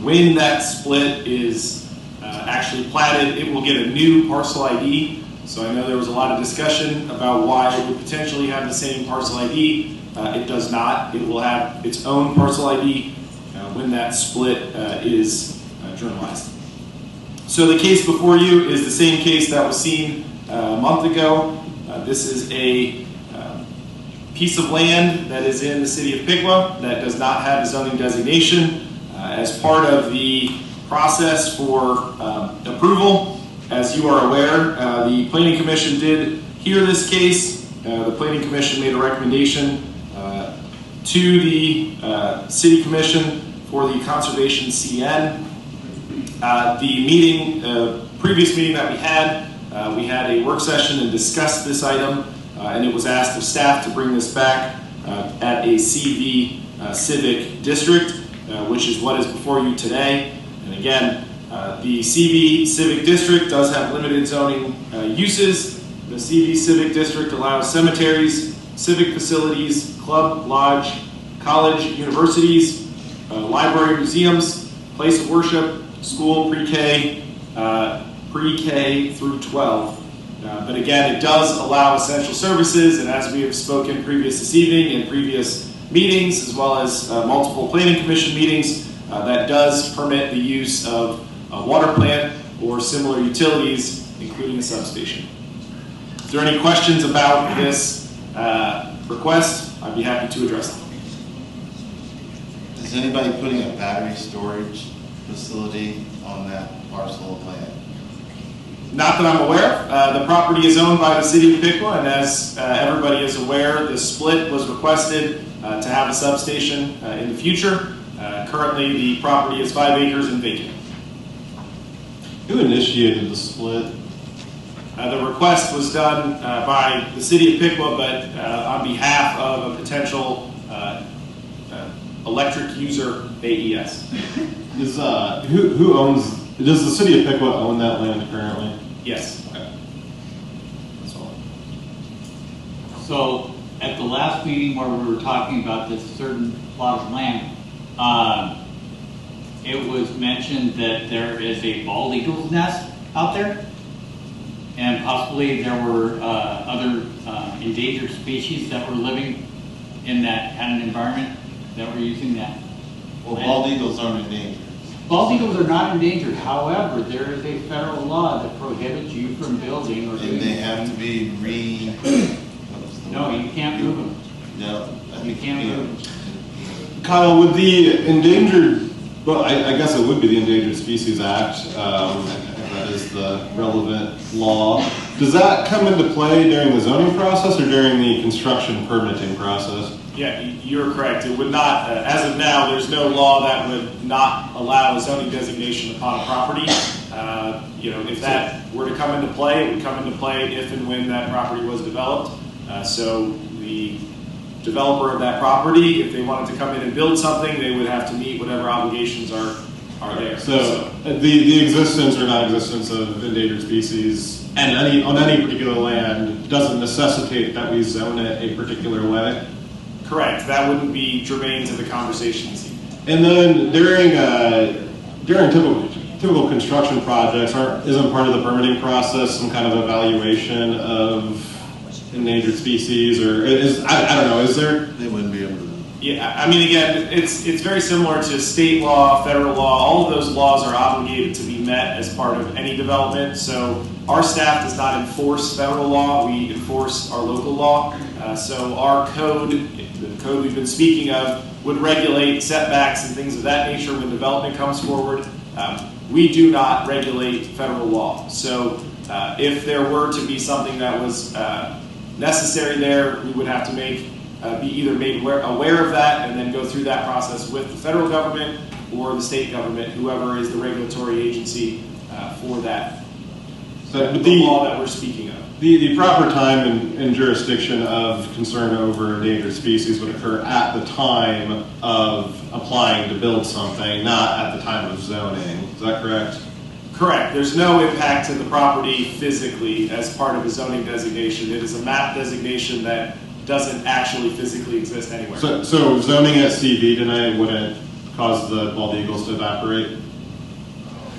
when that split is actually platted, it will get a new parcel ID. So I know there was a lot of discussion about why it would potentially have the same parcel ID. It does not. It will have its own parcel ID when that split is journalized. So the case before you is the same case that was seen a month ago. This is a piece of land that is in the City of Piqua that does not have a zoning designation. As part of the process for approval, as you are aware, the Planning Commission did hear this case. The Planning Commission made a recommendation to the City Commission for the Conservation CN. Previous meeting that we had a work session and discussed this item, and it was asked of staff to bring this back at a CV Civic District, which is what is before you today. And again, the CV Civic District does have limited zoning uses. The CV Civic District allows cemeteries, civic facilities, club, lodge, college, universities, library, museums, place of worship, school, pre-K through 12. But again, it does allow essential services, and as we have spoken previous this evening in previous meetings, as well as multiple Planning Commission meetings, that does permit the use of a water plant or similar utilities, including a substation. If there are any questions about this request, I'd be happy to address them. Is anybody putting a battery storage facility on that parcel of land? Not that I'm aware of. The property is owned by the City of Piqua, and as everybody is aware, the split was requested to have a substation in the future. Currently, the property is 5 acres and vacant. Who initiated the split? The request was done by the City of Piqua, but on behalf of a potential electric user, AES. Who owns? Does the City of Piqua own that land currently? Yes. Okay. That's all. So at the last meeting where we were talking about this certain plot of land, it was mentioned that there is a bald eagle's nest out there, and possibly there were other endangered species that were living in that kind of environment that were using that. Well, bald eagles aren't endangered. Bald eagles are not endangered. However, there is a federal law that prohibits you from building or doing. And they have to be No, you can't move them. No, you can't move them. Kyle, would the endangered? Well, I guess it would be the Endangered Species Act. If that is the relevant law. Does that come into play during the zoning process or during the construction permitting process? Yeah, you're correct. It would not, as of now, there's no law that would not allow a zoning designation upon a property. If that were to come into play, it would come into play if and when that property was developed. So the developer of that property, if they wanted to come in and build something, they would have to meet whatever obligations are there. So the existence or non-existence of endangered species and on any particular land doesn't necessitate that we zone it a particular way? Correct. That wouldn't be germane to the conversation this evening. And then during typical construction projects, isn't part of the permitting process some kind of evaluation of endangered species, or I don't know, is there? They wouldn't be able to. Yeah, I mean, again, it's very similar to state law, federal law. All of those laws are obligated to be met as part of any development. So our staff does not enforce federal law. We enforce our local law. So our code, the code we've been speaking of, would regulate setbacks and things of that nature when development comes forward. We do not regulate federal law. So if there were to be something that was necessary there, we would have to make be either made aware of that and then go through that process with the federal government or the state government, whoever is the regulatory agency for that. So the law that we're speaking of. The proper time and jurisdiction of concern over endangered species would occur at the time of applying to build something, not at the time of zoning. Is that correct? Correct. There's no impact to the property physically as part of a zoning designation. It is a map designation that doesn't actually physically exist anywhere. So zoning at CV tonight wouldn't cause the bald eagles to evaporate?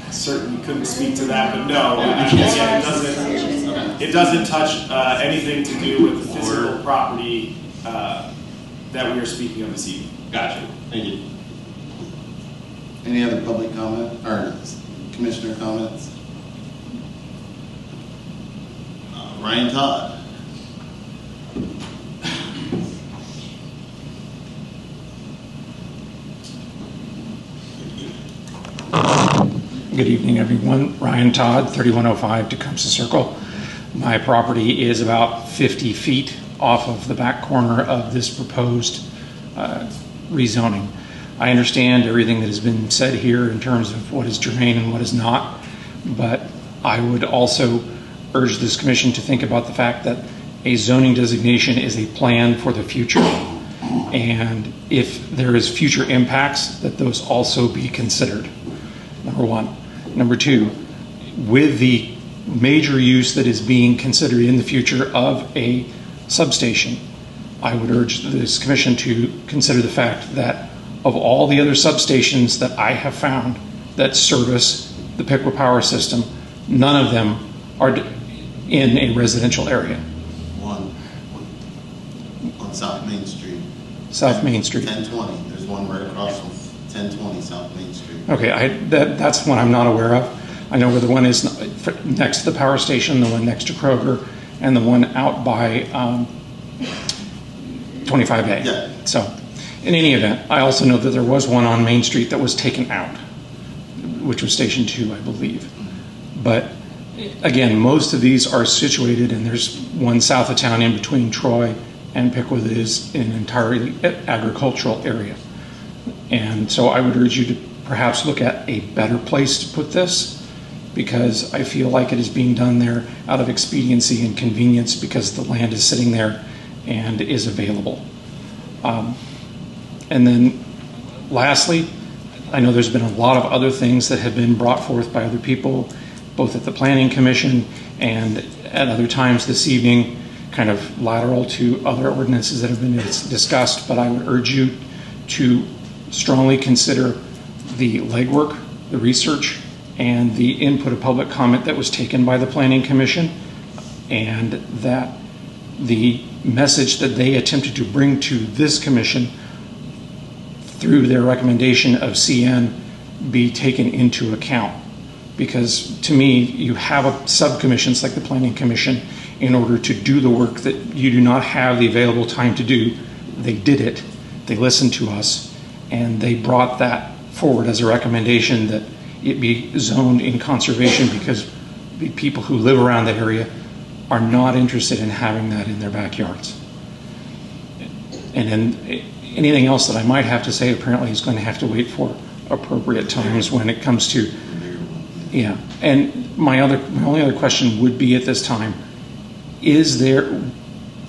I certainly couldn't speak to that, but no, it doesn't touch anything to do with the physical property that we are speaking of this evening. Gotcha. Thank you. Any other public comment or commissioner comments? Ryan Todd. Good evening, everyone. Ryan Todd, 3105 Tecumseh Circle. My property is about 50 feet off of the back corner of this proposed rezoning. I understand everything that has been said here in terms of what is germane and what is not, but I would also urge this commission to think about the fact that a zoning designation is a plan for the future, and if there is future impacts, that those also be considered, number one. Number two, with the major use that is being considered in the future of a substation, I would urge this commission to consider the fact that of all the other substations that I have found that service the Piqua power system, none of them are in a residential area. One on South Main Street. South Main Street. 1020. There's one right across from 1020 South Main Street. Okay, that's one I'm not aware of. I know where the one is next to the power station, the one next to Kroger, and the one out by 25A. Yeah. So, in any event, I also know that there was one on Main Street that was taken out, which was Station 2, I believe. But again, most of these are situated, and there's one south of town in between Troy and Piqua that is in an entirely agricultural area. And so I would urge you to perhaps look at a better place to put this, because I feel like it is being done there out of expediency and convenience because the land is sitting there and is available. And then lastly, I know there's been a lot of other things that have been brought forth by other people, both at the Planning Commission and at other times this evening, kind of lateral to other ordinances that have been discussed, but I would urge you to strongly consider the legwork, the research, and the input of public comment that was taken by the Planning Commission, and that the message that they attempted to bring to this commission through their recommendation of CN be taken into account. Because to me, you have subcommissions like the Planning Commission in order to do the work that you do not have the available time to do. They did it, they listened to us, and they brought that forward as a recommendation that it be zoned in conservation, because the people who live around that area are not interested in having that in their backyards. And then anything else that I might have to say apparently is going to have to wait for appropriate times when it comes to, yeah. And my only other question would be at this time, is there,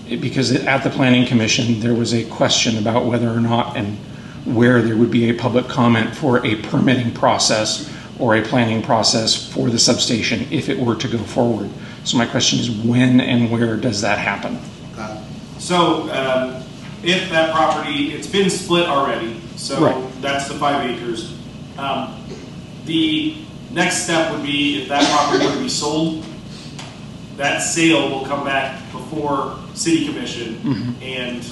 because at the Planning Commission there was a question about whether or not and where there would be a public comment for a permitting process or a planning process for the substation if it were to go forward. So my question is, when and where does that happen? So if that property, it's been split already, so right. That's the 5 acres. The next step would be if that property were to be sold, that sale will come back before City Commission, and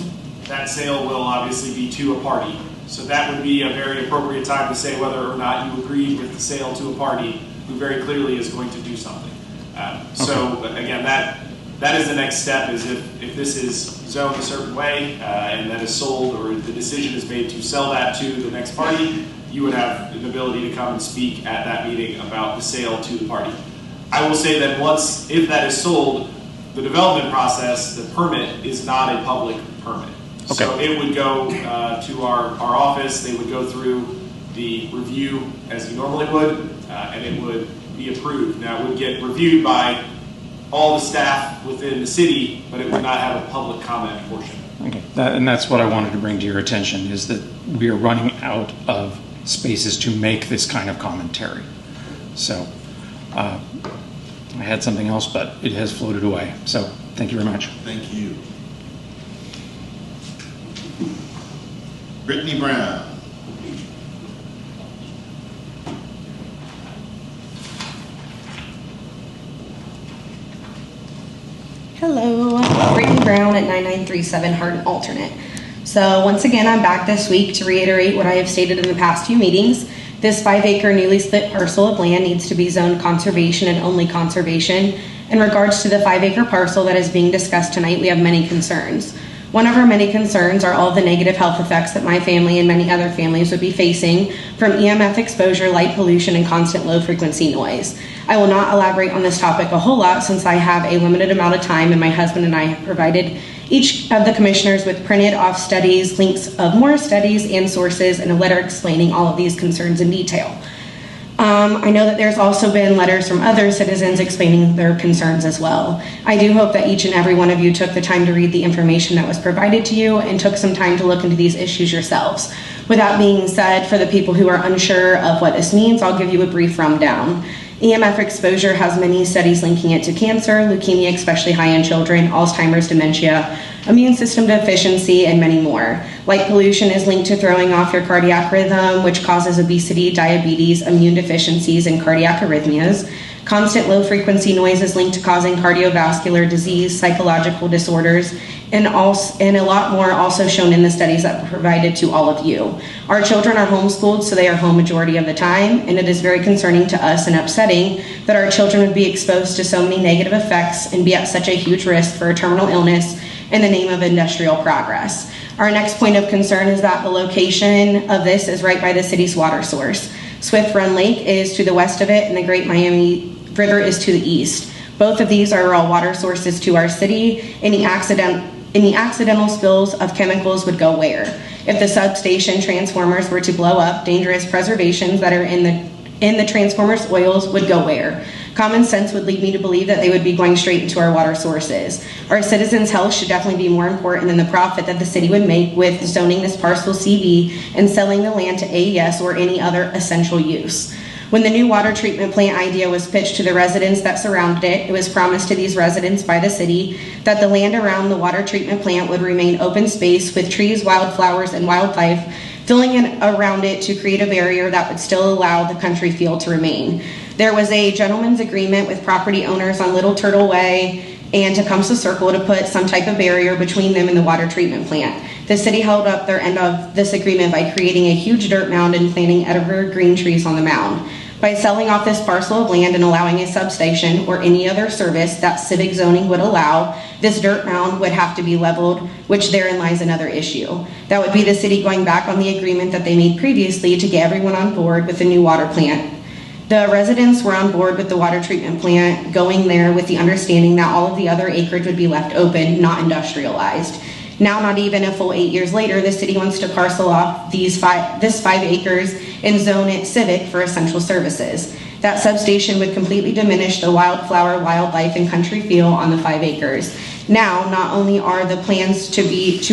that sale will obviously be to a party. So that would be a very appropriate time to say whether or not you agreed with the sale to a party who very clearly is going to do something. So again, that is the next step, is if this is zoned a certain way and that is sold, or the decision is made to sell that to the next party, you would have the ability to come and speak at that meeting about the sale to the party. I will say that if that is sold, the development process, the permit, is not a public permit. So it would go to our office, they would go through the review as you normally would, and it would be approved. Now, it would get reviewed by all the staff within the city, but it would not have a public comment portion. Okay, and that's what I wanted to bring to your attention, is that we are running out of spaces to make this kind of commentary. So I had something else, but it has floated away. So thank you very much. Thank you. Brittany Brown. Hello, Brittany Brown at 9937 Hardin Alternate. So once again, I'm back this week to reiterate what I have stated in the past few meetings. This 5-acre newly split parcel of land needs to be zoned conservation and only conservation. In regards to the 5-acre parcel that is being discussed tonight, we have many concerns. One of our many concerns are all the negative health effects that my family and many other families would be facing from EMF exposure, light pollution, and constant low-frequency noise. I will not elaborate on this topic a whole lot since I have a limited amount of time, and my husband and I have provided each of the commissioners with printed off studies, links of more studies and sources, and a letter explaining all of these concerns in detail. I know that there's also been letters from other citizens explaining their concerns as well. I do hope that each and every one of you took the time to read the information that was provided to you and took some time to look into these issues yourselves. With that being said, for the people who are unsure of what this means, I'll give you a brief rundown. EMF exposure has many studies linking it to cancer, leukemia, especially high in children, Alzheimer's, dementia, immune system deficiency, and many more. Light pollution is linked to throwing off your cardiac rhythm, which causes obesity, diabetes, immune deficiencies, and cardiac arrhythmias. Constant low-frequency noise is linked to causing cardiovascular disease, psychological disorders, and a lot more also shown in the studies that were provided to all of you. Our children are homeschooled, so they are home majority of the time, and it is very concerning to us and upsetting that our children would be exposed to so many negative effects and be at such a huge risk for a terminal illness in the name of industrial progress. Our next point of concern is that the location of this is right by the city's water source. Swift Run Lake is to the west of it, and the Great Miami River is to the east. Both of these are all water sources to our city. Any accidental spills of chemicals would go where? If the substation transformers were to blow up, dangerous preservations that are in the transformers' oils would go where? Common sense would lead me to believe that they would be going straight into our water sources. Our citizens' health should definitely be more important than the profit that the city would make with zoning this parcel CV and selling the land to AES or any other essential use. When the new water treatment plant idea was pitched to the residents that surrounded it, it was promised to these residents by the city that the land around the water treatment plant would remain open space with trees, wildflowers, and wildlife filling in around it to create a barrier that would still allow the country feel to remain. There was a gentleman's agreement with property owners on Little Turtle Way and Tecumseh Circle to put some type of barrier between them and the water treatment plant. The city held up their end of this agreement by creating a huge dirt mound and planting evergreen trees on the mound. By selling off this parcel of land and allowing a substation or any other service that civic zoning would allow, this dirt mound would have to be leveled, which therein lies another issue. That would be the city going back on the agreement that they made previously to get everyone on board with the new water plant. The residents were on board with the water treatment plant going there with the understanding that all of the other acreage would be left open, not industrialized. Now, not even a full 8 years later, the city wants to parcel off this 5 acres and zone it civic for essential services. That substation would completely diminish the wildflower, wildlife, and country feel on the 5 acres. Now, not only are the plans to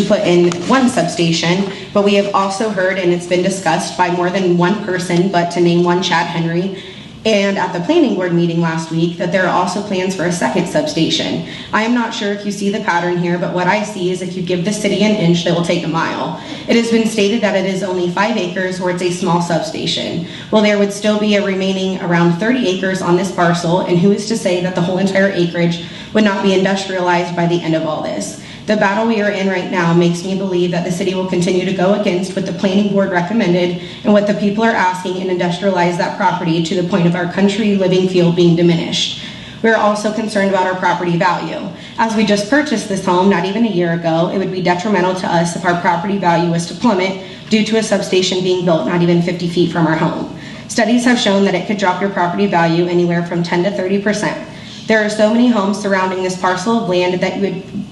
put in one substation, but we have also heard, and it's been discussed by more than one person, but to name one, Chad Henry, and at the planning board meeting last week, that there are also plans for a second substation. I am not sure if you see the pattern here, but what I see is if you give the city an inch, they will take a mile. It has been stated that it is only 5 acres or it's a small substation. Well, there would still be a remaining around 30 acres on this parcel, and who is to say that the whole entire acreage would not be industrialized by the end of all this? The battle we are in right now makes me believe that the city will continue to go against what the planning board recommended and what the people are asking and industrialize that property to the point of our country living field being diminished. We are also concerned about our property value. As we just purchased this home not even a year ago, it would be detrimental to us if our property value was to plummet due to a substation being built not even 50 feet from our home. Studies have shown that it could drop your property value anywhere from 10 to 30%. There are so many homes surrounding this parcel of land that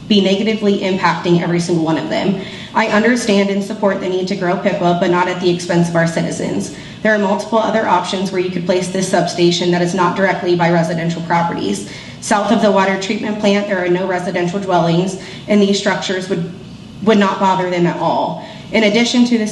be negatively impacting every single one of them. I understand and support the need to grow Piqua, but not at the expense of our citizens. There are multiple other options where you could place this substation that is not directly by residential properties. South of the water treatment plant, there are no residential dwellings, and these structures would not bother them at all. In addition to the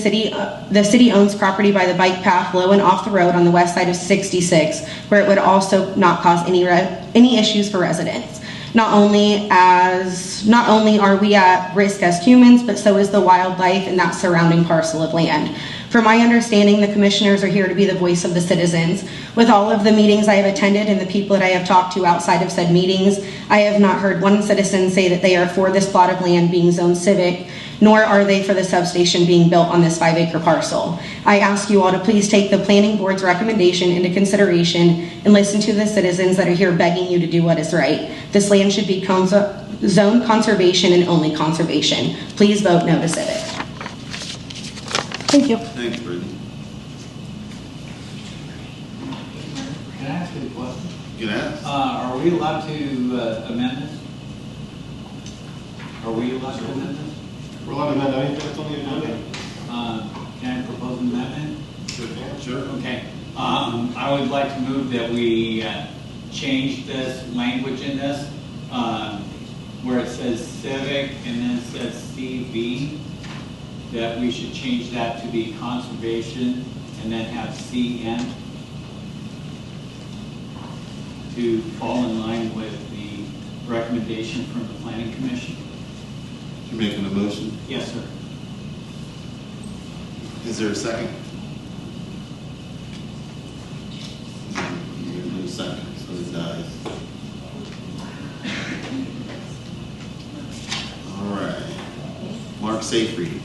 city owns property by the bike path low and off the road on the west side of 66, where it would also not cause any issues for residents. Not only are we at risk as humans, but so is the wildlife in that surrounding parcel of land. From my understanding, the commissioners are here to be the voice of the citizens. With all of the meetings I have attended and the people that I have talked to outside of said meetings, I have not heard one citizen say that they are for this plot of land being zoned civic, nor are they for the substation being built on this 5-acre parcel. I ask you all to please take the planning board's recommendation into consideration and listen to the citizens that are here begging you to do what is right. This land should be zone conservation and only conservation. Please vote no to civic. Thank you. Thanks, Brittany. Can I ask you a question? You can ask. Are we allowed to amend this? Are we allowed to amend this? We're allowed to amend anything that's on the agenda. Can I propose an amendment? Sure can. Sure. Okay. I would like to move that we change this language in this, where it says civic and then it says CV, that we should change that to be conservation and then have CN to fall in line with the recommendation from the Planning Commission. You're making a motion? Yes, sir. Is there a second? No second, so it dies. All right. Mark Seyfried.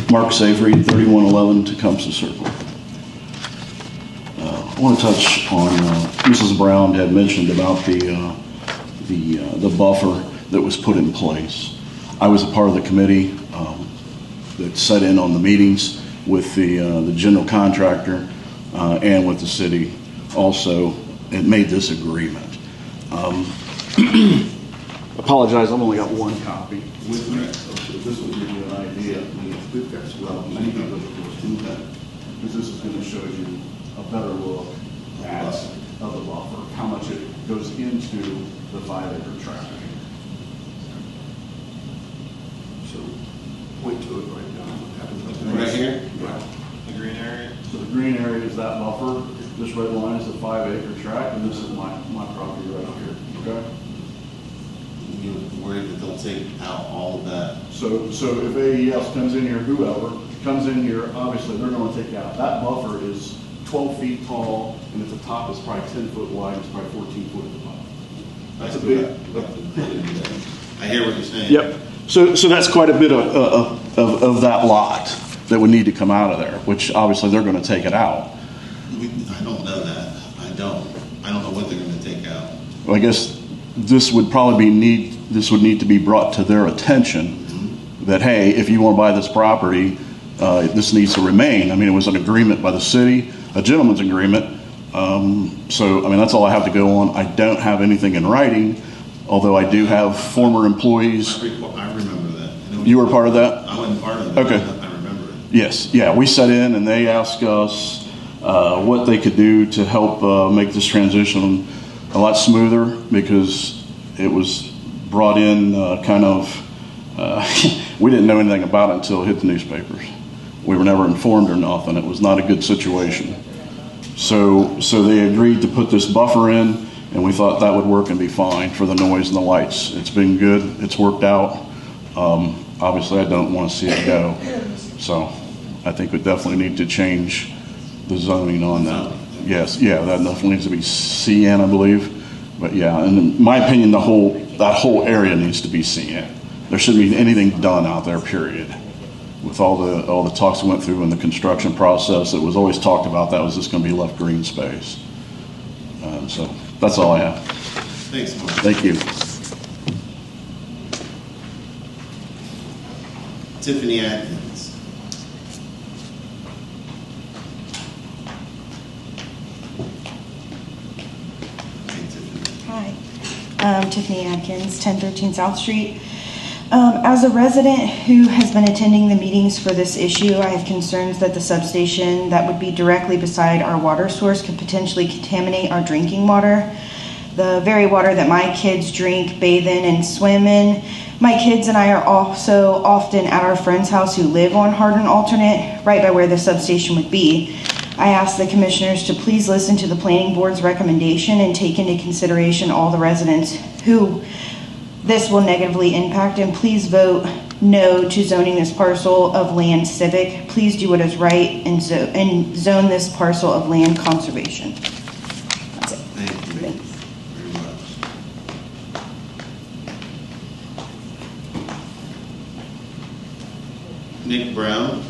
Mark Seyfried, 3111 Tecumseh Circle. I want to touch on, Mrs. Brown had mentioned about the buffer that was put in place. I was a part of the committee that sat in on the meetings with the general contractor and with the city also, and made this agreement. Apologize, I've only got one copy with me. So this will give you an idea. Well, many people do that, because this is going to show you a better look at of the buffer, how much it goes into the 5-acre tract. So point to it right now. Right here? Yeah. The green area? So the green area is that buffer. This red line is the 5-acre tract, and this is my property right here. Okay. You're worried that they'll take out all of that? So if AES comes in here, whoever comes in here, obviously they're going to take out. That buffer is 12 feet tall, and at the top is probably 10 foot wide. It's probably 14 foot at the bottom. That's a big. I hear what you're saying. Yep. So that's quite a bit of that lot that would need to come out of there, which obviously they're going to take it out. I don't know that. I don't know what they're going to take out. Well, I guess this would probably this would need to be brought to their attention that, hey, if you want to buy this property, this needs to remain. I mean, it was an agreement by the city, a gentleman's agreement. So, I mean, that's all I have to go on. I don't have anything in writing, although I do have former employees. I remember that. You were part of that? I wasn't part of it. Okay. I remember it. Yes. Yeah, we sat in and they asked us what they could do to help make this transition a lot smoother, because it was brought in we didn't know anything about it until it hit the newspapers. We were never informed or nothing. It was not a good situation. So they agreed to put this buffer in, and we thought that would work and be fine for the noise and the lights. It's been good. It's worked out. Obviously, I don't want to see it go. So I think we definitely need to change the zoning on that. Yes, yeah, that definitely needs to be CN, I believe. But yeah, and in my opinion, that whole area needs to be CN. There shouldn't be anything done out there, period. With all the talks we went through in the construction process, it was always talked about that was just going to be left green space. So that's all I have. Thanks, Mark. Thank you. Tiffany Atkins. Tiffany Atkins, 1013 South Street. As a resident who has been attending the meetings for this issue, I have concerns that the substation that would be directly beside our water source could potentially contaminate our drinking water. The very water that my kids drink, bathe in, and swim in. My kids and I are also often at our friend's house who live on Hardin Alternate, right by where the substation would be. I ask the commissioners to please listen to the planning board's recommendation and take into consideration all the residents who this will negatively impact, and please vote no to zoning this parcel of land civic. Please do what is right and zone this parcel of land conservation. That's it. Thank you very much. Nick Brown.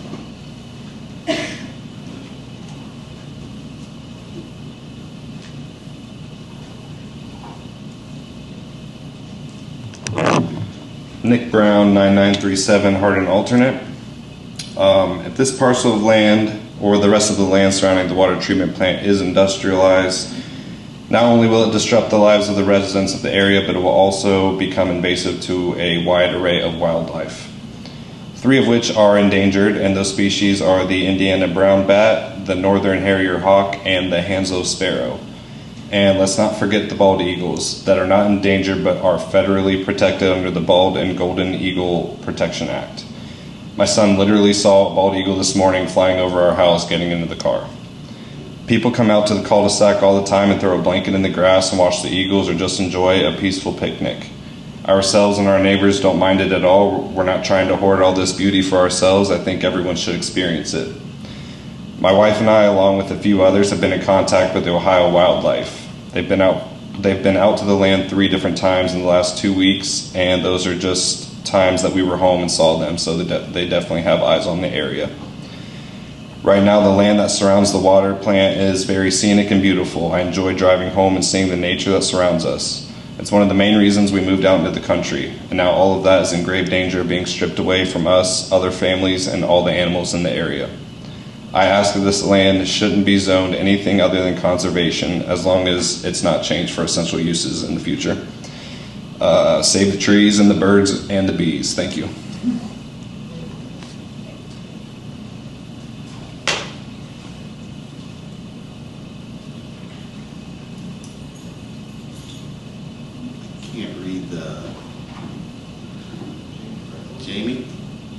Nick Brown, 9937 Hardin Alternate. If this parcel of land or the rest of the land surrounding the water treatment plant is industrialized, not only will it disrupt the lives of the residents of the area, but it will also become invasive to a wide array of wildlife. 3 of which are endangered, and those species are the Indiana brown bat, the northern harrier hawk, and the Hanslow sparrow. And let's not forget the bald eagles that are not endangered but are federally protected under the Bald and Golden Eagle Protection Act. My son literally saw a bald eagle this morning flying over our house getting into the car. People come out to the cul-de-sac all the time and throw a blanket in the grass and watch the eagles or just enjoy a peaceful picnic. Ourselves and our neighbors don't mind it at all. We're not trying to hoard all this beauty for ourselves. I think everyone should experience it. My wife and I, along with a few others, have been in contact with the Ohio Wildlife. They've been out to the land 3 different times in the last 2 weeks, and those are just times that we were home and saw them, so they definitely have eyes on the area. Right now, the land that surrounds the water plant is very scenic and beautiful. I enjoy driving home and seeing the nature that surrounds us. It's one of the main reasons we moved out into the country, and now all of that is in grave danger of being stripped away from us, other families, and all the animals in the area. I ask that this land shouldn't be zoned anything other than conservation, as long as it's not changed for essential uses in the future. Save the trees and the birds and the bees. Thank you. Can't read the Jamie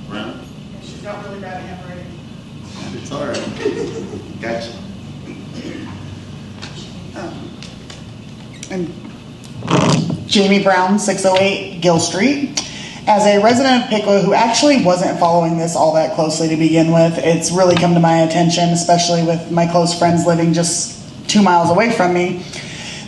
Brown. She's got really bad handwriting. It's all right. Gotcha. I'm Jamie Brown, 608 Gill Street. As a resident of Piqua who actually wasn't following this all that closely to begin with, it's really come to my attention, especially with my close friends living just 2 miles away from me,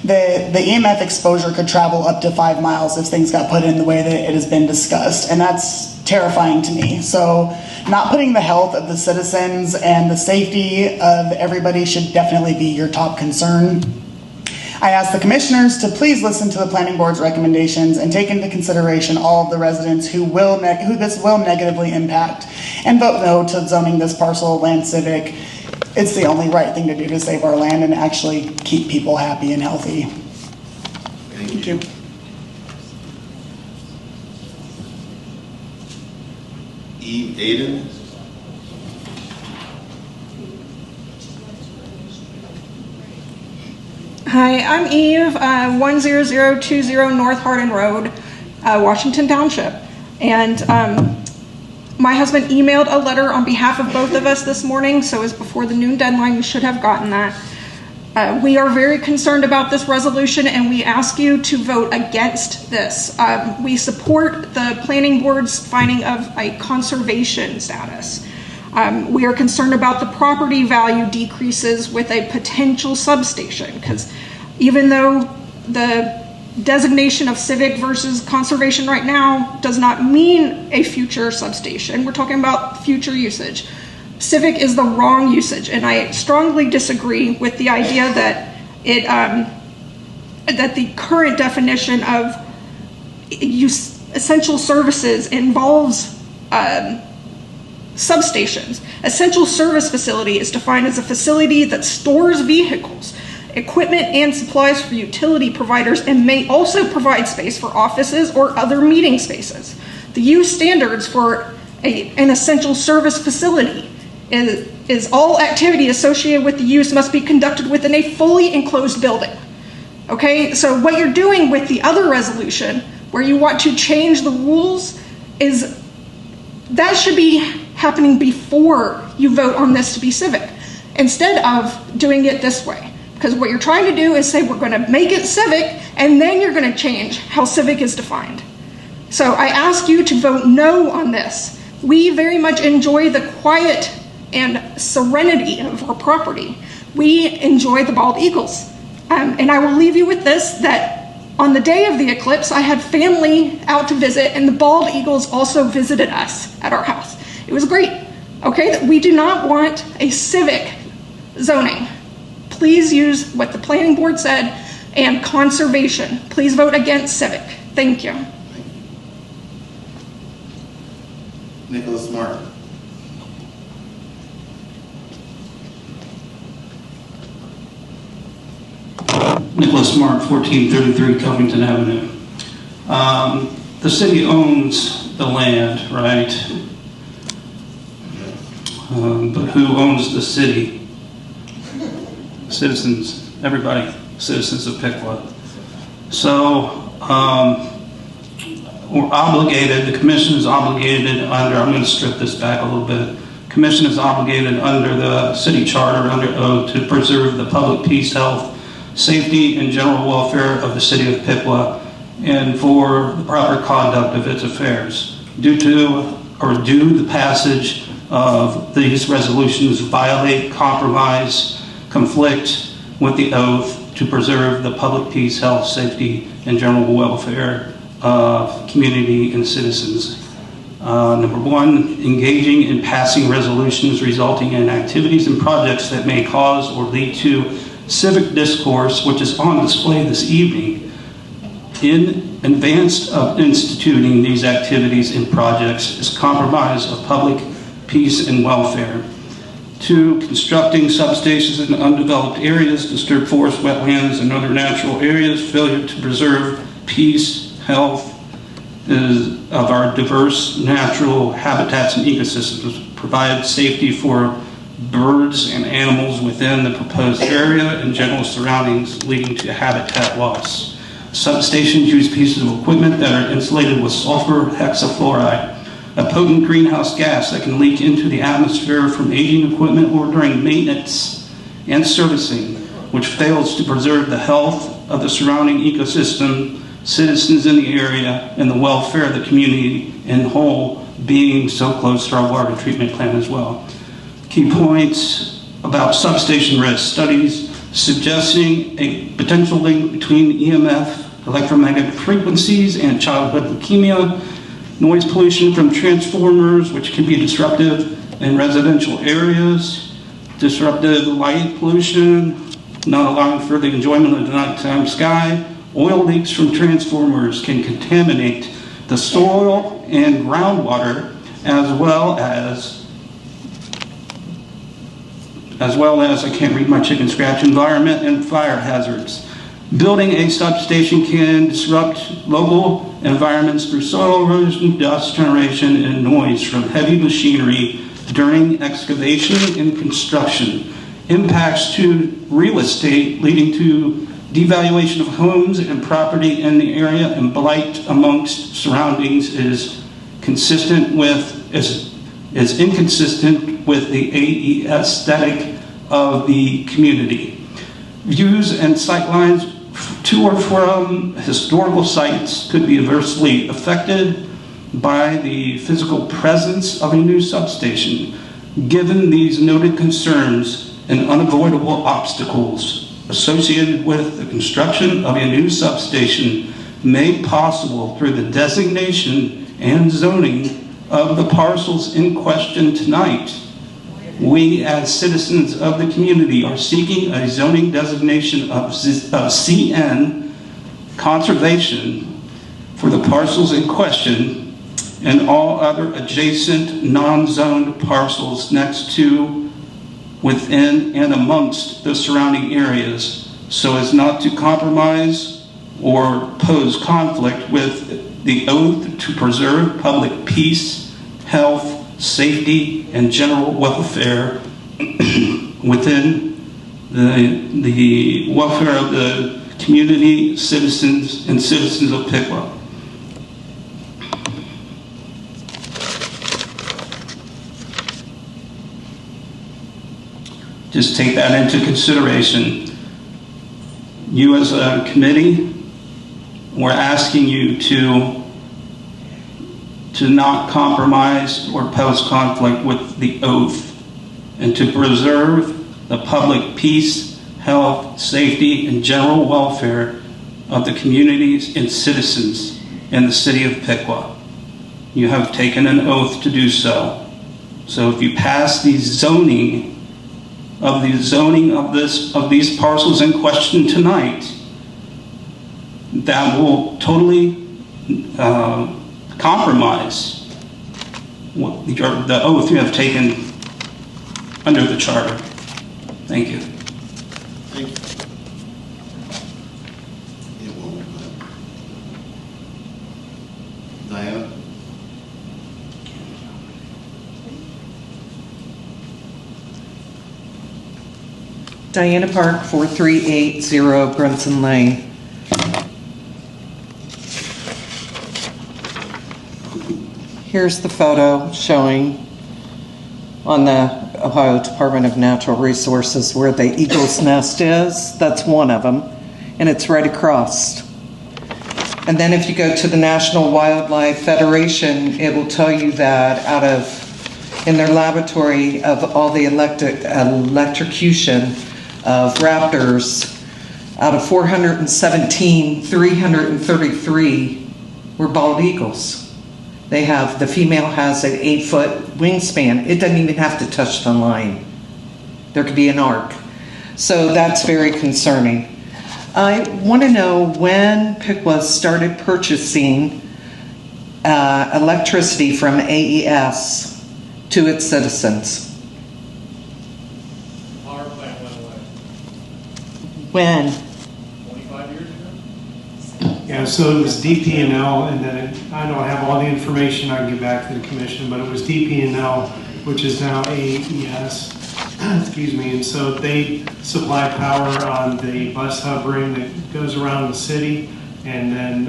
that the EMF exposure could travel up to 5 miles if things got put in the way that it has been discussed, and that's terrifying to me. So not putting the health of the citizens and the safety of everybody should definitely be your top concern. I ask the commissioners to please listen to the planning board's recommendations and take into consideration all of the residents who this will negatively impact, and vote no to zoning this parcel of land civic. It's the only right thing to do to save our land and actually keep people happy and healthy. Thank you. Eve Aiden. Hi, I'm Eve, 10020 North Hardin Road, Washington Township. And my husband emailed a letter on behalf of both of us this morning, so it's before the noon deadline. We should have gotten that. We are very concerned about this resolution, and we ask you to vote against this. We support the planning board's finding of a conservation status. We are concerned about the property value decreases with a potential substation, because even though the designation of civic versus conservation right now does not mean a future substation, we're talking about future usage. Civic is the wrong usage, and I strongly disagree with the idea that that the current definition of essential services involves substations. Essential service facility is defined as a facility that stores vehicles. equipment and supplies for utility providers, and may also provide space for offices or other meeting spaces. The use standards for an essential service facility is all activity associated with the use must be conducted within a fully enclosed building. Okay, so what you're doing with the other resolution, where you want to change the rules, is that should be happening before you vote on this to be civic, instead of doing it this way. Because what you're trying to do is say we're going to make it civic, and then you're going to change how civic is defined. So I ask you to vote no on this. We very much enjoy the quiet and serenity of our property. We enjoy the bald eagles. And I will leave you with this, that on the day of the eclipse, I had family out to visit, and the bald eagles also visited us at our house. It was great. Okay, we do not want a civic zoning. Please use what the planning board said and conservation. Please vote against civic. Thank you. Nicholas Martin. Nicholas Mark, 1433 Covington Avenue. The city owns the land, right? But who owns the city? Citizens, everybody, citizens of Piqua. So we're obligated, the commission is obligated under, I'm going to strip this back a little bit. Commission is obligated under the city charter, under oath, to preserve the public peace, health, safety, and general welfare of the city of Piqua, and for the proper conduct of its affairs. Due the passage of these resolutions violate, compromise, conflict with the oath to preserve the public peace, health, safety, and general welfare of community and citizens. Number one, engaging in passing resolutions resulting in activities and projects that may cause or lead to civic discourse, which is on display this evening, in advance of instituting these activities and projects, is compromise of public peace and welfare. 2, constructing substations in undeveloped areas, disturbed forest, wetlands, and other natural areas, failure to preserve peace, health of our diverse natural habitats and ecosystems, provide safety for birds and animals within the proposed area and general surroundings, leading to habitat loss. Substations use pieces of equipment that are insulated with sulfur hexafluoride, a potent greenhouse gas that can leak into the atmosphere from aging equipment or during maintenance and servicing, which fails to preserve the health of the surrounding ecosystem, citizens in the area, and the welfare of the community in whole, being so close to our water treatment plant as well. Key points about substation risk studies suggesting a potential link between EMF, electromagnetic frequencies, and childhood leukemia, noise pollution from transformers, which can be disruptive in residential areas, disruptive light pollution, not allowing for the enjoyment of the nighttime sky. Oil leaks from transformers can contaminate the soil and groundwater, as well as I can't read my chicken scratch, environment and fire hazards. Building a substation can disrupt local environments through soil erosion, dust generation, and noise from heavy machinery during excavation and construction. Impacts to real estate, leading to devaluation of homes and property in the area, and blight amongst surroundings is inconsistent with the AE aesthetic of the community. Views and sightlines to or from historical sites could be adversely affected by the physical presence of a new substation. Given these noted concerns and unavoidable obstacles associated with the construction of a new substation made possible through the designation and zoning of the parcels in question tonight, we as citizens of the community are seeking a zoning designation of CN conservation for the parcels in question and all other adjacent non-zoned parcels next to, within, and amongst the surrounding areas so as not to compromise or pose conflict with the oath to preserve public peace, health, safety, and general welfare within the welfare of the community, citizens, and citizens of Piqua. Just take that into consideration. You as a committee, we're asking you to not compromise or pose conflict with the oath and to preserve the public peace, health, safety, and general welfare of the communities and citizens in the city of Piqua. You have taken an oath to do so. So if you pass the zoning of these parcels in question tonight, that will totally compromise the oath you have taken under the charter. Thank you. Thank you. It won't. Diana? Diana Park, 4380 Brunson Lane. Here's the photo showing on the Ohio Department of Natural Resources where the eagle's nest is. That's one of them, and it's right across. And then if you go to the National Wildlife Federation, it will tell you that in their laboratory of all the electrocution of raptors, out of 417, 333 were bald eagles. The female has an 8-foot wingspan. It doesn't even have to touch the line. There could be an arc. So that's very concerning. I want to know when Piqua started purchasing electricity from AES to its citizens. Power plant went away. When? 25 years ago? Yeah, so it was DP&L, and then I don't have all the information. I can get back to the commission, but it was DP&L, which is now AES. Excuse me. And so they supply power on the bus hub ring that goes around the city, and then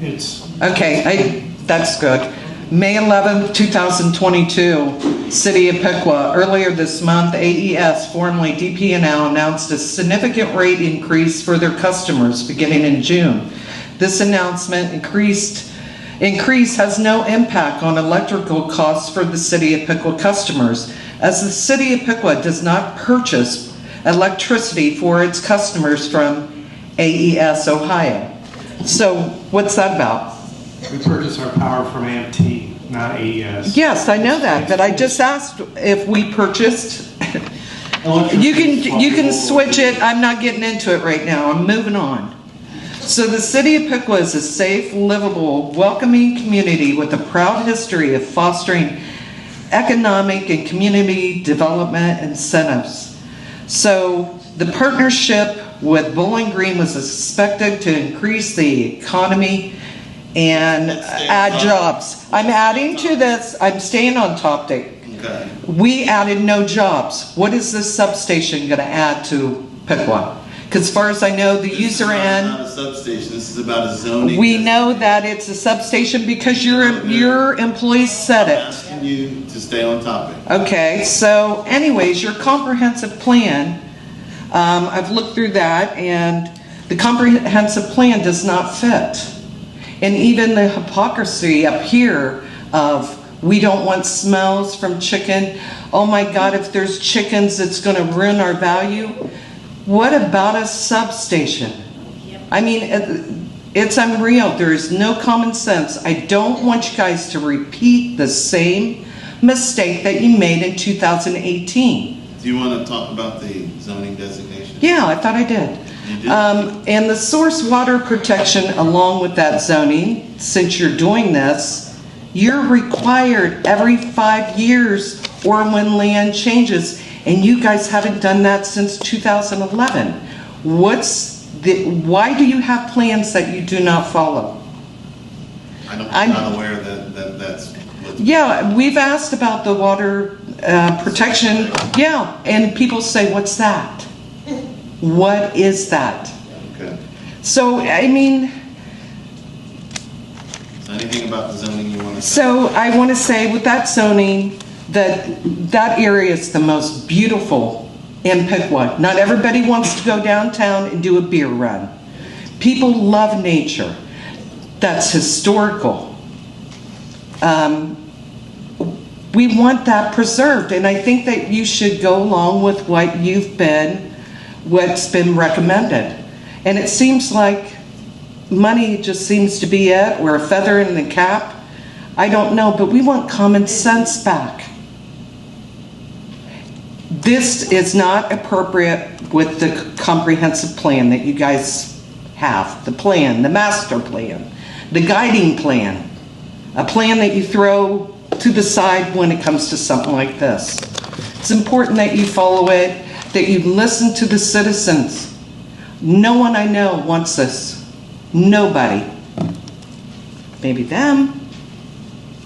it's Okay, that's good. May 11th, 2022, City of Piqua. Earlier this month, AES, formerly DP&L, announced a significant rate increase for their customers beginning in June. This announcement increase has no impact on electrical costs for the City of Piqua customers, as the City of Piqua does not purchase electricity for its customers from AES Ohio. So what's that about? we purchase our power from AMT, not AES. Yes, I know that, but I just asked if we purchased. You can switch it. I'm not getting into it right now. I'm moving on. So the City of Piqua is a safe, livable, welcoming community with a proud history of fostering economic and community development incentives. So the partnership with Bowling Green was expected to increase the economy and add jobs. I'm adding to this. I'm staying on topic. Okay. We added no jobs. What is this substation going to add to Piqua? Because as far as I know, the user end. This is not a substation. This is about a zoning. We know that it's a substation because your employees said it. I'm asking you to stay on topic. Okay, so anyways, your comprehensive plan, I've looked through that, and the comprehensive plan does not fit. And even the hypocrisy up here of we don't want smells from chicken. Oh my God, if there's chickens, it's going to ruin our value. What about a substation? I mean, it's unreal. There is no common sense. I don't want you guys to repeat the same mistake that you made in 2018. Do you want to talk about the zoning designation? Yeah, I thought I did. You did? And the source water protection along with that zoning, since you're doing this, you're required every 5 years or when land changes, and you guys haven't done that since 2011. Why do you have plans that you do not follow? I'm not aware that that's. Yeah, we've asked about the water protection. Yeah, and people say, what's that? What is that? Okay. So, I mean. Is there anything about the zoning you want to say? So I want to say with that zoning, that area is the most beautiful in Piqua. Not everybody wants to go downtown and do a beer run. People love nature. That's historical. We want that preserved, and I think that you should go along with what's been recommended. And it seems like money just seems to be it, or a feather in the cap. I don't know, but we want common sense back. This is not appropriate with the comprehensive plan that you guys have. The plan, the master plan, the guiding plan. A plan that you throw to the side when it comes to something like this. It's important that you follow it, that you listen to the citizens. No one I know wants this. Nobody. Maybe them,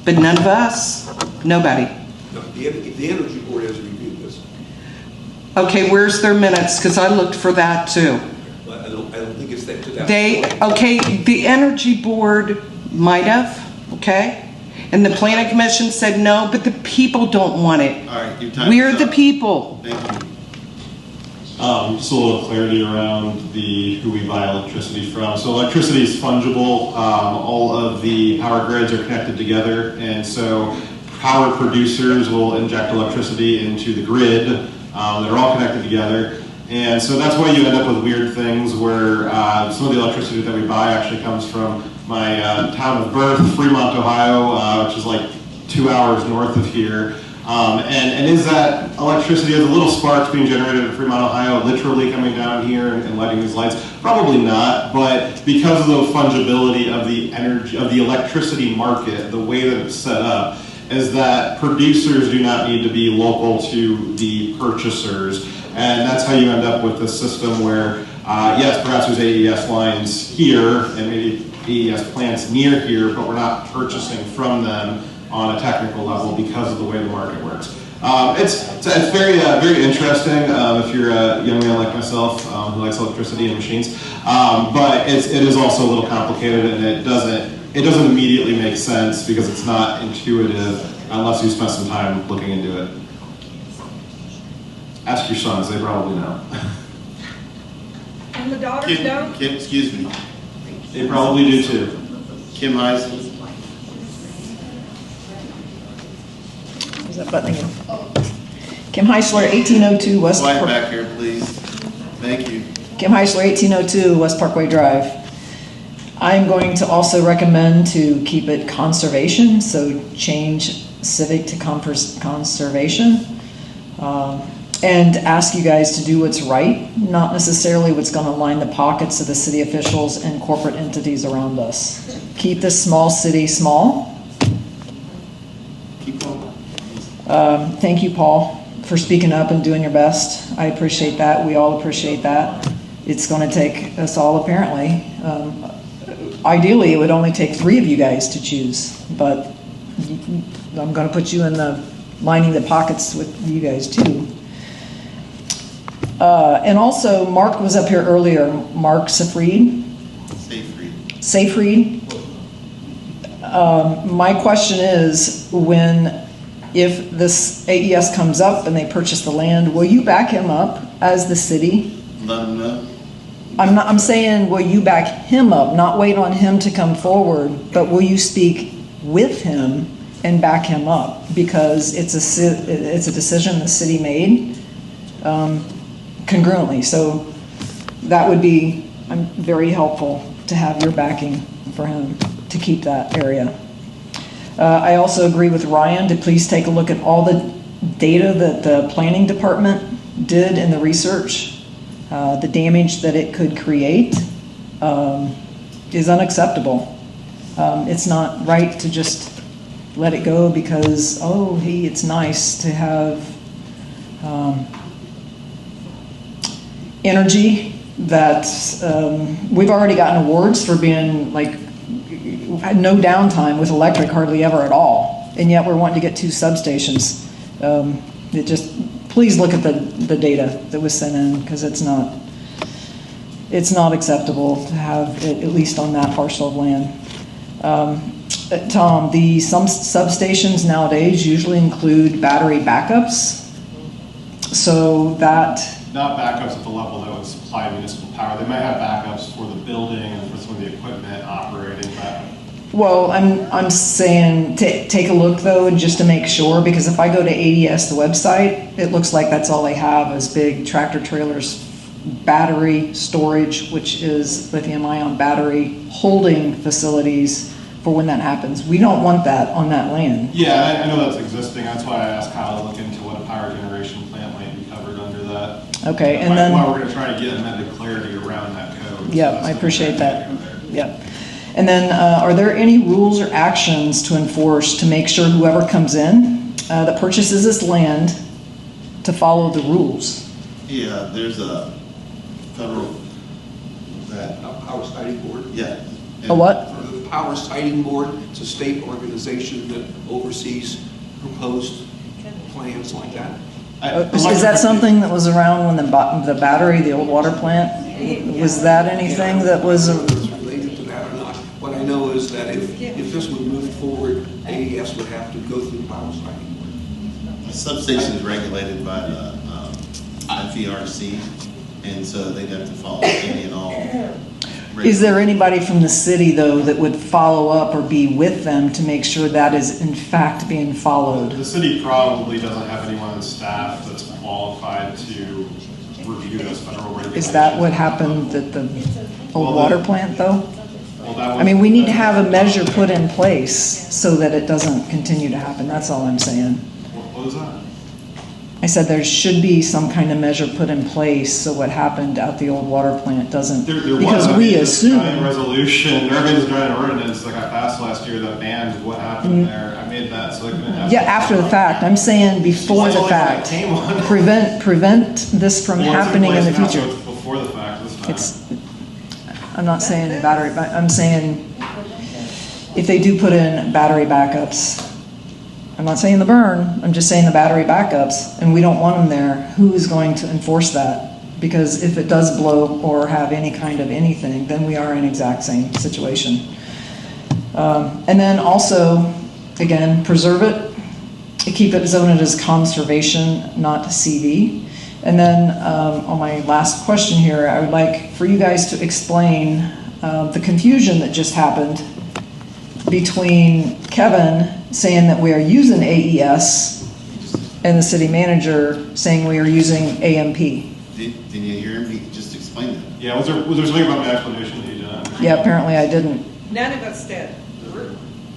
but none of us. Nobody. No, the Energy Board has reviewed this. Okay, where's their minutes? Because I looked for that too. I don't think it's that to that. Okay, the Energy Board might have, okay? And the Planning Commission said no, but the people don't want it. All right, your time We're is the up. people. Thank you. Just a little clarity around who we buy electricity from. So electricity is fungible. All of the power grids are connected together, and so power producers will inject electricity into the grid. They're all connected together. And so that's why you end up with weird things where some of the electricity that we buy actually comes from my town of birth, Fremont, Ohio, which is like 2 hours north of here. And is that electricity, are the little sparks being generated in Fremont, Ohio, literally coming down here and lighting these lights? Probably not, but because of the fungibility of the energy, of the electricity market, the way that it's set up, is that producers do not need to be local to the purchasers. And that's how you end up with a system where, yes, perhaps there's AES lines here and maybe AES plants near here, but we're not purchasing from them on a technical level because of the way the market works. It's very very interesting if you're a young man like myself who likes electricity and machines, but it is also a little complicated, and it doesn't immediately make sense because it's not intuitive unless you spend some time looking into it. Ask your sons; they probably know. And the daughters don't? Kim, excuse me. They probably do too. Kim Heisen. Is that button again? Kim Heisler, 1802 West Quiet Park. back here, please. Thank you. Kim Heisler, 1802 West Parkway Drive. I'm going to also recommend to keep it conservation, so change civic to conservation. And ask you guys to do what's right, not necessarily what's going to line the pockets of the city officials and corporate entities around us. Keep this small city small. Keep going. Thank you, Paul, for speaking up and doing your best. I appreciate that. We all appreciate that. It's going to take us all, apparently. Ideally, it would only take 3 of you guys to choose, but I'm going to put you in the lining the pockets with you guys too. And also, Mark was up here earlier. Mark Safried. Safried. My question is, if this AES comes up and they purchase the land, will you back him up as the city? Let him know. I'm saying, will you back him up, not wait on him to come forward, but will you speak with him and back him up? Because it's a decision the city made congruently. So that would be very helpful to have your backing for him to keep that area. I also agree with Ryan to please take a look at all the data that the planning department did in the research. The damage that it could create is unacceptable. It's not right to just let it go because, oh, hey, it's nice to have energy that we've already gotten awards for being like had no downtime with electric hardly ever at all, and yet we're wanting to get 2 substations. It just, please look at the data that was sent in, because it's not acceptable to have it, at least on that parcel of land. Tom, some substations nowadays usually include battery backups, so that not backups at the level that would supply municipal power. They might have backups for the building and for some of the equipment operating. Well, I'm saying take a look though, just to make sure, because if I go to ADS, the website, it looks like that's all they have is big tractor trailers, battery storage, which is lithium-ion battery holding facilities for when that happens. We don't want that on that land. Yeah, I know that's existing. That's why I asked Kyle to look into what a power generation plant might be covered under that. Okay, and why then we're going to try to get amended clarity around that code. Yeah, I appreciate that. Yep. And then, are there any rules or actions to enforce to make sure whoever comes in that purchases this land to follow the rules? Yeah, there's a federal Power Siting Board. Yeah. A what? The Power Siting Board. It's a state organization that oversees proposed plans like that. Is that something that was around when the battery, the old water plant? Was that anything that was related to that or not? What I know is that if this would move forward, AES would have to go through the Power Siting Board. The substation is regulated by the FERC, and so they'd have to follow any and all. Is there anybody from the city, though, that would follow up or be with them to make sure that is in fact being followed? The city probably doesn't have anyone on staff that's qualified to review those federal regulations. Is that what happened at the old water plant, though? Well, I mean, we need to have a measure put in place so that it doesn't continue to happen. That's all I'm saying. What was that? I said there should be some kind of measure put in place so what happened at the old water plant doesn't, because we assume. Resolution, there was an ordinance that got passed last year that banned what happened there. I made that so they couldn't have. Yeah, after the fact. I'm saying before the fact. Prevent this from happening in the future. Before the fact this time. I'm not saying battery, but I'm saying if they do put in battery backups, I'm not saying the burn, I'm just saying the battery backups, and we don't want them there, who is going to enforce that? Because if it does blow or have any kind of anything, then we are in exact same situation. And then also, again, preserve it, keep it zoned as conservation, not CV. And then on my last question here, I would like for you guys to explain the confusion that just happened between Kevin saying that we are using AES and the city manager saying we are using AMP. Did you hear me just explain that? Yeah, was there something about my explanation that you did? Yeah, apparently I didn't. None of us did.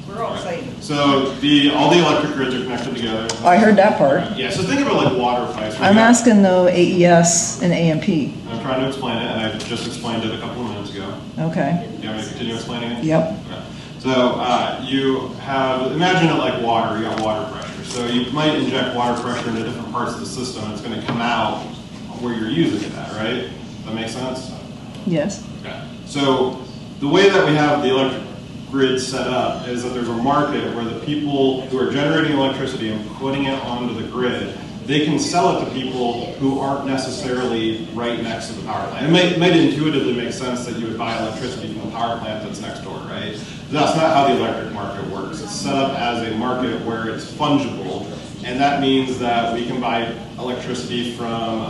We're all saying. So all the electric grids are connected together. I heard that part. Yeah, so think about like water pipes. I'm asking though AES and AMP. I'm trying to explain it, and I just explained it a couple of minutes ago. Okay. Do you want me to continue explaining it? Yep. Okay. So you have, imagine it like water, you got water pressure. So you might inject water pressure into different parts of the system, and it's going to come out where you're using it at, right? Does that make sense? Yes. Okay. So the way that we have the electric grid set up is that there's a market where the people who are generating electricity and putting it onto the grid, they can sell it to people who aren't necessarily right next to the power plant. It might intuitively make sense that you would buy electricity from the power plant that's next door, right? That's not how the electric market works. It's set up as a market where it's fungible, and that means that we can buy electricity from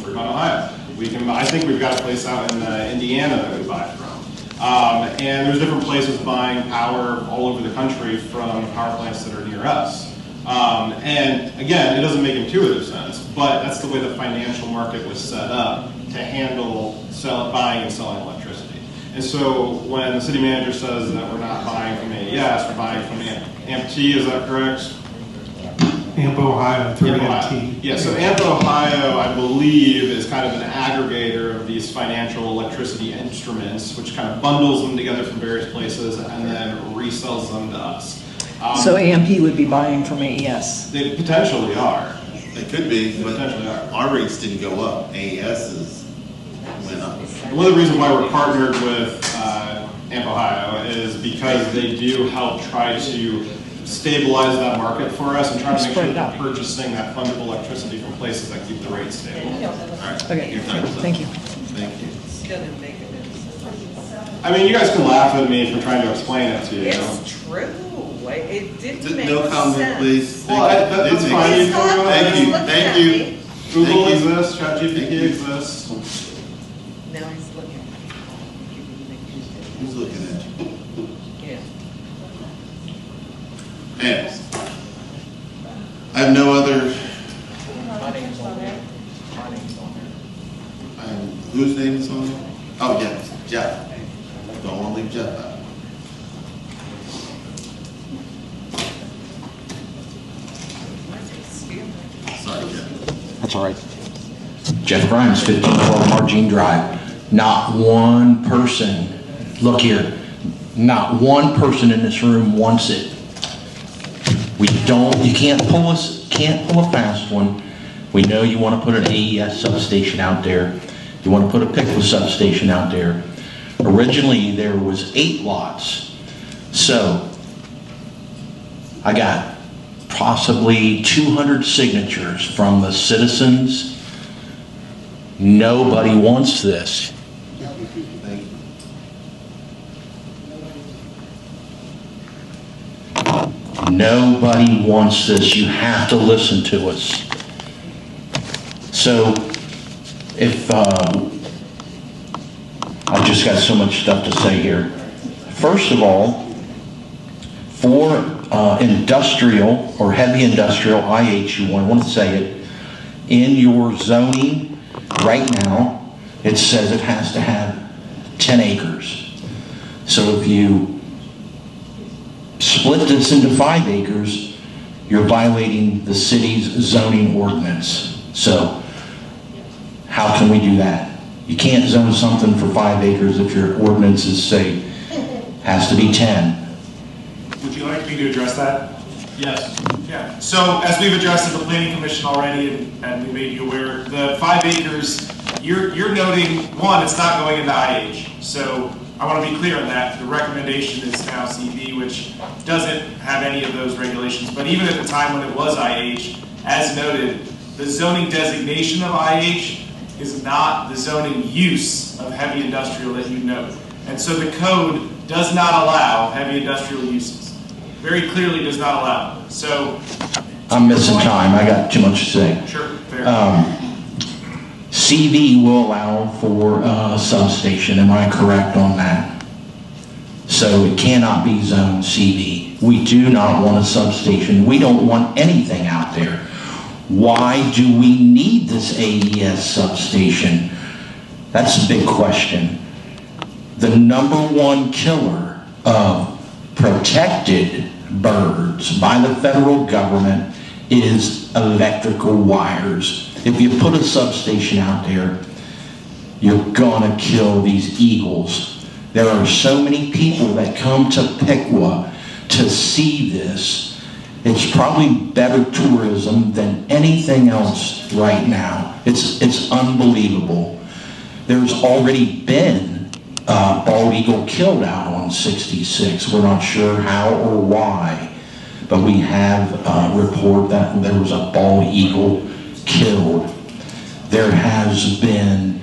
Piqua, Ohio. I think we've got a place out in Indiana that we buy from. And there's different places buying power all over the country from power plants that are near us. And again, it doesn't make intuitive sense, but that's the way the financial market was set up to handle buying and selling electricity. And so when the city manager says that we're not buying from AES, we're buying from AMP, is that correct? AMP Ohio through AMP. Yeah, so AMP Ohio, I believe, is kind of an aggregator of these financial electricity instruments, which kind of bundles them together from various places and then resells them to us. So AMP would be buying from AES? They potentially are. They could be, but potentially are. Our rates didn't go up. AES's went up. One of the reasons why we're partnered with AMP Ohio is because they do help try to stabilize that market for us and try to make sure that we're purchasing that fungible electricity from places that keep the rates stable. All right. Okay, thank you. Thank you. I mean, you guys can laugh at me for trying to explain it to you. It's true. It didn't make No comment, sense. please. Well, that's fine. It's not Thank you, looking thank at you. me. Google Thank you. exists, ChatGPT exists. Now he's looking at me. Who's looking at you? Yeah. And I have no other. Whose name is on there? Oh, yeah, Jeff. Don't want to leave Jeff out. Sorry, Jeff. That's all right. Jeff Grimes, 1512 Margene Drive. Not one person, look here, not one person in this room wants it. You can't pull a fast one. We know you want to put an AES substation out there. You want to put a Piqua substation out there. Originally, there was 8 lots. So, I got possibly 200 signatures from the citizens. Nobody wants this. Nobody wants this. You have to listen to us. So, if I've just got so much stuff to say here. First of all, for industrial or heavy industrial, IH, you want to say it, in your zoning right now, it says it has to have 10 acres. So if you split this into 5 acres, you're violating the city's zoning ordinance. So how can we do that? You can't zone something for 5 acres if your ordinances say has to be 10. Would you like me to address that? Yes. Yeah. So as we've addressed at the Planning Commission already, and we made you aware, the 5 acres, you're noting, one, it's not going into IH. So I want to be clear on that. The recommendation is now CV, which doesn't have any of those regulations. But even at the time when it was IH, as noted, the zoning designation of IH is not the zoning use of heavy industrial that you note. And so the code does not allow heavy industrial uses. Very clearly does not allow them. So I'm missing time. I got too much to say. Sure, fair. CV will allow for a substation. Am I correct on that? So it cannot be zone CV. We do not want a substation. We don't want anything out there. Why do we need this AES substation? That's a big question. The #1 killer of protected birds by the federal government is electrical wires. If you put a substation out there, you're gonna kill these eagles. There are so many people that come to Piqua to see this. It's probably better tourism than anything else right now. It's unbelievable. There's already been a bald eagle killed out on 66. We're not sure how or why, but we have a report that there was a bald eagle killed. There has been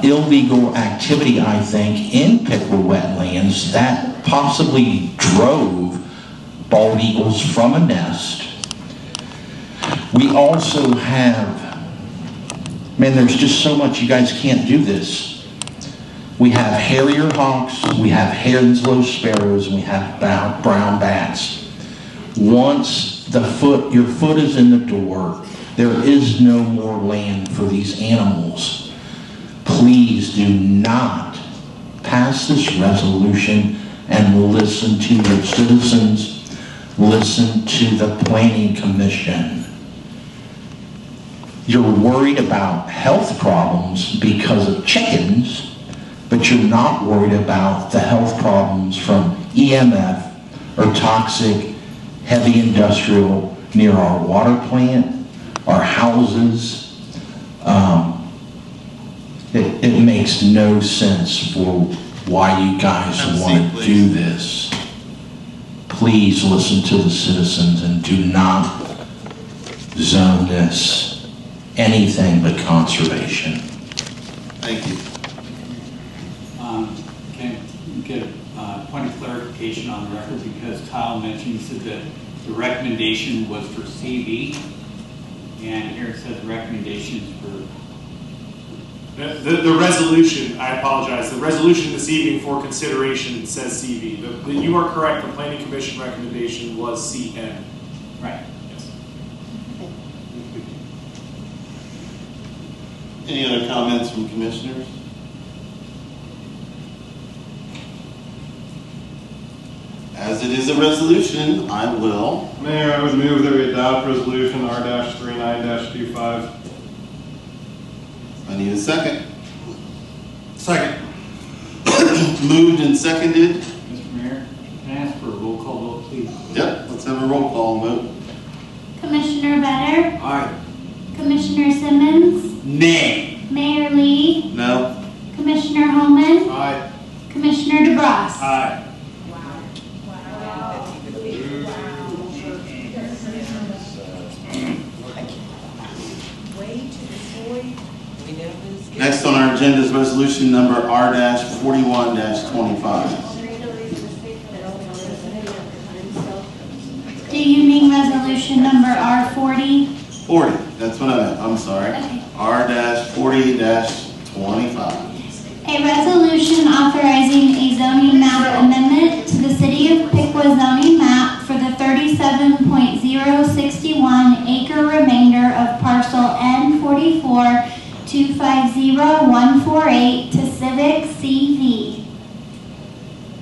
illegal activity, I think, in Piqua wetlands that possibly drove bald eagles from a nest. We also have, man, there's just so much, you guys can't do this. We have harrier hawks, we have Henslow sparrows, and we have brown bats. Once your foot is in the door, there is no more land for these animals. Please do not pass this resolution and listen to your citizens. Listen to the Planning Commission. You're worried about health problems because of chickens, but you're not worried about the health problems from EMF or toxic heavy industrial near our water plant, our houses. It makes no sense for why you guys want to do this. Please listen to the citizens and do not zone this anything but conservation. Thank you. Can you get a point of clarification on the record, because Kyle mentioned, he said that the recommendation was for CV, and here it says recommendations for... The resolution, I apologize, the resolution this evening for consideration says CV. You are correct, the Planning Commission recommendation was CN. Right. Yes. Any other comments from commissioners? As it is a resolution, I will. Mayor, I would move that we adopt resolution R-39-25. I need a second. Second. Moved and seconded. Mr. Mayor, can I ask for a roll call vote, please? Yep, let's have a roll call vote. Commissioner Better? Aye. Commissioner Simmons? Nay. Mayor Lee? No. Commissioner Holman? Aye. Commissioner DeBras? Aye. Next on our agenda is resolution number R-41-25. Do you mean resolution number R40? 40, that's what I meant, I'm sorry. Okay. R-40-25. A resolution authorizing a zoning map amendment to the City of Piqua zoning map for the 37.061 acre remainder of parcel N44 250148 to Civic CV.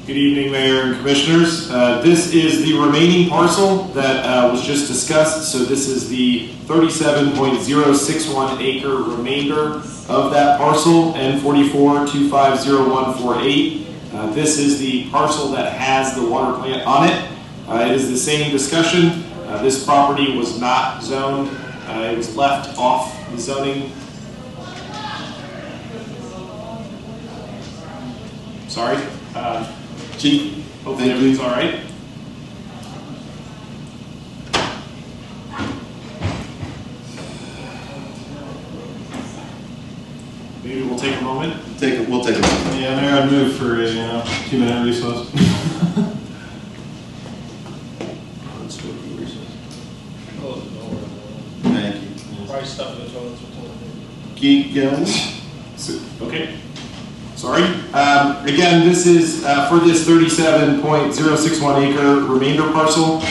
Good evening, Mayor and Commissioners. This is the remaining parcel that was just discussed. So this is the 37.061 acre remainder of that parcel, N44 250148. This is the parcel that has the water plant on it. It is the same discussion. This property was not zoned. It was left off the zoning. Sorry. Chief, hopefully everything's all right. Maybe we'll take a moment. We'll take a moment. Yeah, Mayor, I'd move for a 2-minute recess. Let's go to recess. Thank you. Probably stuff in the toilets with toilet paper. Keep going. Okay. Sorry. Again, this is for this 37.061 acre remainder parcel.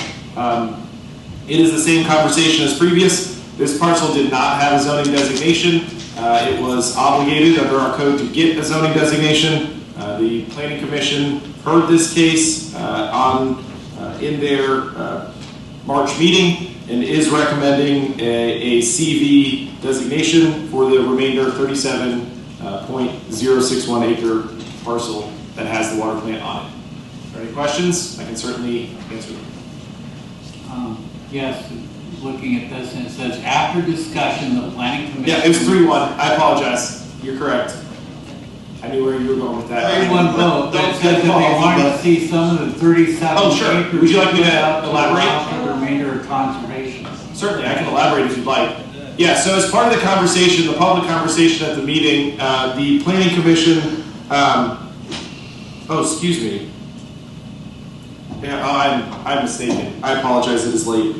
It is the same conversation as previous. This parcel did not have a zoning designation. It was obligated under our code to get a zoning designation. The Planning Commission heard this case in their March meeting and is recommending a CV designation for the remainder 37.061 acre parcel that has the water plant on it. Are there any questions? I can certainly answer them. Yes, looking at this, and it says, after discussion, the planning commission... Yeah, it was 3-1. I apologize. You're correct. I knew where you were going with that. 3-1 vote, but it says that they wanted to see some of the 37 Oh, sure. acres... Would you like me to elaborate? The remainder of conservation. Certainly, I can elaborate if you'd like. Yeah, so as part of the conversation, the public conversation at the meeting, the Planning Commission, excuse me. Yeah, I'm mistaken. I apologize, it is late.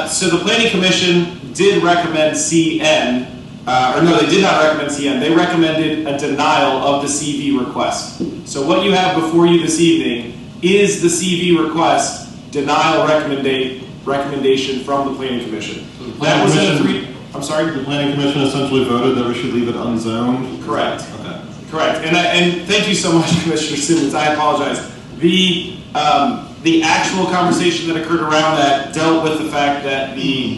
So the Planning Commission did recommend CN, or no, they did not recommend CN. They recommended a denial of the CV request. So what you have before you this evening is the CV request denial recommendation from the Planning Commission. That was in a I'm sorry? The Planning Commission essentially voted that we should leave it unzoned? Correct. Okay. Correct. And thank you so much, Commissioner Simmons. I apologize. The actual conversation that occurred around that dealt with the fact that the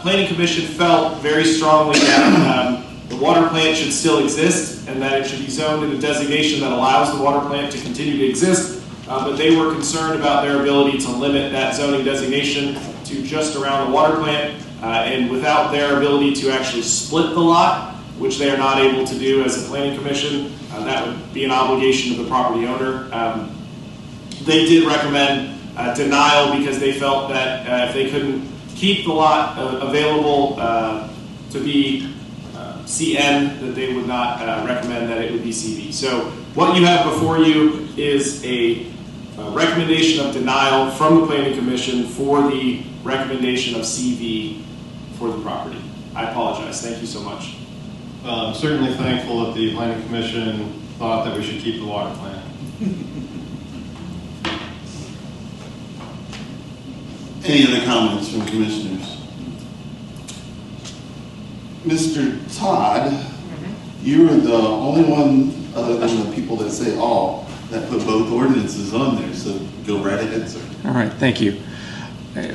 Planning Commission felt very strongly that the water plant should still exist and that it should be zoned in a designation that allows the water plant to continue to exist. But they were concerned about their ability to limit that zoning designation to just around the water plant. And without their ability to actually split the lot, which they are not able to do as a planning commission. That would be an obligation of the property owner. They did recommend denial because they felt that if they couldn't keep the lot available to be CN, that they would not recommend that it would be CV. So what you have before you is a recommendation of denial from the Planning Commission for the recommendation of CV for the property. I apologize. Thank you so much. Well, I'm certainly thankful that the Planning Commission thought that we should keep the water plant. Any other comments from commissioners? Mr. Todd, you are the only one, other than the people that say all, that put both ordinances on there, so go right ahead, sir. All right, thank you.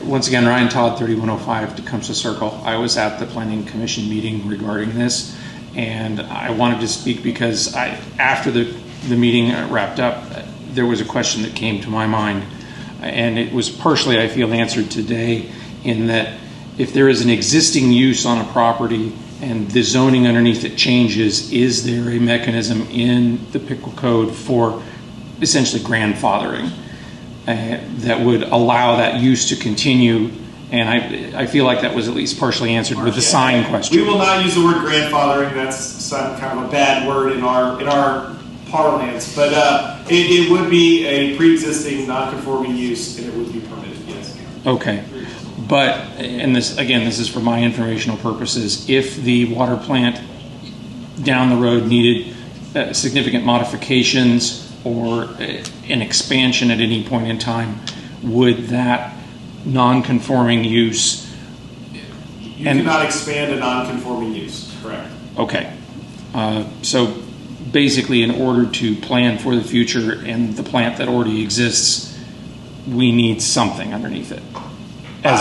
Once again, Ryan Todd, 3105 Tecumseh Circle. I was at the Planning Commission meeting regarding this, and I wanted to speak because after the meeting wrapped up, there was a question that came to my mind, and it was partially, I feel, answered today, in that if there is an existing use on a property and the zoning underneath it changes, is there a mechanism in the Piqua Code for essentially grandfathering that would allow that use to continue? And I feel like that was at least partially answered with the sign question. We will not use the word grandfathering. That's some kind of a bad word in our parlance, but it would be a pre-existing non-conforming use, and it would be permitted. Yes. Okay. But, and this, again, this is for my informational purposes, if the water plant down the road needed significant modifications or an expansion at any point in time, would that non-conforming use... You cannot expand a non-conforming use, correct. Okay. So basically, in order to plan for the future and the plant that already exists, we need something underneath it. As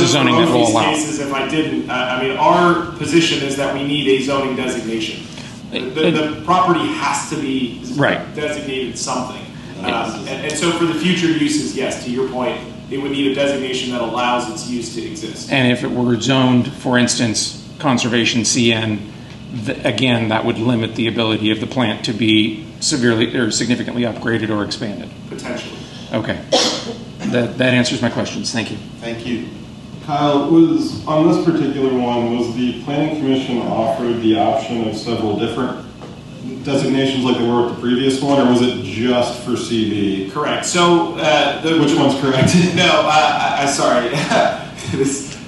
a zoning that will allow. Cases, if I didn't, I mean, our position is that we need a zoning designation. The property has to be designated something. And so for the future uses, yes, to your point, it would need a designation that allows its use to exist. And if it were zoned, for instance, conservation CN, again, that would limit the ability of the plant to be severely or significantly upgraded or expanded. Potentially. Okay. That answers my questions. Thank you. Thank you. Kyle, was on this particular one, was the Planning Commission offered the option of several different designations like they were with the previous one, or was it just for CV? Correct. So which one's correct? No, I'm sorry. it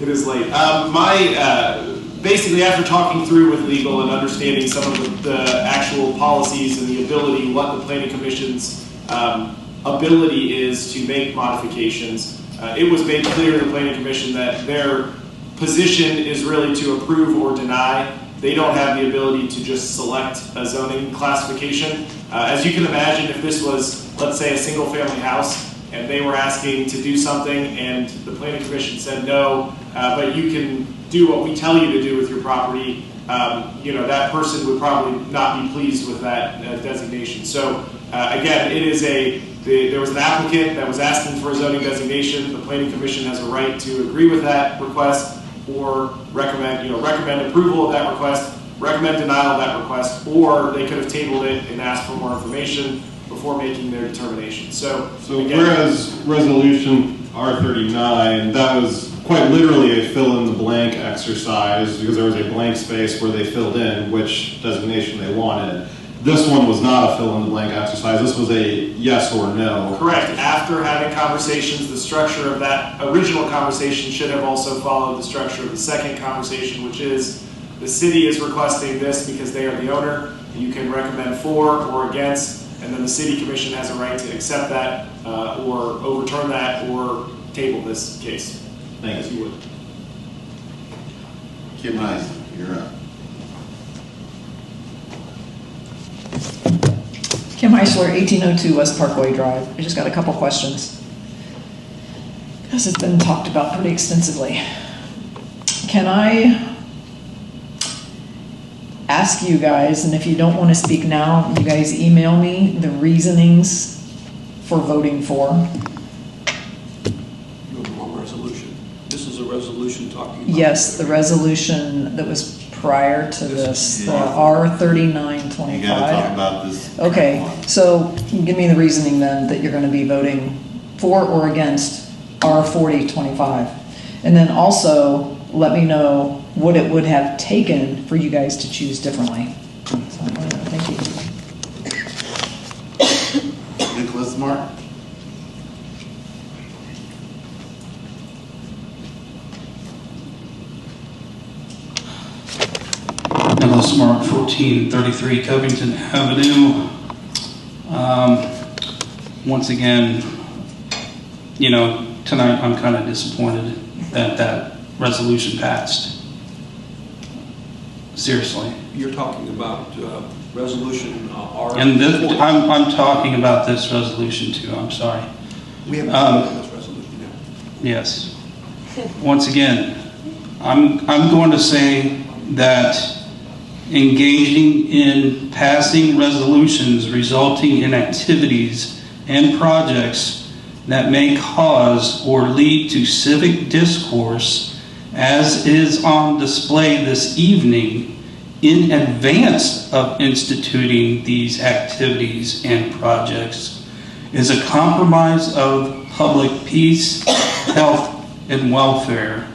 is late. Basically, after talking through with legal and understanding some of the actual policies and the ability, what the Planning Commission's ability is to make modifications, it was made clear to the Planning Commission that their position is really to approve or deny. They don't have the ability to just select a zoning classification. As you can imagine, if this was, let's say, a single-family house and they were asking to do something and the Planning Commission said no, but you can do what we tell you to do with your property, that person would probably not be pleased with that designation. So again, there was an applicant that was asking for a zoning designation. The Planning Commission has a right to agree with that request or recommend approval of that request, recommend denial of that request, or they could have tabled it and asked for more information before making their determination. So again, whereas resolution R39, that was quite literally a fill-in-the-blank exercise because there was a blank space where they filled in which designation they wanted. This one was not a fill-in-the-blank exercise. This was a yes or no. Correct. After having conversations, the structure of that original conversation should have also followed the structure of the second conversation, which is the city is requesting this because they are the owner. You can recommend for or against, and then the city commission has a right to accept that or overturn that or table this case. As you would. Kim Eisen, you're up. Kim Heisler, 1802 West Parkway Drive. I just got a couple questions, because it's been talked about pretty extensively. Can I ask you guys, and if you don't want to speak now, you guys email me the reasonings for voting for? Resolution. This is a resolution talking about... Yes, the resolution that was prior to this, the Yeah. R3925? You gotta talk about this. Okay, so give me the reasoning then that you're gonna be voting for or against R4025. And then also, let me know what it would have taken for you guys to choose differently. So, thank you. Nicholas Mark? Nicholas Mark, 1433 Covington Avenue. Once again, you know, tonight I'm kind of disappointed that that resolution passed. Seriously. You're talking about resolution R. And this, I'm talking about this resolution too, I'm sorry. We haven't voted on this resolution yet. Yes. Once again, I'm going to say that engaging in passing resolutions resulting in activities and projects that may cause or lead to civic discourse, as is on display this evening, in advance of instituting these activities and projects, is a compromise of public peace, health, and welfare.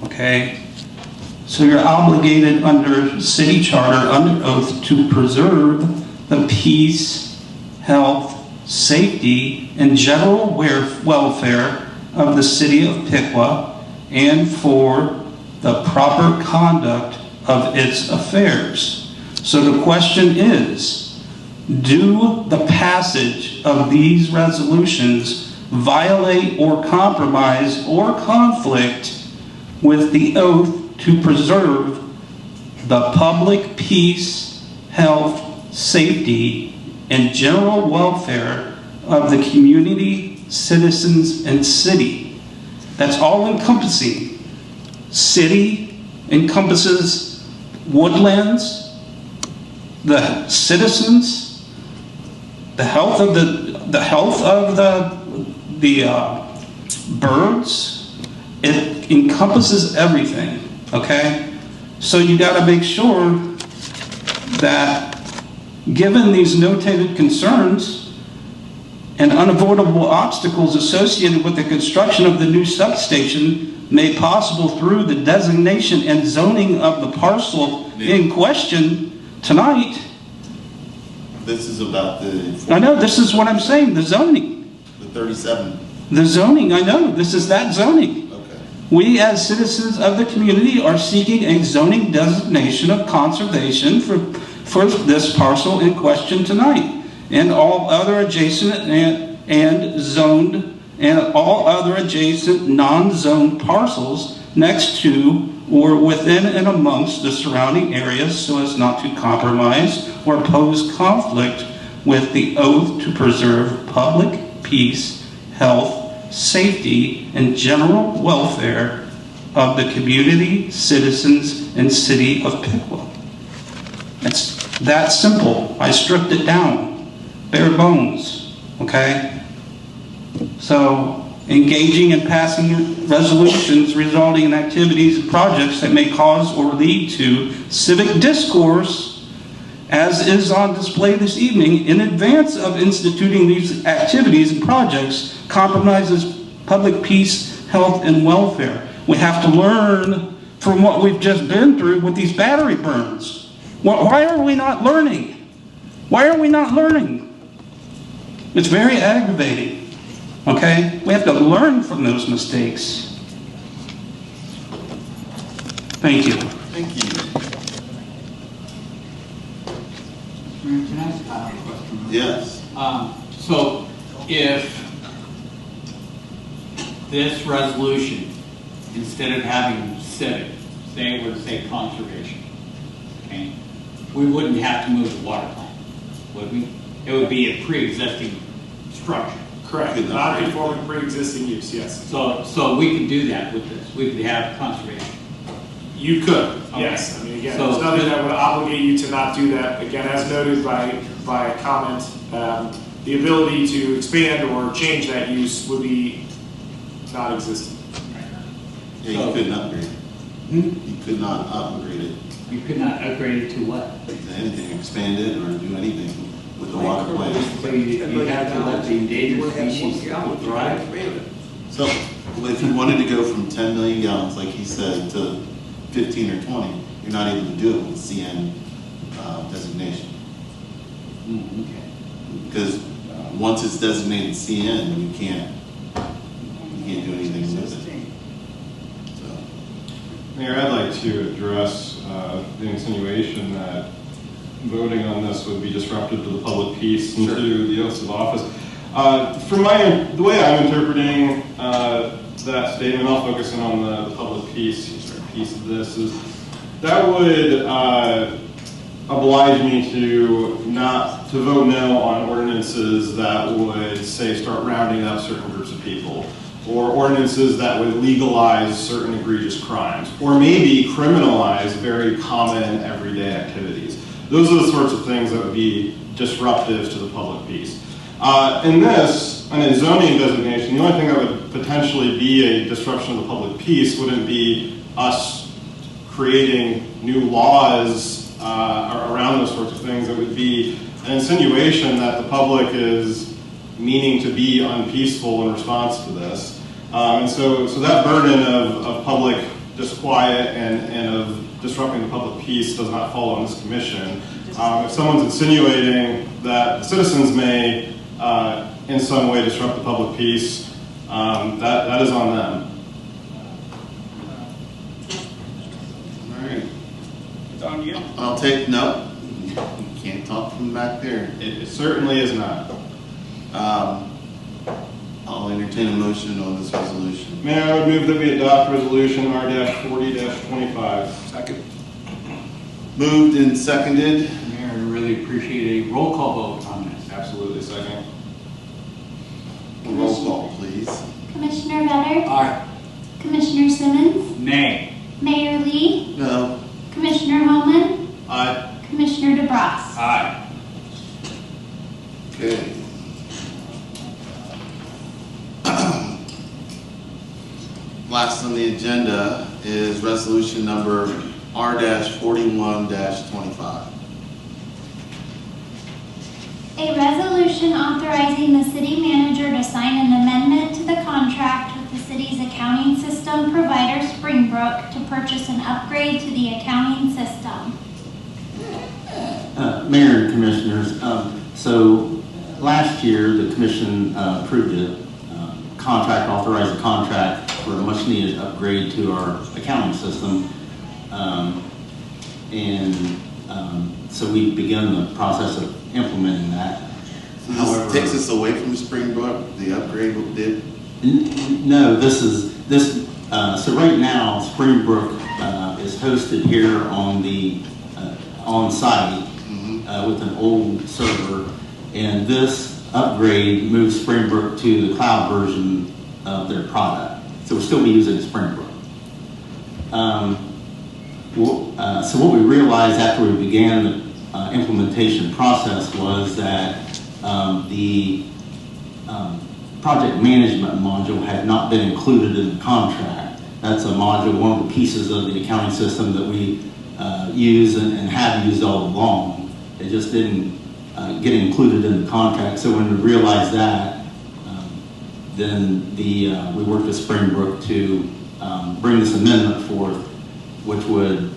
Okay? So you're obligated under city charter, under oath, to preserve the peace, health, safety, and general welfare of the city of Piqua and for the proper conduct of its affairs. So the question is, do the passage of these resolutions violate or compromise or conflict with the oath to preserve the public peace, health, safety, and general welfare of the community, citizens, and city? That's all encompassing. City encompasses woodlands, the citizens, the health of the birds. It encompasses everything. Okay? So you got to make sure that given these notated concerns and unavoidable obstacles associated with the construction of the new substation made possible through the designation and zoning of the parcel in question tonight. This is about the... I know, this is what I'm saying, the zoning. The 37. The zoning, I know, this is that zoning. We, as citizens of the community, are seeking a zoning designation of conservation for this parcel in question tonight, and all other adjacent and zoned, and all other adjacent non-zoned parcels next to or within and amongst the surrounding areas, so as not to compromise or pose conflict with the oath to preserve public peace, health, safety, and general welfare of the community, citizens, and city of Piqua. It's that simple. I stripped it down. Bare bones. Okay? So, engaging in passing resolutions resulting in activities and projects that may cause or lead to civic discourse, as is on display this evening, in advance of instituting these activities and projects, compromises public peace, health, and welfare. We have to learn from what we've just been through with these battery burns. Why are we not learning? Why are we not learning? It's very aggravating. Okay? We have to learn from those mistakes. Thank you. Thank you. Can I ask a question? Yes. So if this resolution, instead of having civic, say it were to say conservation, okay, we wouldn't have to move the water plant, would we? It would be a pre-existing structure. Correct. Non-conforming pre-existing use, yes. So we could do that with this. We could have conservation. You could, Okay. yes. I mean, again, So- there's nothing that would obligate you to not do that. Again, as noted by a comment, the ability to expand or change that use would be not existent. Yeah, you couldn't upgrade it. You could not upgrade it. You could not upgrade it to what? Anything, expand it or do anything with the water plant. So you have to let the endangered species thrive? So if you wanted to go from 10 million gallons, like he said, to 15 or 20, you're not able to do it with CN designation. Okay. Because once it's designated CN, you can't do anything with it. Mayor, I'd like to address the insinuation that voting on this would be disruptive to the public peace and to the oaths of office. From the way I'm interpreting that statement, I'll focus in on the public piece of this, is that would oblige me to vote no on ordinances that would, say, start rounding up certain groups of people, or ordinances that would legalize certain egregious crimes, or maybe criminalize very common everyday activities. Those are the sorts of things that would be disruptive to the public peace. In zoning designation, the only thing that would potentially be a disruption of the public peace wouldn't be us creating new laws around those sorts of things. It would be an insinuation that the public is meaning to be unpeaceful in response to this. And so that burden of public disquiet and of disrupting the public peace does not fall on this commission. If someone's insinuating that citizens may in some way disrupt the public peace, that is on them. All right. It's on you. I'll take, no, you can't talk from back there. It certainly is not. I'll entertain a motion on this resolution. Mayor, I would move that we adopt resolution R-40-25. Second. Moved and seconded. Mayor, I really appreciate a roll call vote on this. Absolutely, second. Roll call, please. Commissioner Vetter? Aye. Commissioner Simmons? Nay. Mayor Lee? No. Commissioner Holman? Aye. Commissioner DeBras? Aye. Okay. Last on the agenda is resolution number R-41-25. A resolution authorizing the city manager to sign an amendment to the contract with the city's accounting system provider, Springbrook, to purchase an upgrade to the accounting system. Mayor and Commissioners, so last year the Commission approved a contract, authorized a contract for a much needed upgrade to our accounting system. So we've begun the process of implementing that. So this takes us away from Springbrook, the upgrade did? No, so right now Springbrook is hosted here on the on-site with an old server, and this upgrade moves Springbrook to the cloud version of their product. So we'll still be using Springbrook. So what we realized after we began the implementation process was that the project management module had not been included in the contract. That's a module, one of the pieces of the accounting system that we use and have used all along. It just didn't get included in the contract. So when we realized that, then we worked with Springbrook to bring this amendment forth, which would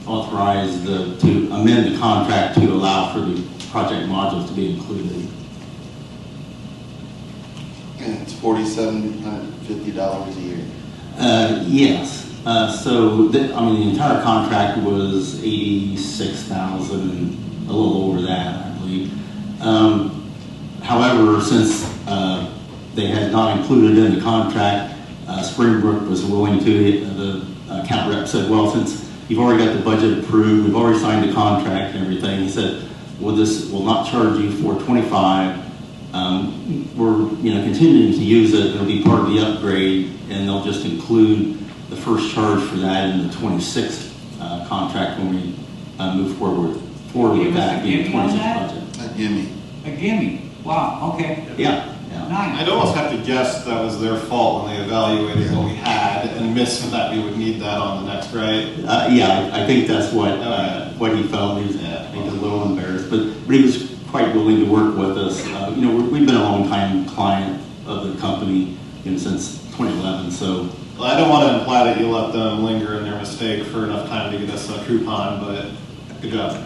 authorize to amend the contract to allow for the project modules to be included. And it's $4,750 a year. Yes. The entire contract was $86,000, a little over that, I believe. However, since they had not included in the contract, Springbrook was willing to. The account rep said, "Well, since you've already got the budget approved, we've already signed the contract and everything," he said, "Well, this will not charge you $425. We're continuing to use it. It'll be part of the upgrade, and they'll just include the first charge for that in the 26th contract when we move forward with that being the 26th budget." A gimme. A gimme. Wow. Okay. Yeah. I'd almost have to guess that was their fault when they evaluated what we had and missed that we would need that on the next, right? Yeah, I think that's what he felt. He was I think a little embarrassed, but he was quite willing to work with us. We've been a long time client of the company since 2011. So well, I don't want to imply that you let them linger in their mistake for enough time to get us a coupon, but good job.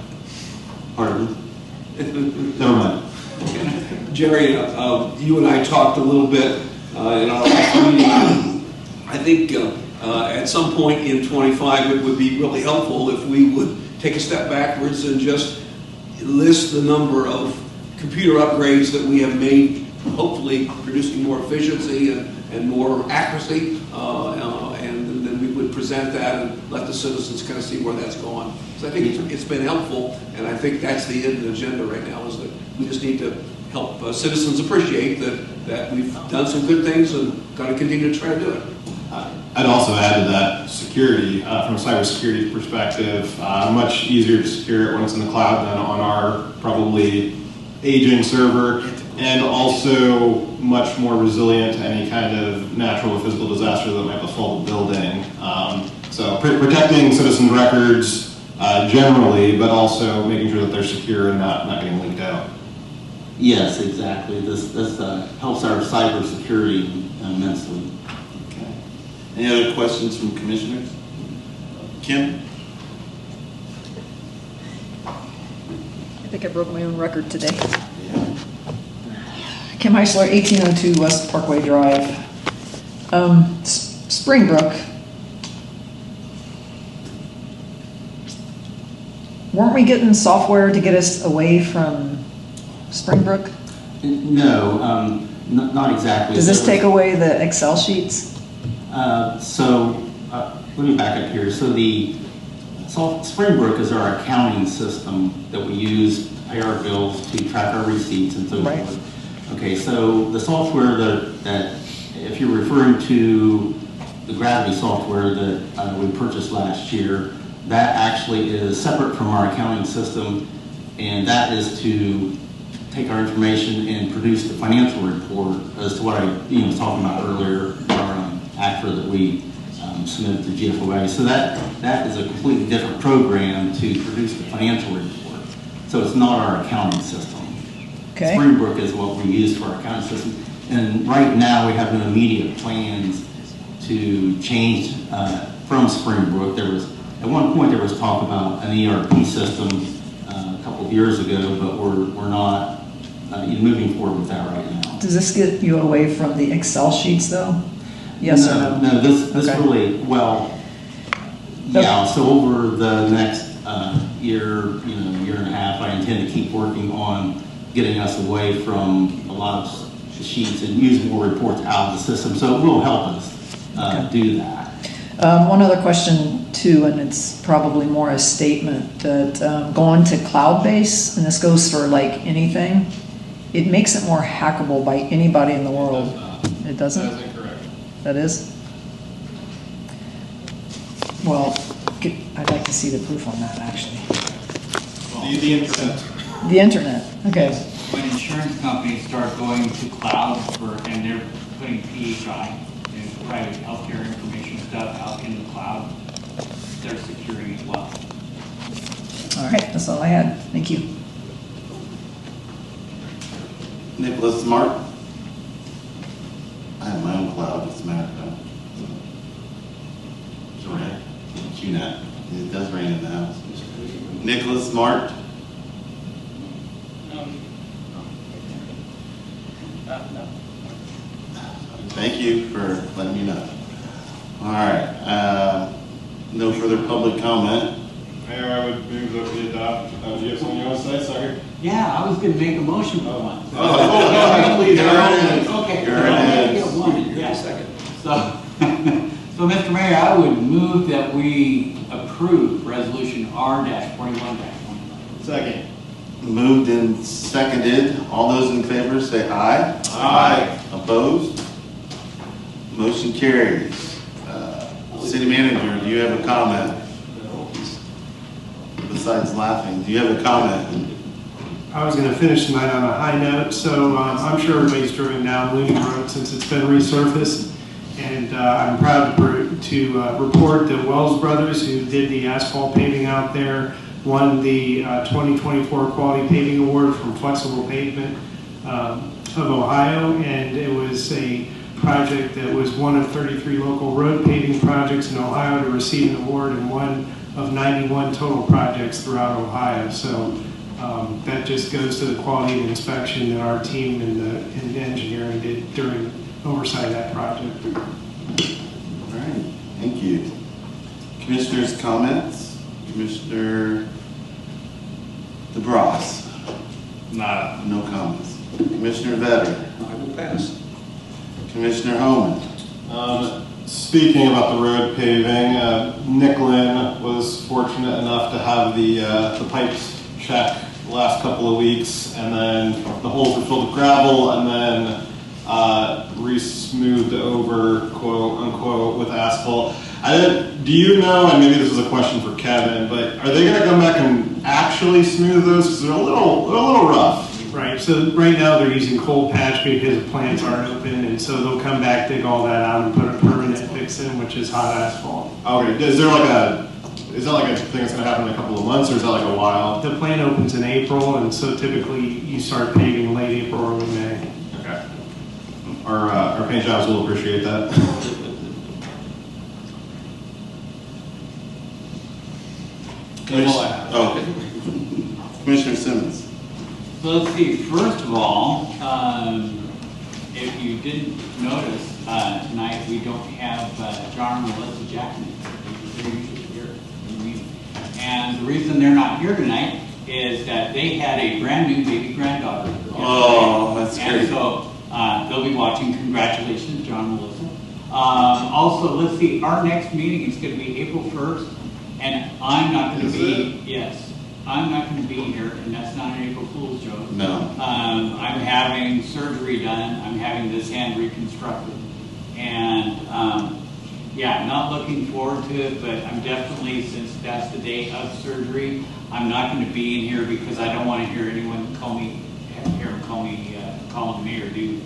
Pardon? Never mind. Jerry, you and I talked a little bit in our last meeting. I think at some point in 25, it would be really helpful if we would take a step backwards and just list the number of computer upgrades that we have made, hopefully producing more efficiency and more accuracy, and then we would present that and let the citizens kind of see where that's going. So I think it's been helpful, and I think that's the end of the agenda right now, is that we just need to help citizens appreciate that we've done some good things and got to continue to try to do it. I'd also add to that security, from a cybersecurity perspective, much easier to secure it when it's in the cloud than on our probably aging server, and also much more resilient to any kind of natural or physical disaster that might befall the building. So protecting citizen records generally, but also making sure that they're secure and not getting leaked out. Yes, exactly. This helps our cybersecurity immensely. Okay. Any other questions from commissioners? Kim? I think I broke my own record today. Kim Heisler, 1802 West Parkway Drive. Springbrook. Weren't we getting software to get us away from Springbrook? No, not exactly. Does this take away the Excel sheets? Let me back up here. So Springbrook is our accounting system that we use to pay our bills, to track our receipts and so forth. Okay, so the software that if you're referring to the Gravity software that we purchased last year, that actually is separate from our accounting system, and that is to take our information and produce the financial report as to what I was talking about earlier, our ACRA that we submitted to GFOA. So that is a completely different program to produce the financial report. So it's not our accounting system. Okay. Springbrook is what we use for our accounting system. And right now we have no immediate plans to change from Springbrook. At one point there was talk about an ERP system a couple of years ago, but we're not moving forward with that right now. Does this get you away from the Excel sheets though? Yes or no? No, this really, yeah, so over the next year and a half, I intend to keep working on getting us away from a lot of sheets and use more reports out of the system. So it will help us do that. One other question too, and it's probably more a statement, that going to cloud-based, and this goes for like anything, it makes it more hackable by anybody in the world. It doesn't? That is incorrect. That is? Well, I'd like to see the proof on that, actually. The internet. The internet, okay. When insurance companies start going to cloud and they're putting PHI and private healthcare information stuff out in the cloud, they're securing as well. All right, that's all I had. Thank you. Nicholas Smart? I have my own cloud, it's matter of fact. It's rain. It's UNET. It does rain in the house. Nicholas Smart? No. Thank you for letting me know. All right. No further public comment. Mayor, I would move that we adopt. Do you have something you want to say? Sorry. Yeah, I was going to make a motion for one. Please, Okay. You're in. Yeah. Second. So, Mr. Mayor, I would move that we approve Resolution R-41-1. Second. Moved and seconded. All those in favor say aye. Aye. Opposed? Motion carries. City Manager, do you have a comment? Besides laughing, do you have a comment? I was going to finish tonight on a high note. So I'm sure everybody's driven down Looney Road since it's been resurfaced. And I'm proud to report that Wells Brothers, who did the asphalt paving out there, won the 2024 Quality Paving Award from Flexible Pavement of Ohio. And it was a project that was one of 33 local road paving projects in Ohio to receive an award, and one of 91 total projects throughout Ohio. So that just goes to the quality of inspection that our team in engineering did during oversight of that project. All right, thank you. Commissioners' comments? Commissioner DeBras? Nada. No comments. Commissioner Vetter? I will pass. Commissioner Homan? Speaking about the road paving, Nick Lynn was fortunate enough to have the pipes check the last couple of weeks, and then the holes were filled with gravel, and then re-smoothed over, quote unquote, with asphalt. Do you know, and maybe this is a question for Kevin, but are they going to come back and actually smooth those? Because they're a little rough. Right, so right now they're using cold patch because the plants aren't open, and so they'll come back, dig all that out, and put a permanent fix in, which is hot asphalt. Okay, is that like a thing that's going to happen in a couple of months, or is that like a while? The plant opens in April, and so typically you start paving late April, early May. Okay. Our paint jobs will appreciate that. Commissioner Simmons. So let's see, first of all, if you didn't notice, tonight we don't have John and Melissa Jackson. They're usually here in the meeting. And the reason they're not here tonight is that they had a brand new baby granddaughter. Oh, that's great. And so they'll be watching. Congratulations, John and Melissa. Also, let's see, our next meeting is going to be April 1st, and I'm not going to be, yes. I'm not going to be here, and that's not an April Fool's joke. No. I'm having surgery done. I'm having this hand reconstructed. And, yeah, not looking forward to it, but I'm definitely, since that's the day of surgery, I'm not going to be in here because I don't want to hear anyone calling me or dude.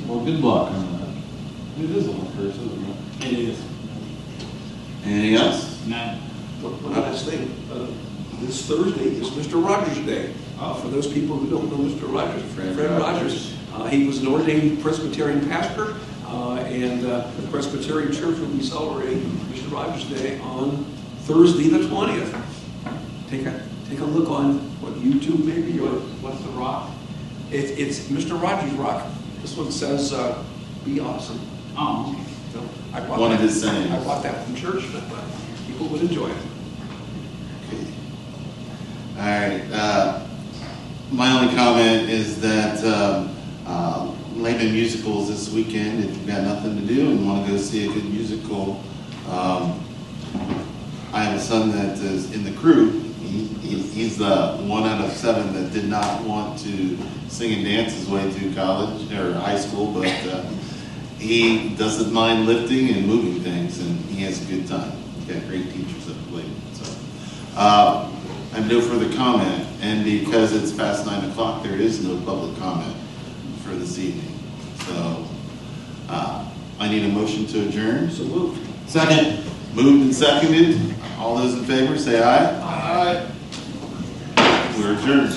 Well, good luck on that. It is a little curse, isn't it? It is. Anything else? None. One last thing. This Thursday is Mr. Rogers Day. For those people who don't know Mr. Rogers, Fred Rogers, he was an ordained Presbyterian pastor, and the Presbyterian Church will be celebrating Mr. Rogers Day on Thursday the 20th. Take a look on YouTube maybe, or what's the rock? It's Mr. Rogers Rock. This one says, "Be awesome." Oh, okay. So I bought One that, of his sayings. I bought that from church, but people would enjoy it. All right. My only comment is that Lehman Musicals this weekend. If you've got nothing to do and want to go see a good musical, I have a son that is in the crew. He's the 1 out of 7 that did not want to sing and dance his way through college or high school, but he doesn't mind lifting and moving things, and he has a good time. He's got great teachers at Lehman. So. I have no further comment, and because it's past 9 o'clock, there is no public comment for this evening. So I need a motion to adjourn. So moved. Second. Moved and seconded. All those in favor say aye. Aye. We're adjourned.